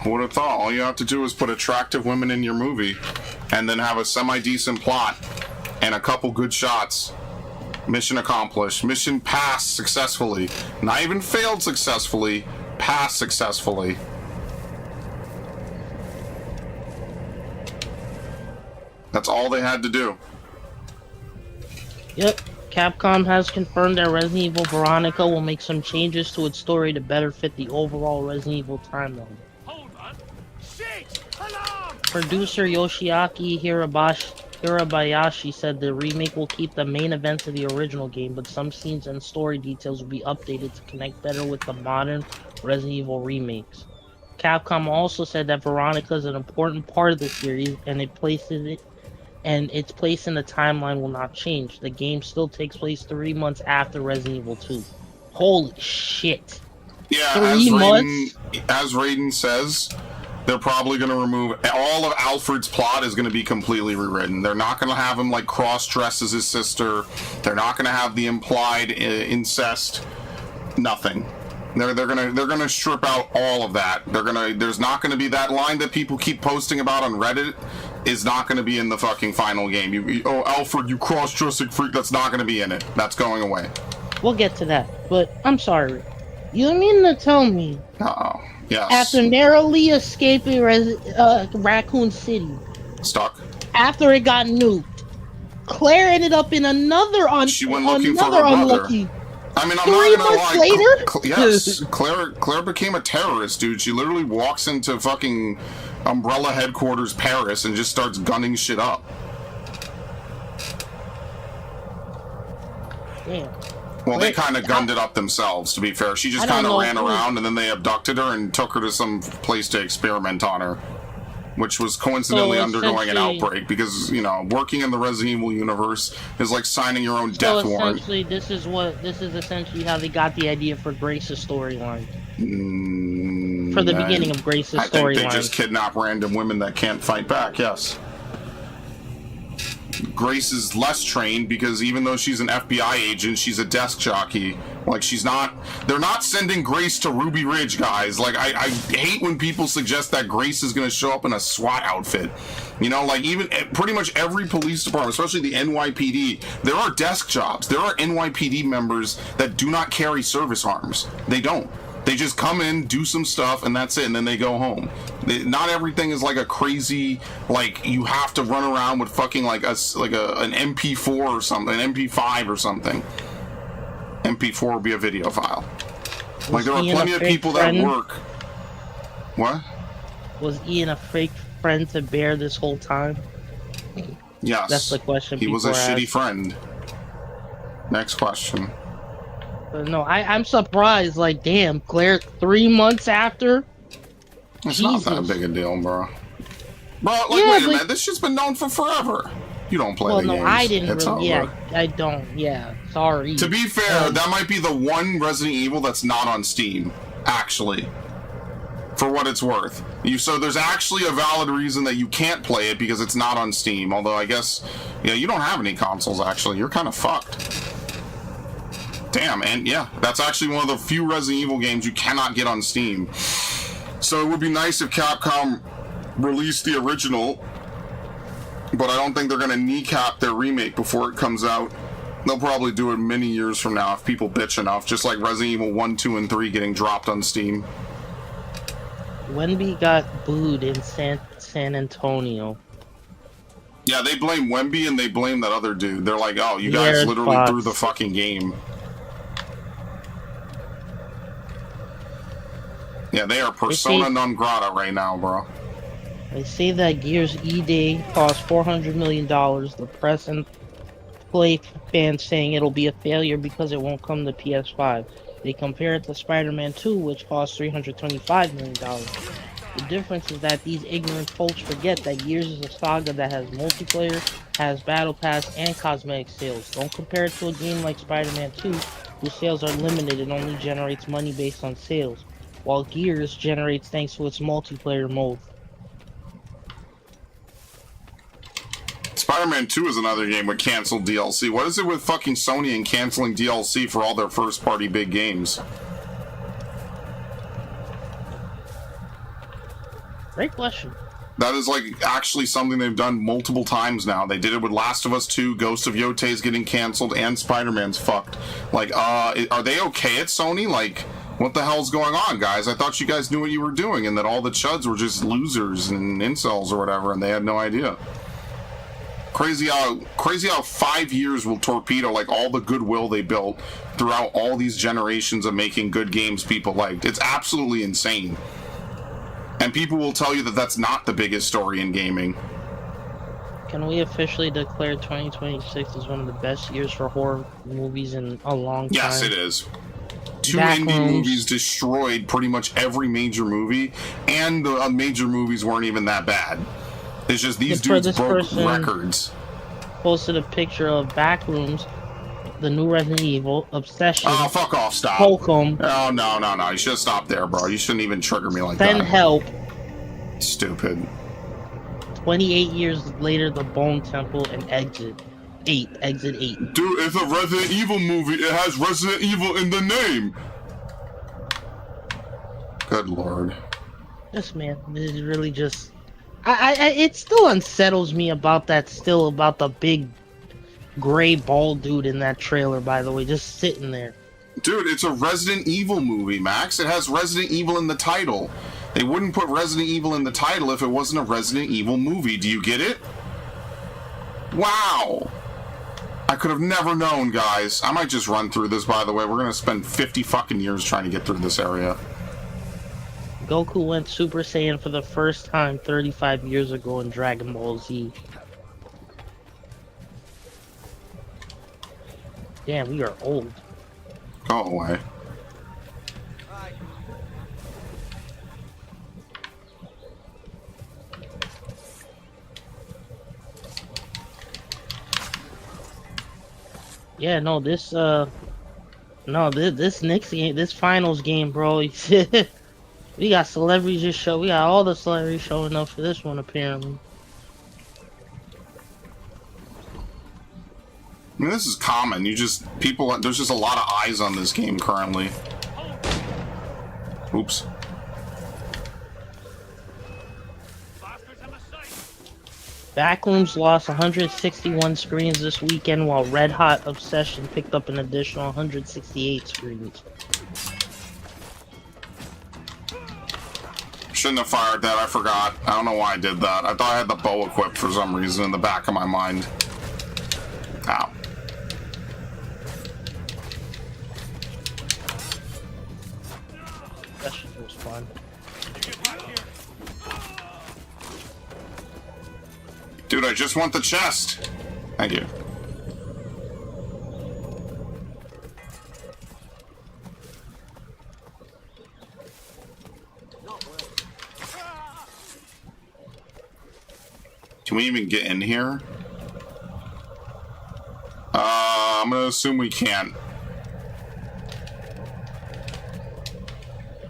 Who would have thought? All you have to do is put attractive women in your movie, and then have a semi-decent plot, and a couple good shots. Mission accomplished. Mission passed successfully. Not even failed successfully. Passed successfully. That's all they had to do. Yep. Capcom has confirmed that Resident Evil Veronica will make some changes to its story to better fit the overall Resident Evil timeline. Hold on. Shit! Alarm! Producer Yoshiaki Hirabayashi said the remake will keep the main events of the original game, but some scenes and story details will be updated to connect better with the modern Resident Evil remakes. Capcom also said that Veronica is an important part of the series, and its place in the timeline will not change. The game still takes place 3 months after Resident Evil 2. Holy shit. Yeah, 3 months? As Raiden says, they're probably going to remove all of Alfred's plot is going to be completely rewritten. They're not going to have him like cross-dress as his sister. They're not going to have the implied incest. Nothing. They're gonna strip out all of that. There's not gonna be that line that people keep posting about on Reddit is not gonna be in the fucking final game. Oh, Alfred, you cross-dressing freak. That's not gonna be in it. That's going away. We'll get to that, but I'm sorry. You mean to tell me Uh-oh. Yes. after narrowly escaping Raccoon City, Stuck. after it got nuked, Claire ended up in another She went looking for her brother. unlucky. I mean, I'm 3 not gonna months lie. later? Yes, Claire became a terrorist, dude. She literally walks into fucking Umbrella headquarters Paris and just starts gunning shit up. Damn. Well, they Wait, kind of gunned it up themselves, to be fair. She just I don't kind of know ran who- around, and then they abducted her and took her to some place to experiment on her, which was coincidentally So undergoing an essentially- outbreak, because, you know, working in the Resident Evil universe is like signing your own death So warrant. essentially, this is essentially how they got the idea for Grace's storyline. For the beginning of Grace's I think they storyline. just kidnap random women that can't fight back, yes. Grace is less trained because even though she's an FBI agent, she's a desk jockey. Like, she's not... They're not sending Grace to Ruby Ridge, guys. Like, I hate when people suggest that Grace is going to show up in a SWAT outfit. You know, like, even pretty much every police department, especially the NYPD, there are desk jobs. There are NYPD members that do not carry service arms. They don't. They just come in, do some stuff, and that's it, and then they go home. Not everything is like a crazy, like, you have to run around with fucking an MP4 or something, an MP5 or something. MP4 would be a video file. Like, there are plenty of people that work. What? Was Ian a fake friend to Bear this whole time? Yes. That's the question. He was a shitty friend. Next question. No, I'm surprised. Like, damn, Claire, 3 months after? It's Jesus. not that big a deal, bro. Bro, like, Yeah, wait a minute. This shit's been known for forever. You don't play the games. I didn't It's really. over. Yeah, I don't. Yeah, sorry. To be fair, that might be the one Resident Evil that's not on Steam, actually. For what it's worth. So there's actually a valid reason that you can't play it because it's not on Steam. Although I guess, yeah, you don't have any consoles, actually. You're kind of fucked. Damn, and yeah, that's actually one of the few Resident Evil games you cannot get on Steam. So it would be nice if Capcom released the original, but I don't think they're going to kneecap their remake before it comes out. They'll probably do it many years from now if people bitch enough, just like Resident Evil 1, 2, and 3 getting dropped on Steam. Wemby got booed in San Antonio. Yeah, they blame Wemby and they blame that other dude. They're like, oh, you guys Jared literally Fox. threw the fucking game. Yeah, they are persona non grata right now, bro. They say that Gears E-Day cost $400 million. The press and play fans saying it'll be a failure because it won't come to PS5. They compare it to Spider-Man 2, which cost $325 million. The difference is that these ignorant folks forget that Gears is a saga that has multiplayer, has battle pass, and cosmetic sales. Don't compare it to a game like Spider-Man 2, whose sales are limited and only generates money based on sales, while Gears generates thanks to its multiplayer mode. Spider-Man 2 is another game with canceled DLC. What is it with fucking Sony and canceling DLC for all their first-party big games? Great question. That is, like, actually something they've done multiple times now. They did it with Last of Us 2, Ghost of Yote's getting canceled, and Spider-Man's fucked. Like, are they okay at Sony? Like, what the hell's going on, guys? I thought you guys knew what you were doing, and that all the chuds were just losers and incels or whatever, and they had no idea. Crazy how 5 years will torpedo, like, all the goodwill they built throughout all these generations of making good games people liked. It's absolutely insane. And people will tell you that that's not the biggest story in gaming. Can we officially declare 2026 as one of the best years for horror movies in a long time? Yes, it is. Two Backrooms. indie movies destroyed pretty much every major movie, and the major movies weren't even that bad. It's just these dudes broke records. Posted a picture of Backrooms, the new Resident Evil, Obsession, Oh, fuck off, stop. Holcomb, Oh, no. You should stop there, bro. You shouldn't even trigger me like Then that. Help. Stupid. 28 years later, The Bone Temple, and Exit 8. Dude, it's a Resident Evil movie. It has Resident Evil in the name. Good lord. This man, this is really just... it still unsettles me about the big gray bald dude in that trailer, by the way, just sitting there. Dude, it's a Resident Evil movie, Max. It has Resident Evil in the title. They wouldn't put Resident Evil in the title if it wasn't a Resident Evil movie. Do you get it? Wow. I could have never known, guys. I might just run through this, by the way. We're gonna spend 50 fucking years trying to get through this area. Goku went Super Saiyan for the first time 35 years ago in Dragon Ball Z. Damn, we are old. Go away. Yeah, no, this next game, this finals game, bro. We got celebrities just show. We got all the celebrities showing up for this one, apparently. I mean, this is common. There's just a lot of eyes on this game currently. Oops. Backrooms lost 161 screens this weekend, while Red Hot Obsession picked up an additional 168 screens. Shouldn't have fired that, I forgot. I don't know why I did that. I thought I had the bow equipped for some reason in the back of my mind. Ow. Obsession was fun. Dude, I just want the chest. Thank you. Can we even get in here? I'm gonna assume we can't.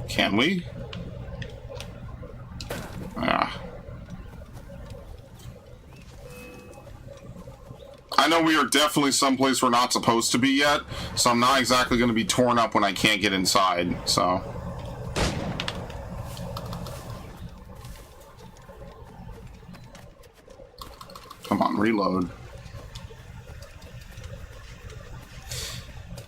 Can we? Yeah. I know we are definitely someplace we're not supposed to be yet, so I'm not exactly going to be torn up when I can't get inside, so... Come on, reload.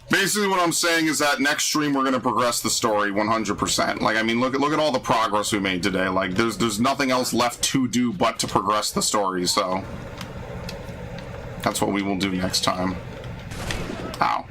Basically what I'm saying is that next stream we're going to progress the story 100%. Like, I mean, look at all the progress we made today. Like, there's nothing else left to do but to progress the story, so... That's what we will do next time. Ow.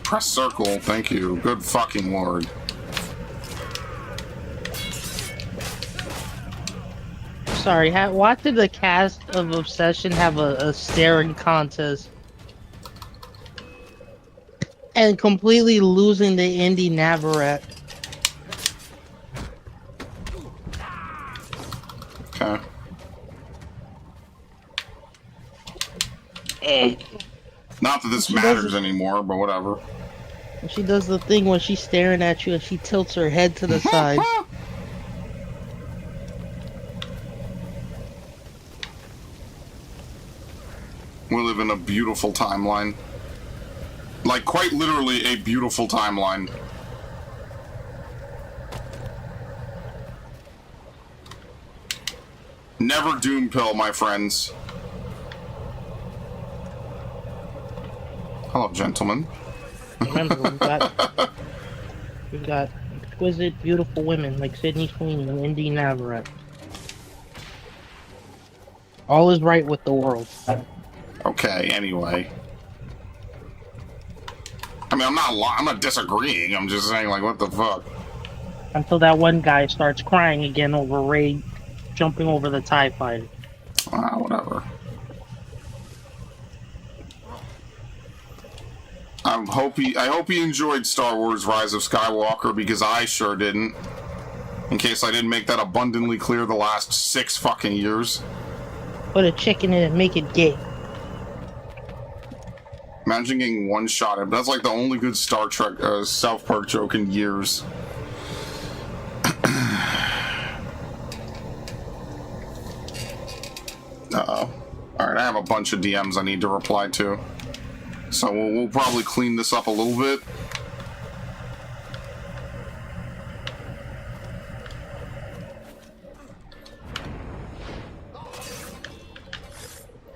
Press circle, thank you. Good fucking lord. Sorry, why did the cast of Obsession have a staring contest? And completely losing the Indy Navarrete. Okay. Not that this matters anymore, but whatever. She does the thing when she's staring at you and she tilts her head to the side. We live in a beautiful timeline. Like, quite literally a beautiful timeline. Never doom pill, my friends. Hello, gentlemen. Remember, we've got exquisite, beautiful women like Sydney Sweeney and Indy Navarrete. All is right with the world. Okay, anyway. I mean, I'm not disagreeing. I'm just saying, like, what the fuck? Until that one guy starts crying again over Ray jumping over the TIE fighter. Whatever. I hope he enjoyed Star Wars Rise of Skywalker, because I sure didn't. In case I didn't make that abundantly clear the last 6 fucking years. Put a chicken in it and make it gay. Imagine getting one shot at. That's like the only good Star Trek South Park joke in years. Uh-oh. Alright, I have a bunch of DMs I need to reply to. So we'll probably clean this up a little bit.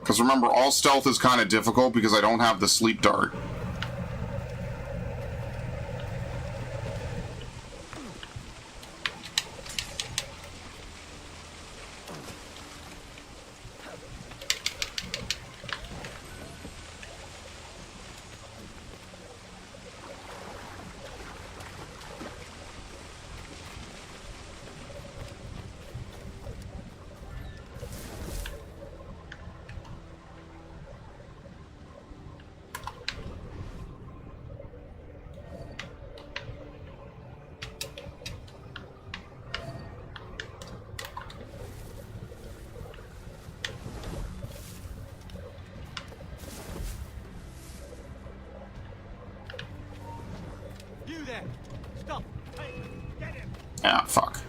Because remember, all stealth is kind of difficult because I don't have the sleep dart. Yeah, fuck.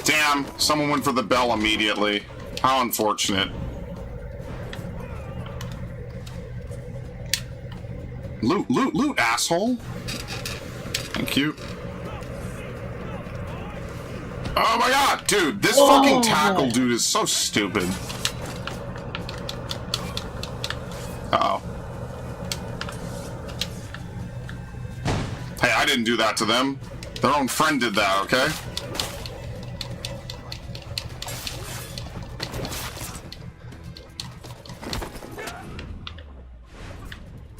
Damn, someone went for the bell immediately. How unfortunate. Loot, loot, loot, asshole. Thank you. Oh my god, dude, this fucking tackle dude is so stupid. Uh-oh. Hey, I didn't do that to them. Their own friend did that, okay?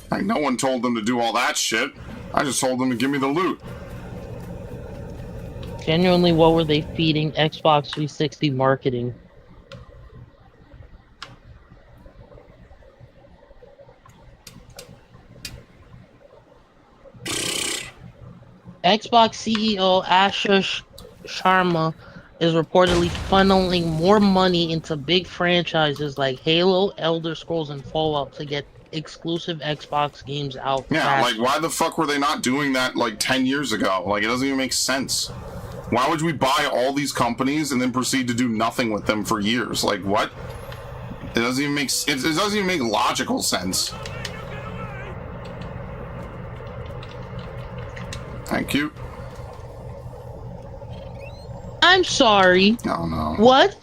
Like, no one told them to do all that shit. I just told them to give me the loot. Genuinely, what were they feeding Xbox 360 marketing? Xbox CEO Ashish Sharma is reportedly funneling more money into big franchises like Halo, Elder Scrolls, and Fallout to get exclusive Xbox games out. Yeah, faster. like, why the fuck were they not doing that, like, 10 years ago? Like, it doesn't even make sense. Why would we buy all these companies and then proceed to do nothing with them for years? Like, what? It doesn't even make it doesn't even make logical sense. Thank you. I'm sorry. Oh no. What?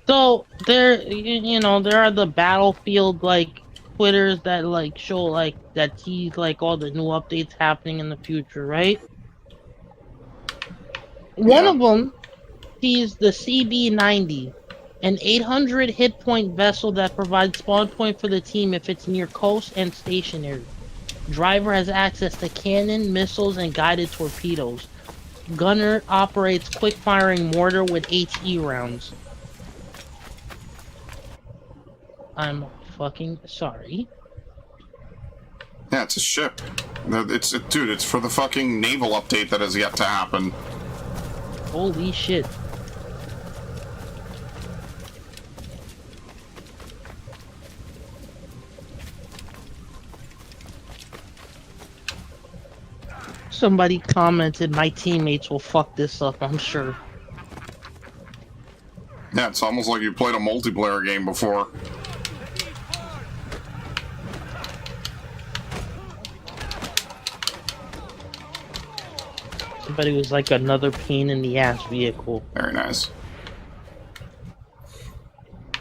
So there, you know, there are the Battlefield like Twitters that like show like that tease like all the new updates happening in the future, right? One of them teased the CB-90, an 800 hit point vessel that provides spawn point for the team if it's near coast and stationary. Driver has access to cannon, missiles, and guided torpedoes. Gunner operates quick-firing mortar with HE rounds. I'm fucking sorry. Yeah, it's a ship. Dude, it's for the fucking naval update that has yet to happen. Holy shit. Somebody commented, my teammates will fuck this up, I'm sure. Yeah, it's almost like you played a multiplayer game before. Somebody was like another pain in the ass vehicle. Very nice.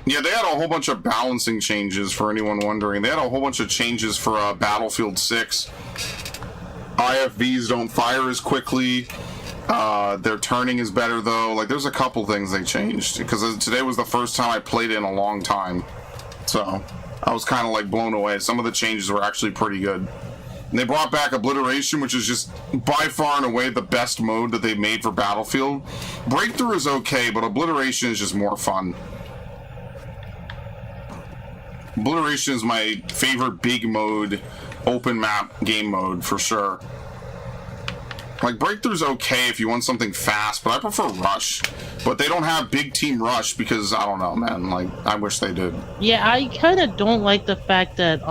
Yeah, they had a whole bunch of balancing changes for anyone wondering. They had a whole bunch of changes for Battlefield 6. IFVs don't fire as quickly. Their turning is better though. Like, there's a couple things they changed because today was the first time I played it in a long time. So I was kind of like blown away. Some of the changes were actually pretty good. And they brought back Obliteration, which is just by far and away the best mode that they've made for Battlefield. Breakthrough is okay, but Obliteration is just more fun. Obliteration is my favorite big mode, open map game mode for sure. Like, Breakthrough's okay if you want something fast, but I prefer Rush. But they don't have big team Rush because, I don't know, man. Like, I wish they did. Yeah, I kind of don't like the fact that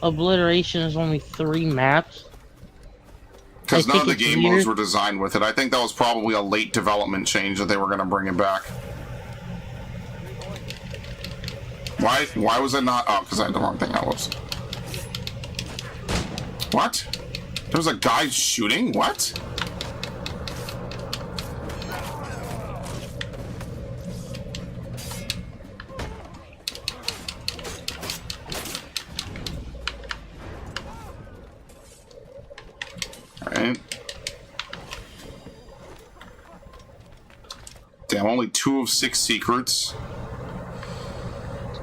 Obliteration is only 3 maps. Because none of the it's game weird. modes were designed with it. I think that was probably a late development change that they were going to bring it back. Why was it not? Oh, because I had the wrong thing. I was. What? There was a guy shooting? What? Alright. Damn, only 2 of 6 secrets.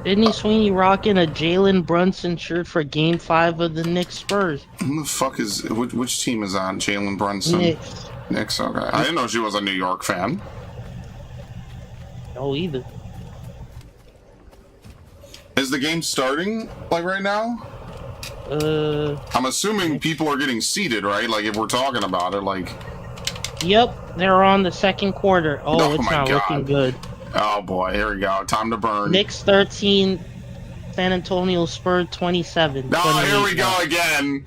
Sydney Sweeney rocking a Jalen Brunson shirt for Game 5 of the Knicks Spurs. Who the fuck is... Which team is on? Jalen Brunson? Knicks. Knicks, okay. I didn't know she was a New York fan. No, either. Is the game starting, like, right now? I'm assuming people are getting seated, right? Like, if we're talking about it, like... Yep, they're on the second quarter. Oh, Oh it's my not God. looking good. Oh boy, here we go. Time to burn. Knicks 13, San Antonio Spurs 27. Oh, here we 28 go again.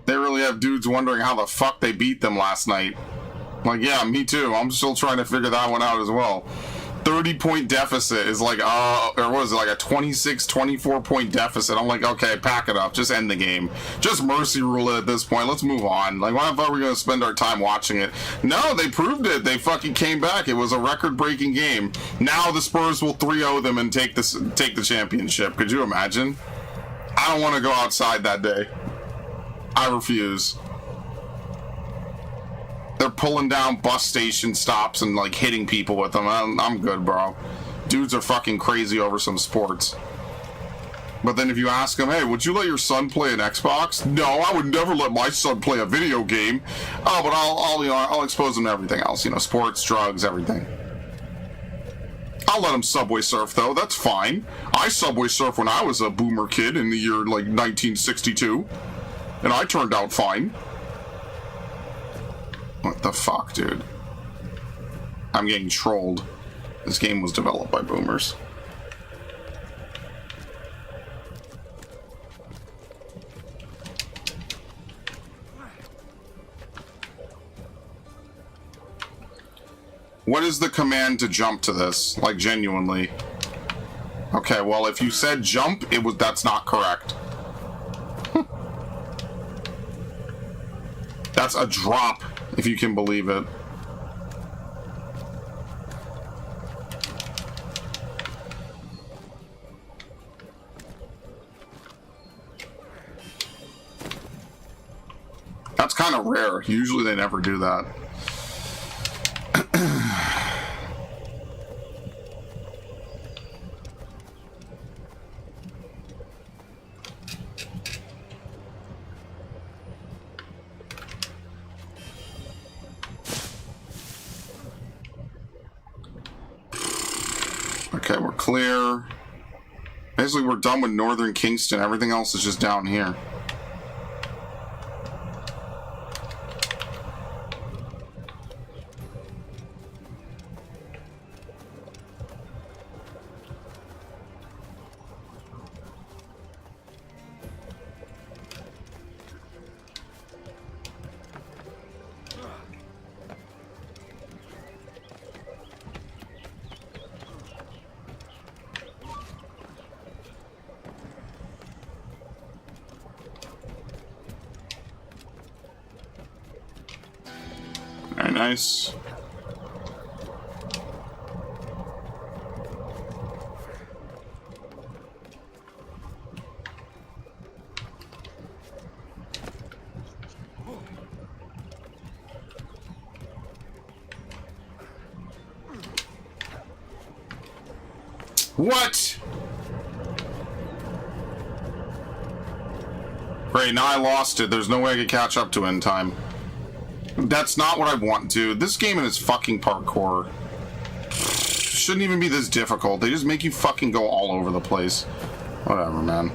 They really have dudes wondering how the fuck they beat them last night. Like, yeah, me too. I'm still trying to figure that one out as well. 30-point deficit is like, or what is it, like a 26, 24-point deficit. I'm like, okay, pack it up. Just end the game. Just mercy rule it at this point. Let's move on. Like, why the fuck are we going to spend our time watching it? No, they proved it. They fucking came back. It was a record-breaking game. Now the Spurs will 3-0 them and take the championship. Could you imagine? I don't want to go outside that day. I refuse. They're pulling down bus station stops and like hitting people with them. I'm good, bro. Dudes are fucking crazy over some sports. But then if you ask them, hey, would you let your son play an Xbox? No, I would never let my son play a video game. Oh, but I'll expose him to everything else. You know, sports, drugs, everything. I'll let him subway surf though. That's fine. I subway surf when I was a boomer kid in the year like 1962, and I turned out fine. What the fuck, dude? I'm getting trolled. This game was developed by boomers. What is the command to jump to this? Like, genuinely. Okay, well, if you said jump, that's not correct. That's a drop, if you can believe it. That's kind of rare. Usually they never do that. Okay, we're clear. Basically, we're done with Northern Kingston. Everything else is just down here. Very nice. What? Great, now I lost it. There's no way I could catch up to it in time. That's not what I want, dude. This game is fucking parkour. Shouldn't even be this difficult. They just make you fucking go all over the place. Whatever, man.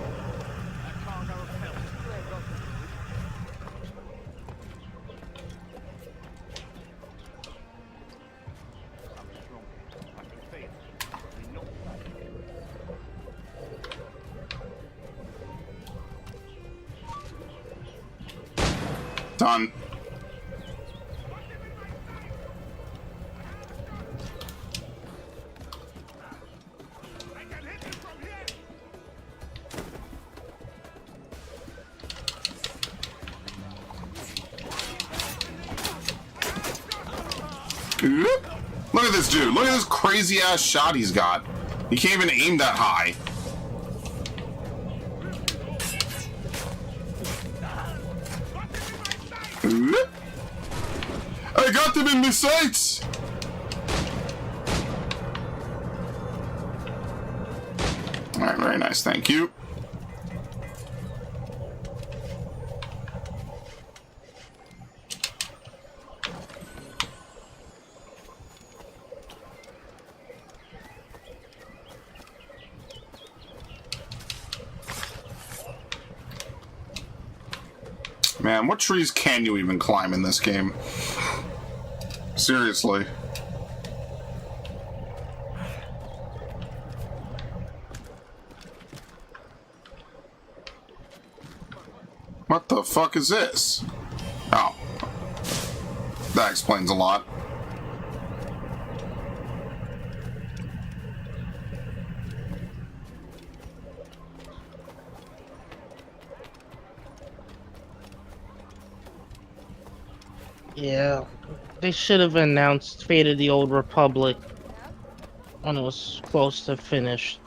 Done. Look at this dude. Look at this crazy ass shot he's got. He can't even aim that high. I got them in the sights. All right, very nice. Thank you. Man, what trees can you even climb in this game? seriously. What the fuck is this? Oh. That explains a lot. Yeah, they should have announced Fate of the Old Republic when it was close to finished.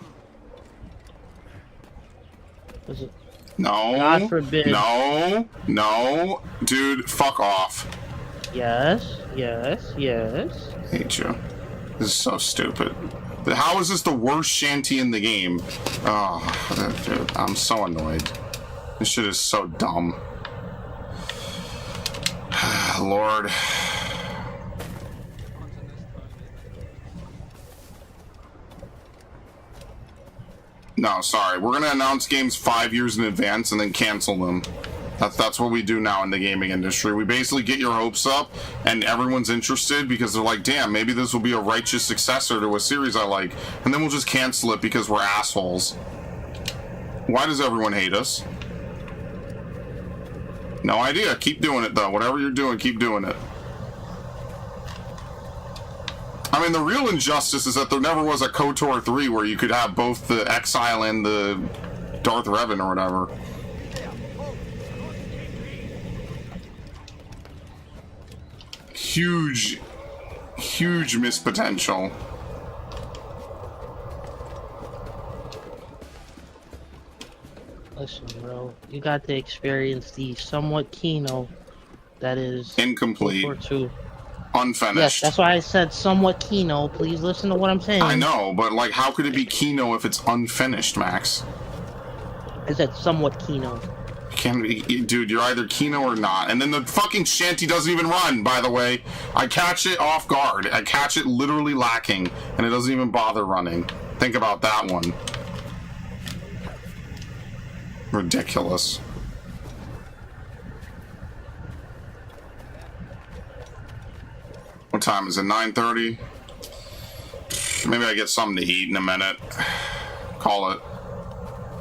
Was it? No. God forbid. No. No. Dude, fuck off. Yes, yes, yes. I hate you. This is so stupid. How is this the worst shanty in the game? Oh, dude, I'm so annoyed. This shit is so dumb. Lord. No, sorry. We're gonna announce games 5 years in advance and then cancel them. That's what we do now in the gaming industry. We basically get your hopes up and everyone's interested because they're like, damn, maybe this will be a righteous successor to a series I like. And then we'll just cancel it because we're assholes. Why does everyone hate us? No idea. Keep doing it, though. Whatever you're doing, keep doing it. I mean, the real injustice is that there never was a KOTOR 3 where you could have both the Exile and the Darth Revan or whatever. Huge, huge missed potential. Listen, bro, you got to experience the somewhat Kino that is Incomplete. KOTOR 2. Unfinished. Yes, that's why I said somewhat Kino. Please listen to what I'm saying. I know, but like, how could it be Kino if it's unfinished, Max? I said somewhat Kino. Can't be, dude. You're either Kino or not. And then the fucking shanty doesn't even run. By the way, I catch it off guard. I catch it literally lacking, and it doesn't even bother running. Think about that one. Ridiculous. What time is it? 9:30? Maybe I get something to eat in a minute. Call it.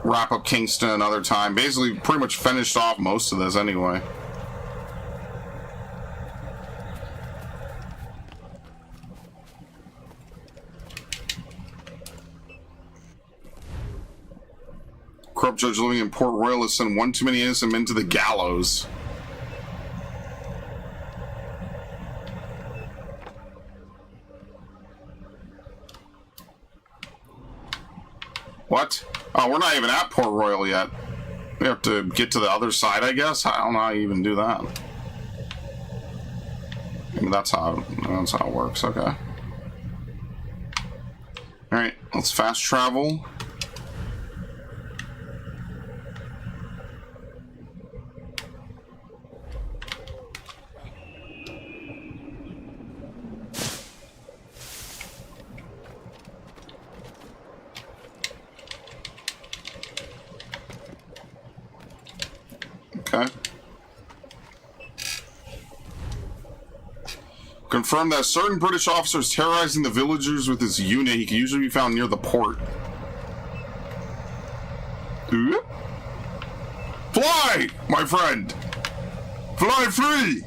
Wrap up Kingston another time. Basically, pretty much finished off most of this anyway. Corrupt judge living in Port Royal has sent one too many innocent men to the gallows. What? Oh, we're not even at Port Royal yet. We have to get to the other side, I guess. I don't know how you even do that. Maybe that's how it works. Okay. All right, let's fast travel. Okay. Confirmed that certain British officers terrorizing the villagers with his unit. He can usually be found near the port. Fly, my friend! Fly free!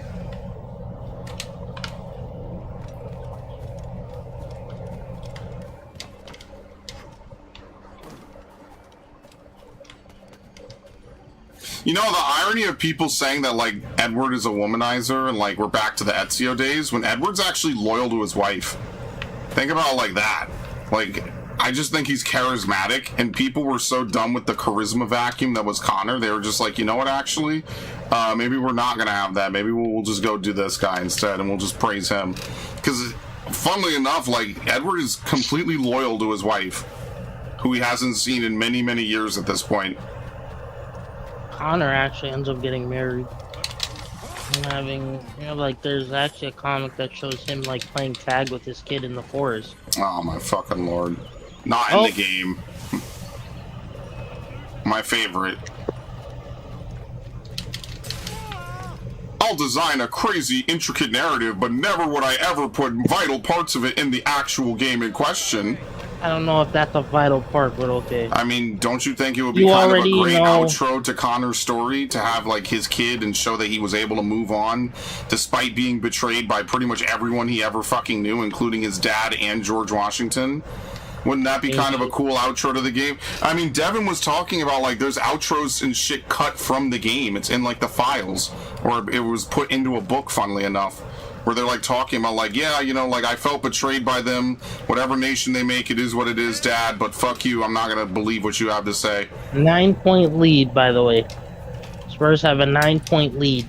You know, the irony of people saying that, like, Edward is a womanizer and, like, we're back to the Ezio days, when Edward's actually loyal to his wife. Think about it like that. Like, I just think he's charismatic, and people were so done with the charisma vacuum that was Connor, they were just like, you know what, actually? Maybe we're not gonna have that. Maybe we'll just go do this guy instead, and we'll just praise him. Because, funnily enough, like, Edward is completely loyal to his wife, who he hasn't seen in many, many years at this point. Connor actually ends up getting married and having, you know, like, there's actually a comic that shows him, like, playing tag with his kid in the forest. Oh my fucking lord. Not in the game. My favorite. Oh, I'll design a crazy, intricate narrative, but never would I ever put vital parts of it in the actual game in question. I don't know if that's a vital part, but okay. I mean, don't you think it would be You kind of a already great know- outro to Connor's story to have, like, his kid and show that he was able to move on despite being betrayed by pretty much everyone he ever fucking knew, including his dad and George Washington? Wouldn't that be kind of a cool outro to the game? I mean, Devin was talking about, like, there's outros and shit cut from the game. It's in, like, the files. Or it was put into a book, funnily enough. Where they're, like, talking about, like, yeah, you know, like, I felt betrayed by them. Whatever nation they make, it is what it is, Dad. But fuck you, I'm not gonna believe what you have to say. 9-point lead, by the way. Spurs have a 9-point lead.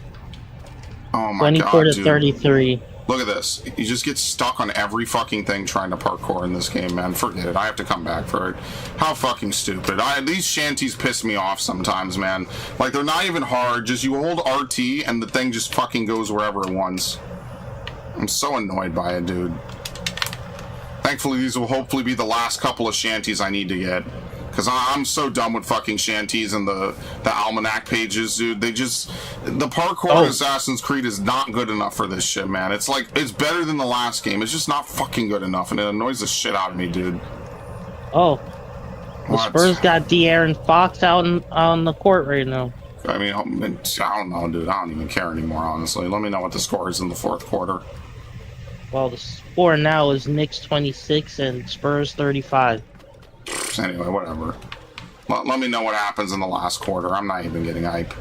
Oh my 24 god, to dude. 33. Look at this. You just get stuck on every fucking thing trying to parkour in this game, man. Forget it. I have to come back for it. How fucking stupid. These shanties piss me off sometimes, man. Like, they're not even hard. Just you hold RT and the thing just fucking goes wherever it wants. I'm so annoyed by it, dude. Thankfully, these will hopefully be the last couple of shanties I need to get. Because I'm so done with fucking shanties and the almanac pages, dude. They just... The parkour in Assassin's Creed is not good enough for this shit, man. It's like... It's better than the last game. It's just not fucking good enough, and it annoys the shit out of me, dude. Oh. The What? Spurs got De'Aaron Fox out on the court right now. I mean, I don't know, dude. I don't even care anymore, honestly. Let me know what the score is in the fourth quarter. Well, the score now is Knicks 26 and Spurs 35. Anyway, whatever. Let me know what happens in the last quarter. I'm not even getting hype.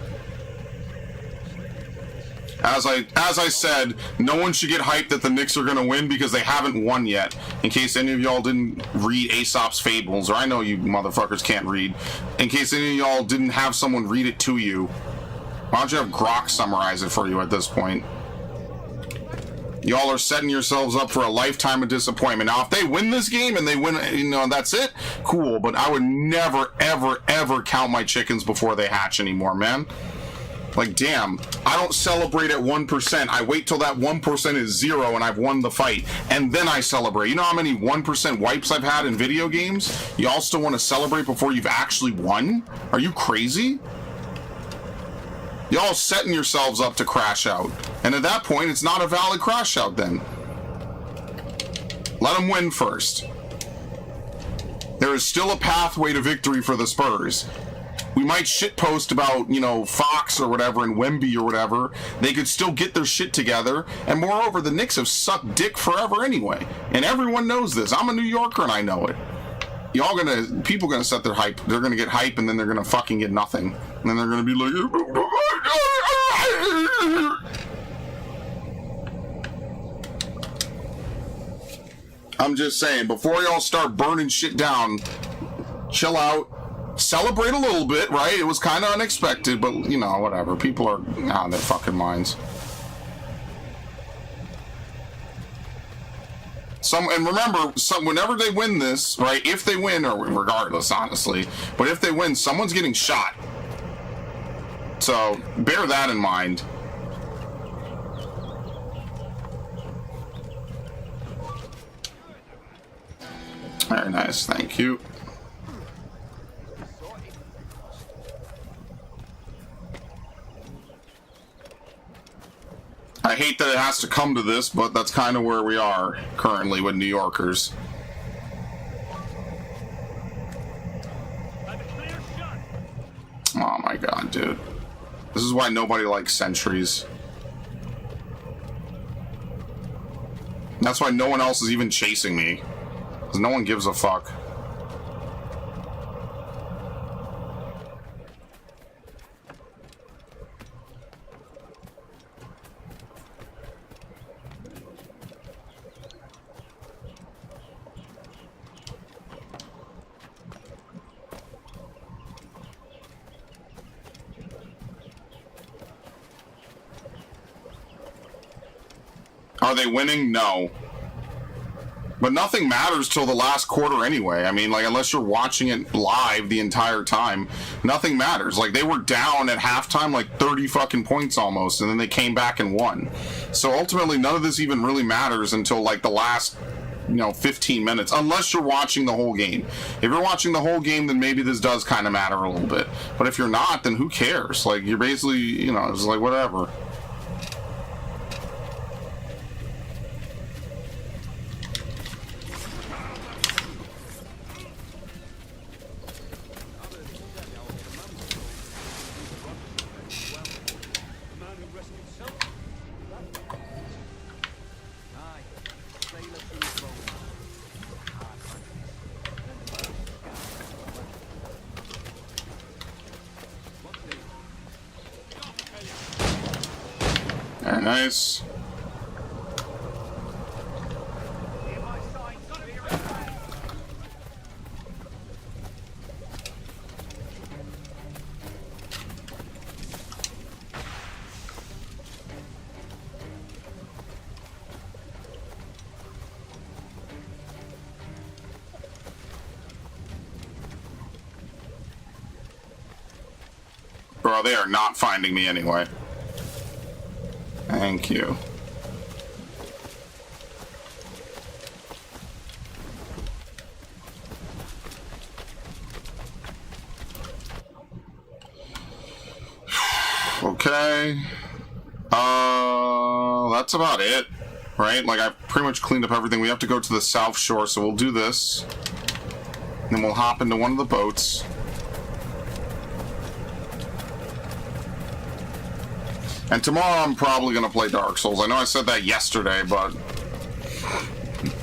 As I said, no one should get hyped that the Knicks are going to win because they haven't won yet. In case any of y'all didn't read Aesop's Fables, or I know you motherfuckers can't read. In case any of y'all didn't have someone read it to you, why don't you have Grok summarize it for you at this point? Y'all are setting yourselves up for a lifetime of disappointment. Now, if they win this game and they win, you know, that's it, cool. But I would never, ever, ever count my chickens before they hatch anymore, man. Like, damn, I don't celebrate at 1%. I wait till that 1% is 0 and I've won the fight. And then I celebrate. You know how many 1% wipes I've had in video games? Y'all still want to celebrate before you've actually won? Are you crazy? Y'all setting yourselves up to crash out. And at that point, it's not a valid crash out then. Let them win first. There is still a pathway to victory for the Spurs. We might shitpost about, you know, Fox or whatever and Wemby or whatever. They could still get their shit together. And moreover, the Knicks have sucked dick forever anyway. And everyone knows this. I'm a New Yorker and I know it. People gonna set their hype. They're gonna get hype and then they're gonna fucking get nothing. And then they're gonna be like... I'm just saying, before y'all start burning shit down, chill out, celebrate a little bit, right? It was kind of unexpected, but, you know, whatever. People are out of their fucking minds. And remember, whenever they win this, right, if they win, or regardless, honestly, but if they win, someone's getting shot. So, bear that in mind. Very nice, thank you. I hate that it has to come to this, but that's kind of where we are currently with New Yorkers. Oh my god, dude. This is why nobody likes sentries. That's why no one else is even chasing me. Because no one gives a fuck. Are they winning? No. But nothing matters till the last quarter anyway. I mean, like, unless you're watching it live the entire time, nothing matters. Like, they were down at halftime like 30 fucking points almost, and then they came back and won. So ultimately, none of this even really matters until like the last, 15 minutes, unless you're watching the whole game. If you're watching the whole game, then maybe this does kind of matter a little bit. But if you're not, then who cares? Like, you're basically, it's like, whatever. Very nice. Bro, they are not finding me anyway. Thank you. Okay. That's about it, right? Like, I've pretty much cleaned up everything. We have to go to the South Shore, so we'll do this. And then we'll hop into one of the boats. And tomorrow I'm probably going to play Dark Souls. I know I said that yesterday, but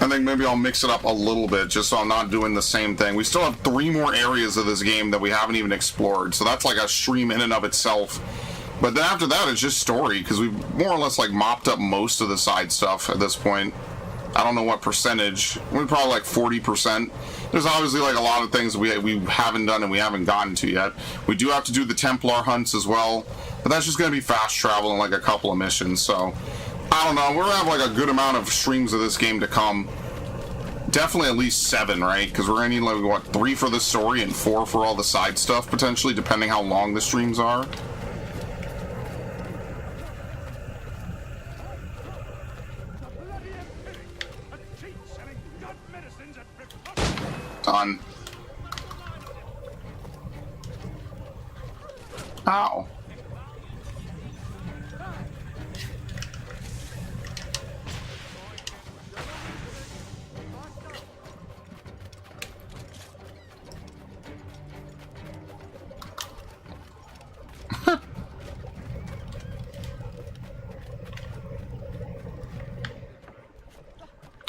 I think maybe I'll mix it up a little bit just so I'm not doing the same thing. We still have 3 more areas of this game that we haven't even explored, so that's like a stream in and of itself. But then after that, it's just story, because we've more or less like mopped up most of the side stuff at this point. I don't know what percentage. We're probably like 40%. There's obviously like a lot of things we haven't done and we haven't gotten to yet. We do have to do the Templar hunts as well, but that's just going to be fast travel and like a couple of missions. So I don't know. We're going to have like a good amount of streams of this game to come. Definitely at least 7, right? Because we're going to need like, what, 3 for the story and 4 for all the side stuff, potentially, depending how long the streams are. Done. Ow.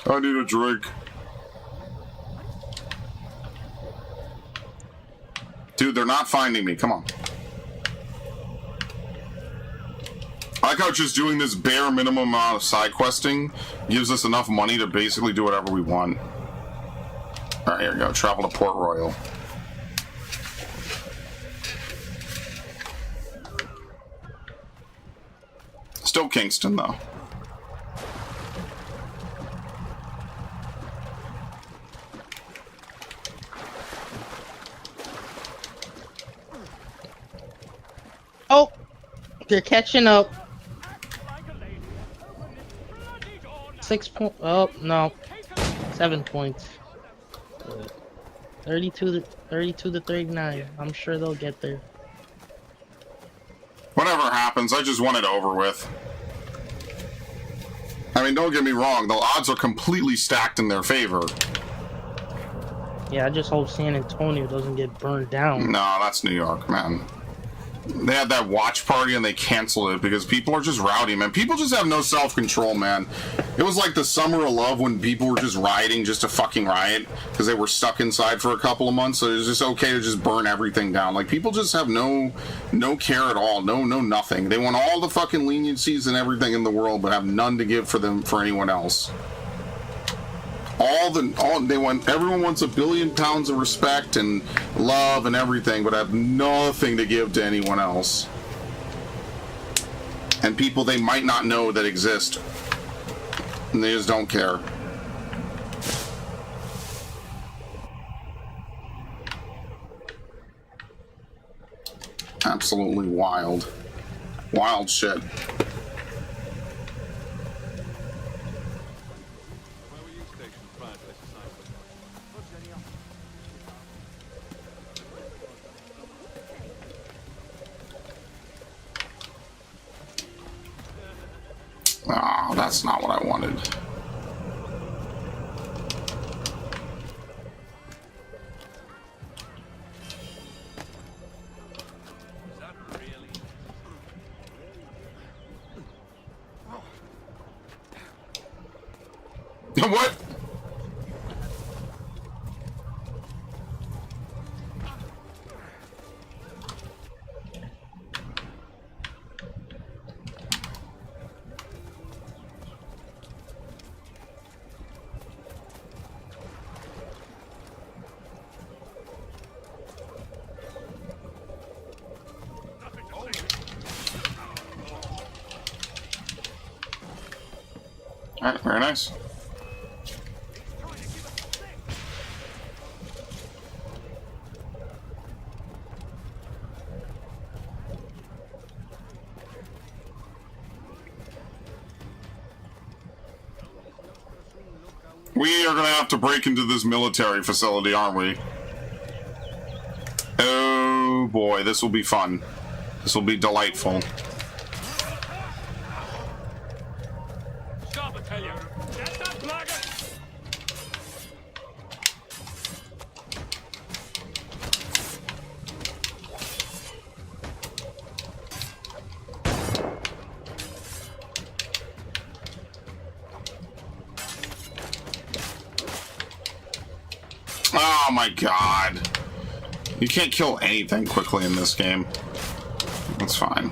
I need a drink. Dude, they're not finding me. Come on. I like how just doing this bare minimum amount of side questing gives us enough money to basically do whatever we want. Alright, here we go. Travel to Port Royal. Still Kingston, though. Oh, you're catching up. 6 point. Oh no, 7 points. 32 to 39. I'm sure they'll get there. Whatever happens, I just want it over with. I mean, don't get me wrong, the odds are completely stacked in their favor. Yeah, I just hope San Antonio doesn't get burned down. No, that's New York, man. They had that watch party and they canceled it because people are just rowdy, man. People just have no self-control, man. It was like the summer of love when people were just rioting just to fucking riot because they were stuck inside for a couple of months, so it was just okay to just burn everything down. Like, people just have no care at all, no nothing. They want all the fucking leniencies and everything in the world, but have none to give for anyone else. Everyone wants $1 billion of respect and love and everything, but have nothing to give to anyone else. And people they might not know that exist. And they just don't care. Absolutely wild. Wild shit. Oh, that's not what I wanted. What? Alright, very nice. We are gonna have to break into this military facility, aren't we? Oh boy, this will be fun. This will be delightful. Stop, I tell you. Get that blagger! Oh my god. You can't kill anything quickly in this game. That's fine.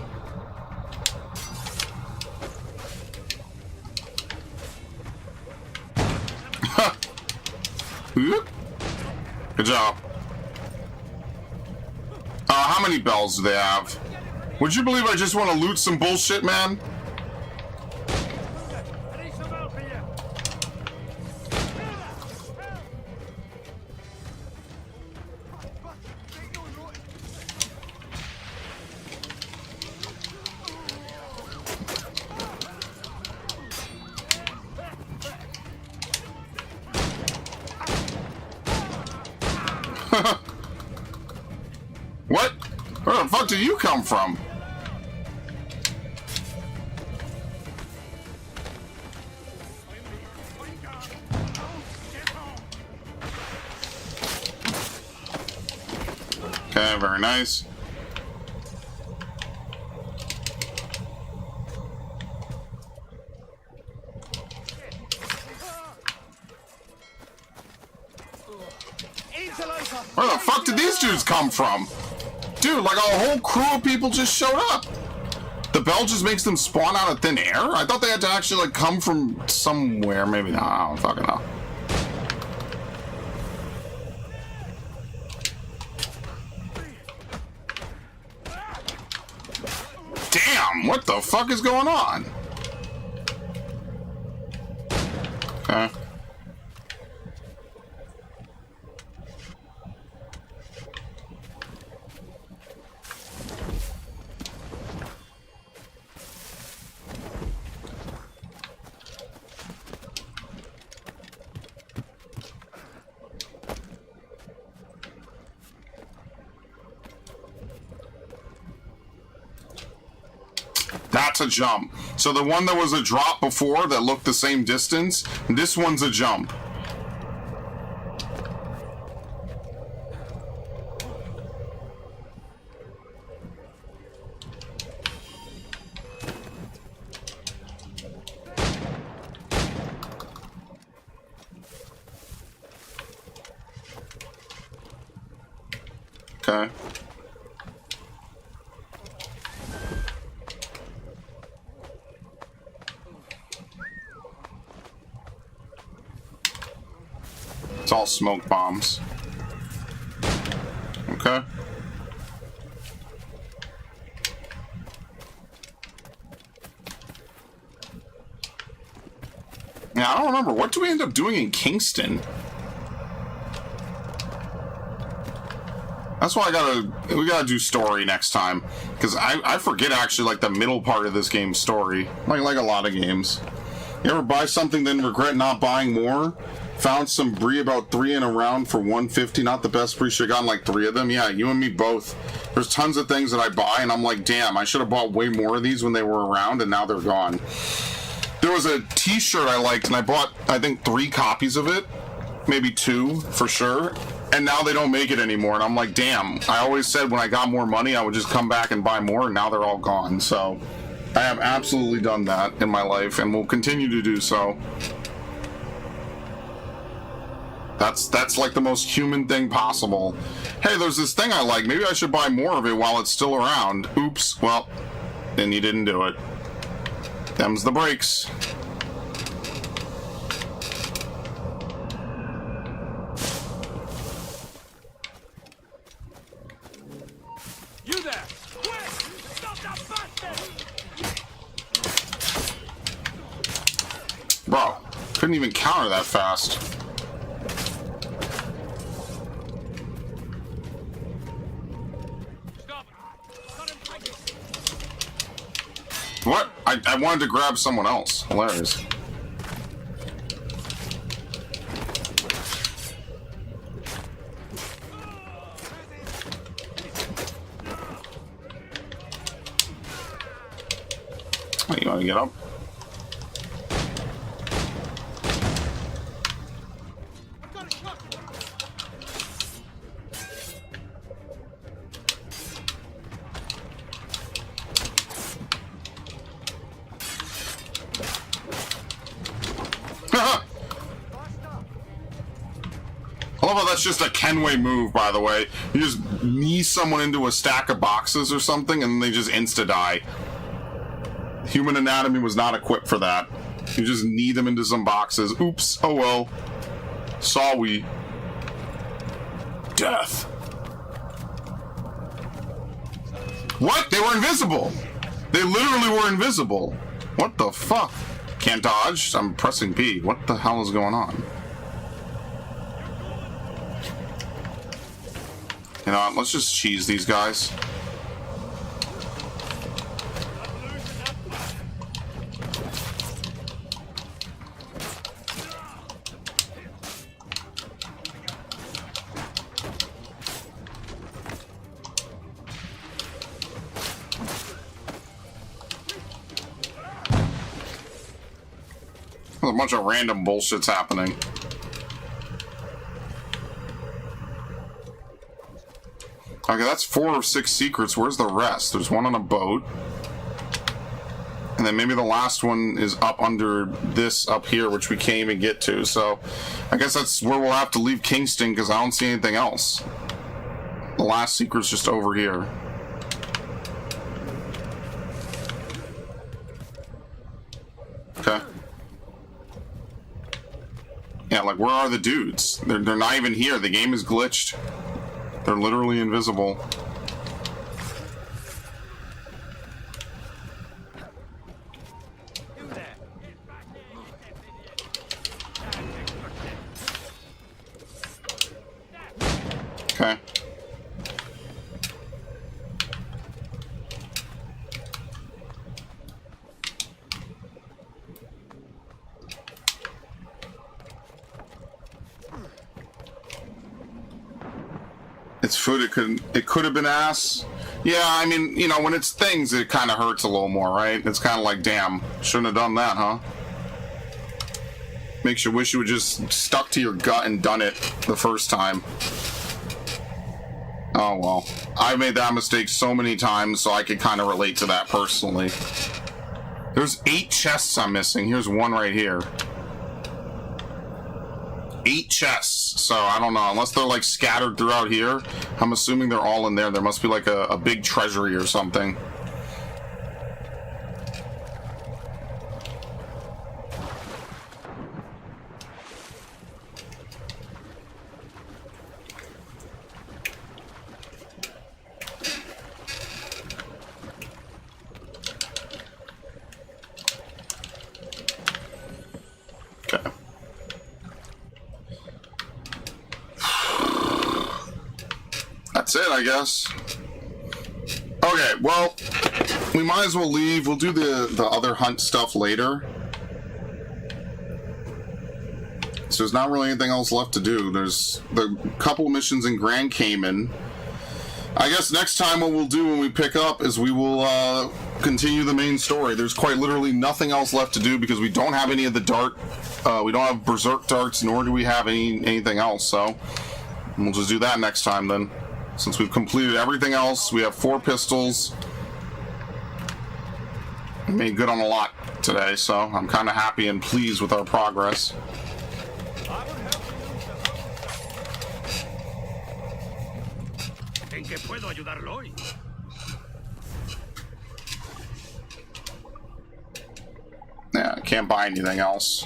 Good job. How many bells do they have? Would you believe I just want to loot some bullshit, man? I need some help here. What? Where the fuck did you come from? Okay, very nice. Where the fuck did these dudes come from? Dude, like a whole crew of people just showed up. The bell just makes them spawn out of thin air? I thought they had to actually like come from somewhere. Maybe not. I don't fucking know. Damn, what the fuck is going on? Okay. That's a jump. So the one that was a drop before that looked the same distance, this one's a jump. Okay. It's all smoke bombs. Okay. Yeah, I don't remember. What do we end up doing in Kingston? That's why we gotta do story next time. Because I forget actually like the middle part of this game's story. Like a lot of games. You ever buy something then regret not buying more? Found some brie about 3 in a round for 150. Not the best brie. Should've gotten like 3 of them. Yeah, you and me both. There's tons of things that I buy and I'm like, damn, I should have bought way more of these when they were around and now they're gone. There was a t-shirt I liked and I bought, I think, 3 copies of it. Maybe 2 for sure. And now they don't make it anymore. And I'm like, damn, I always said when I got more money, I would just come back and buy more. And now they're all gone. So I have absolutely done that in my life and will continue to do so. That's like the most human thing possible. Hey, there's this thing I like. Maybe I should buy more of it while it's still around. Oops. Well, then you didn't do it. Them's the breaks. You there! Quick! Stop that bastard! Bro, couldn't even counter that fast. What? I wanted to grab someone else. Hilarious. Oh, you want to get up? I love how that's just a Kenway move, by the way. You just knee someone into a stack of boxes or something, and they just insta-die. Human anatomy was not equipped for that. You just knee them into some boxes. Oops. Oh well. Saw we. Death. What? They were invisible! They literally were invisible. What the fuck? Can't dodge? I'm pressing B. What the hell is going on? You know what? Let's just cheese these guys. There's a bunch of random bullshit's happening. Okay, that's 4 or 6 secrets. Where's the rest? There's one on a boat. And then maybe the last one is up under this up here, which we can't even get to. So I guess that's where we'll have to leave Kingston, because I don't see anything else. The last secret's just over here. Okay. Yeah, like, where are the dudes? They're not even here. The game is glitched. They're literally invisible. Okay. It's food. It could have been ass. Yeah, I mean, you know, when it's things, it kind of hurts a little more, right? It's kind of like, damn, shouldn't have done that, huh? Makes you wish you would just stuck to your gut and done it the first time. Oh well, I've made that mistake so many times, so I could kind of relate to that personally. There's 8 chests I'm missing. Here's one right here. 8 chests, so I don't know, unless they're like scattered throughout here. I'm assuming they're all in there. There must be like a big treasury or something. Okay. That's it, I guess. Okay, well, we might as well leave. We'll do the other hunt stuff later. So there's not really anything else left to do. There's the couple missions in Grand Cayman. I guess next time what we'll do when we pick up is we will continue the main story. There's quite literally nothing else left to do because we don't have any of the dart. We don't have berserk darts, nor do we have anything else. So we'll just do that next time then. Since we've completed everything else, we have 4 pistols. We made good on a lot today, so I'm kind of happy and pleased with our progress. ¿En qué puedo ayudarlo hoy? Yeah, I can't buy anything else.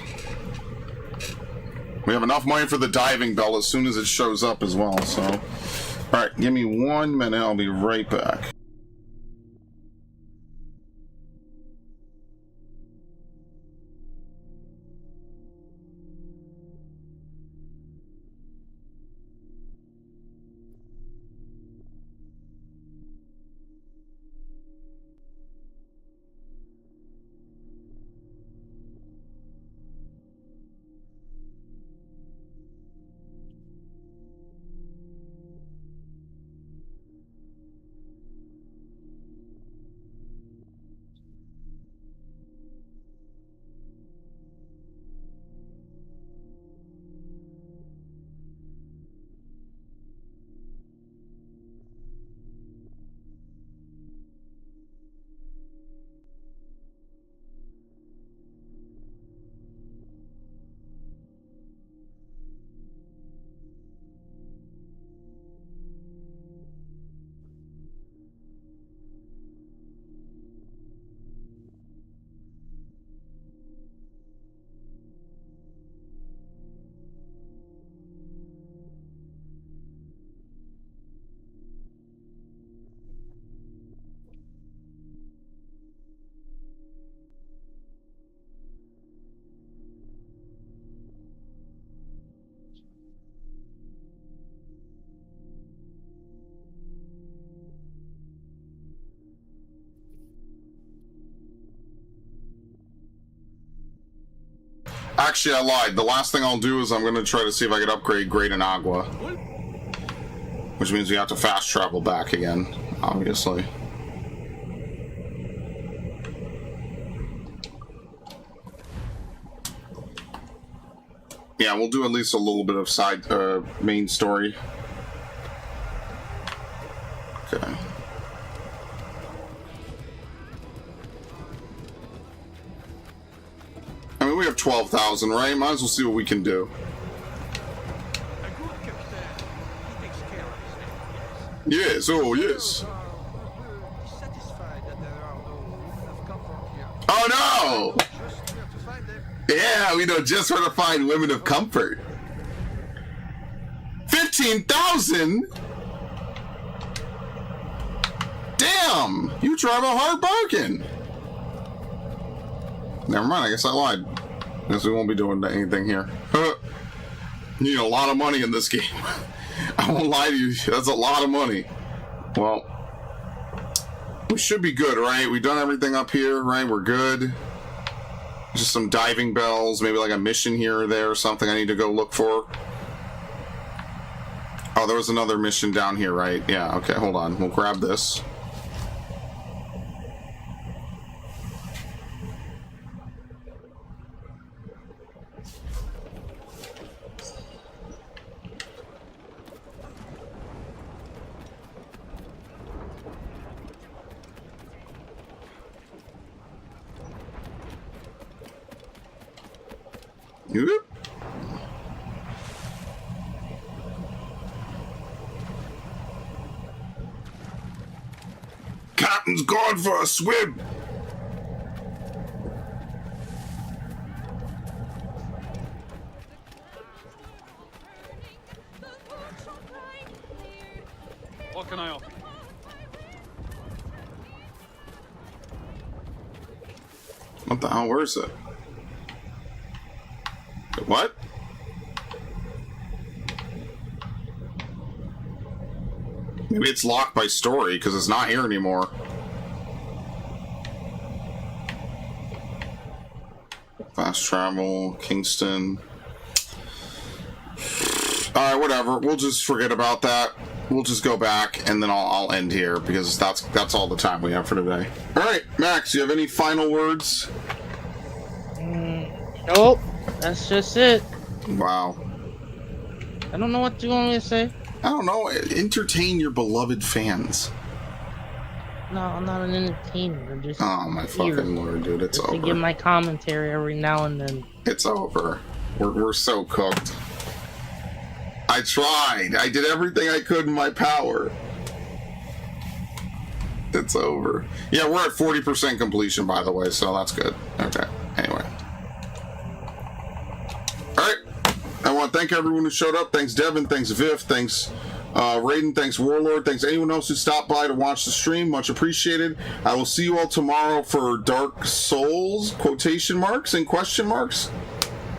We have enough money for the diving bell as soon as it shows up as well, so... Alright, give me 1 minute, I'll be right back. Actually, I lied. The last thing I'll do is I'm going to try to see if I can upgrade Great Inagua. Which means we have to fast travel back again, obviously. Yeah, we'll do at least a little bit of side, main story. Okay. I mean, we have 12,000, right? Might as well see what we can do. A good captain. He takes care of his men. Yes, oh, yes. He's satisfied that there are no women of comfort here. Oh, no! Just here to find them. Yeah, we know just where to find women of comfort. 15,000? Damn! You drive a hard bargain. Never mind, I guess I lied. I guess we won't be doing anything here. You need a lot of money in this game. I won't lie to you, that's a lot of money. Well, we should be good, right? We've done everything up here, right? We're good. Just some diving bells, maybe like a mission here or there or something I need to go look for. Oh, there was another mission down here, right? Yeah, okay, hold on. We'll grab this. Whoop. Captain's gone for a swim. What can I offer? What the hell? Where is it? What? Maybe it's locked by story because it's not here anymore. Fast travel, Kingston. Alright, whatever. We'll just forget about that. We'll just go back and then I'll end here because that's all the time we have for today. Alright, Max, do you have any final words? Nope. That's just it. Wow. I don't know what you want me to say. I don't know. Entertain your beloved fans. No, I'm not an entertainer. I'm just Oh my here fucking lord, dude! It's just to over. give my commentary every now and then. It's over. We're so cooked. I tried. I did everything I could in my power. It's over. Yeah, we're at 40% completion, by the way, so that's good. Okay. Anyway. Alright. I want to thank everyone who showed up. Thanks, Devin. Thanks, Viv. Thanks, Raiden. Thanks, Warlord. Thanks, anyone else who stopped by to watch the stream. Much appreciated. I will see you all tomorrow for Dark Souls, quotation marks and question marks.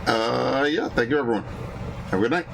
Yeah, thank you, everyone. Have a good night.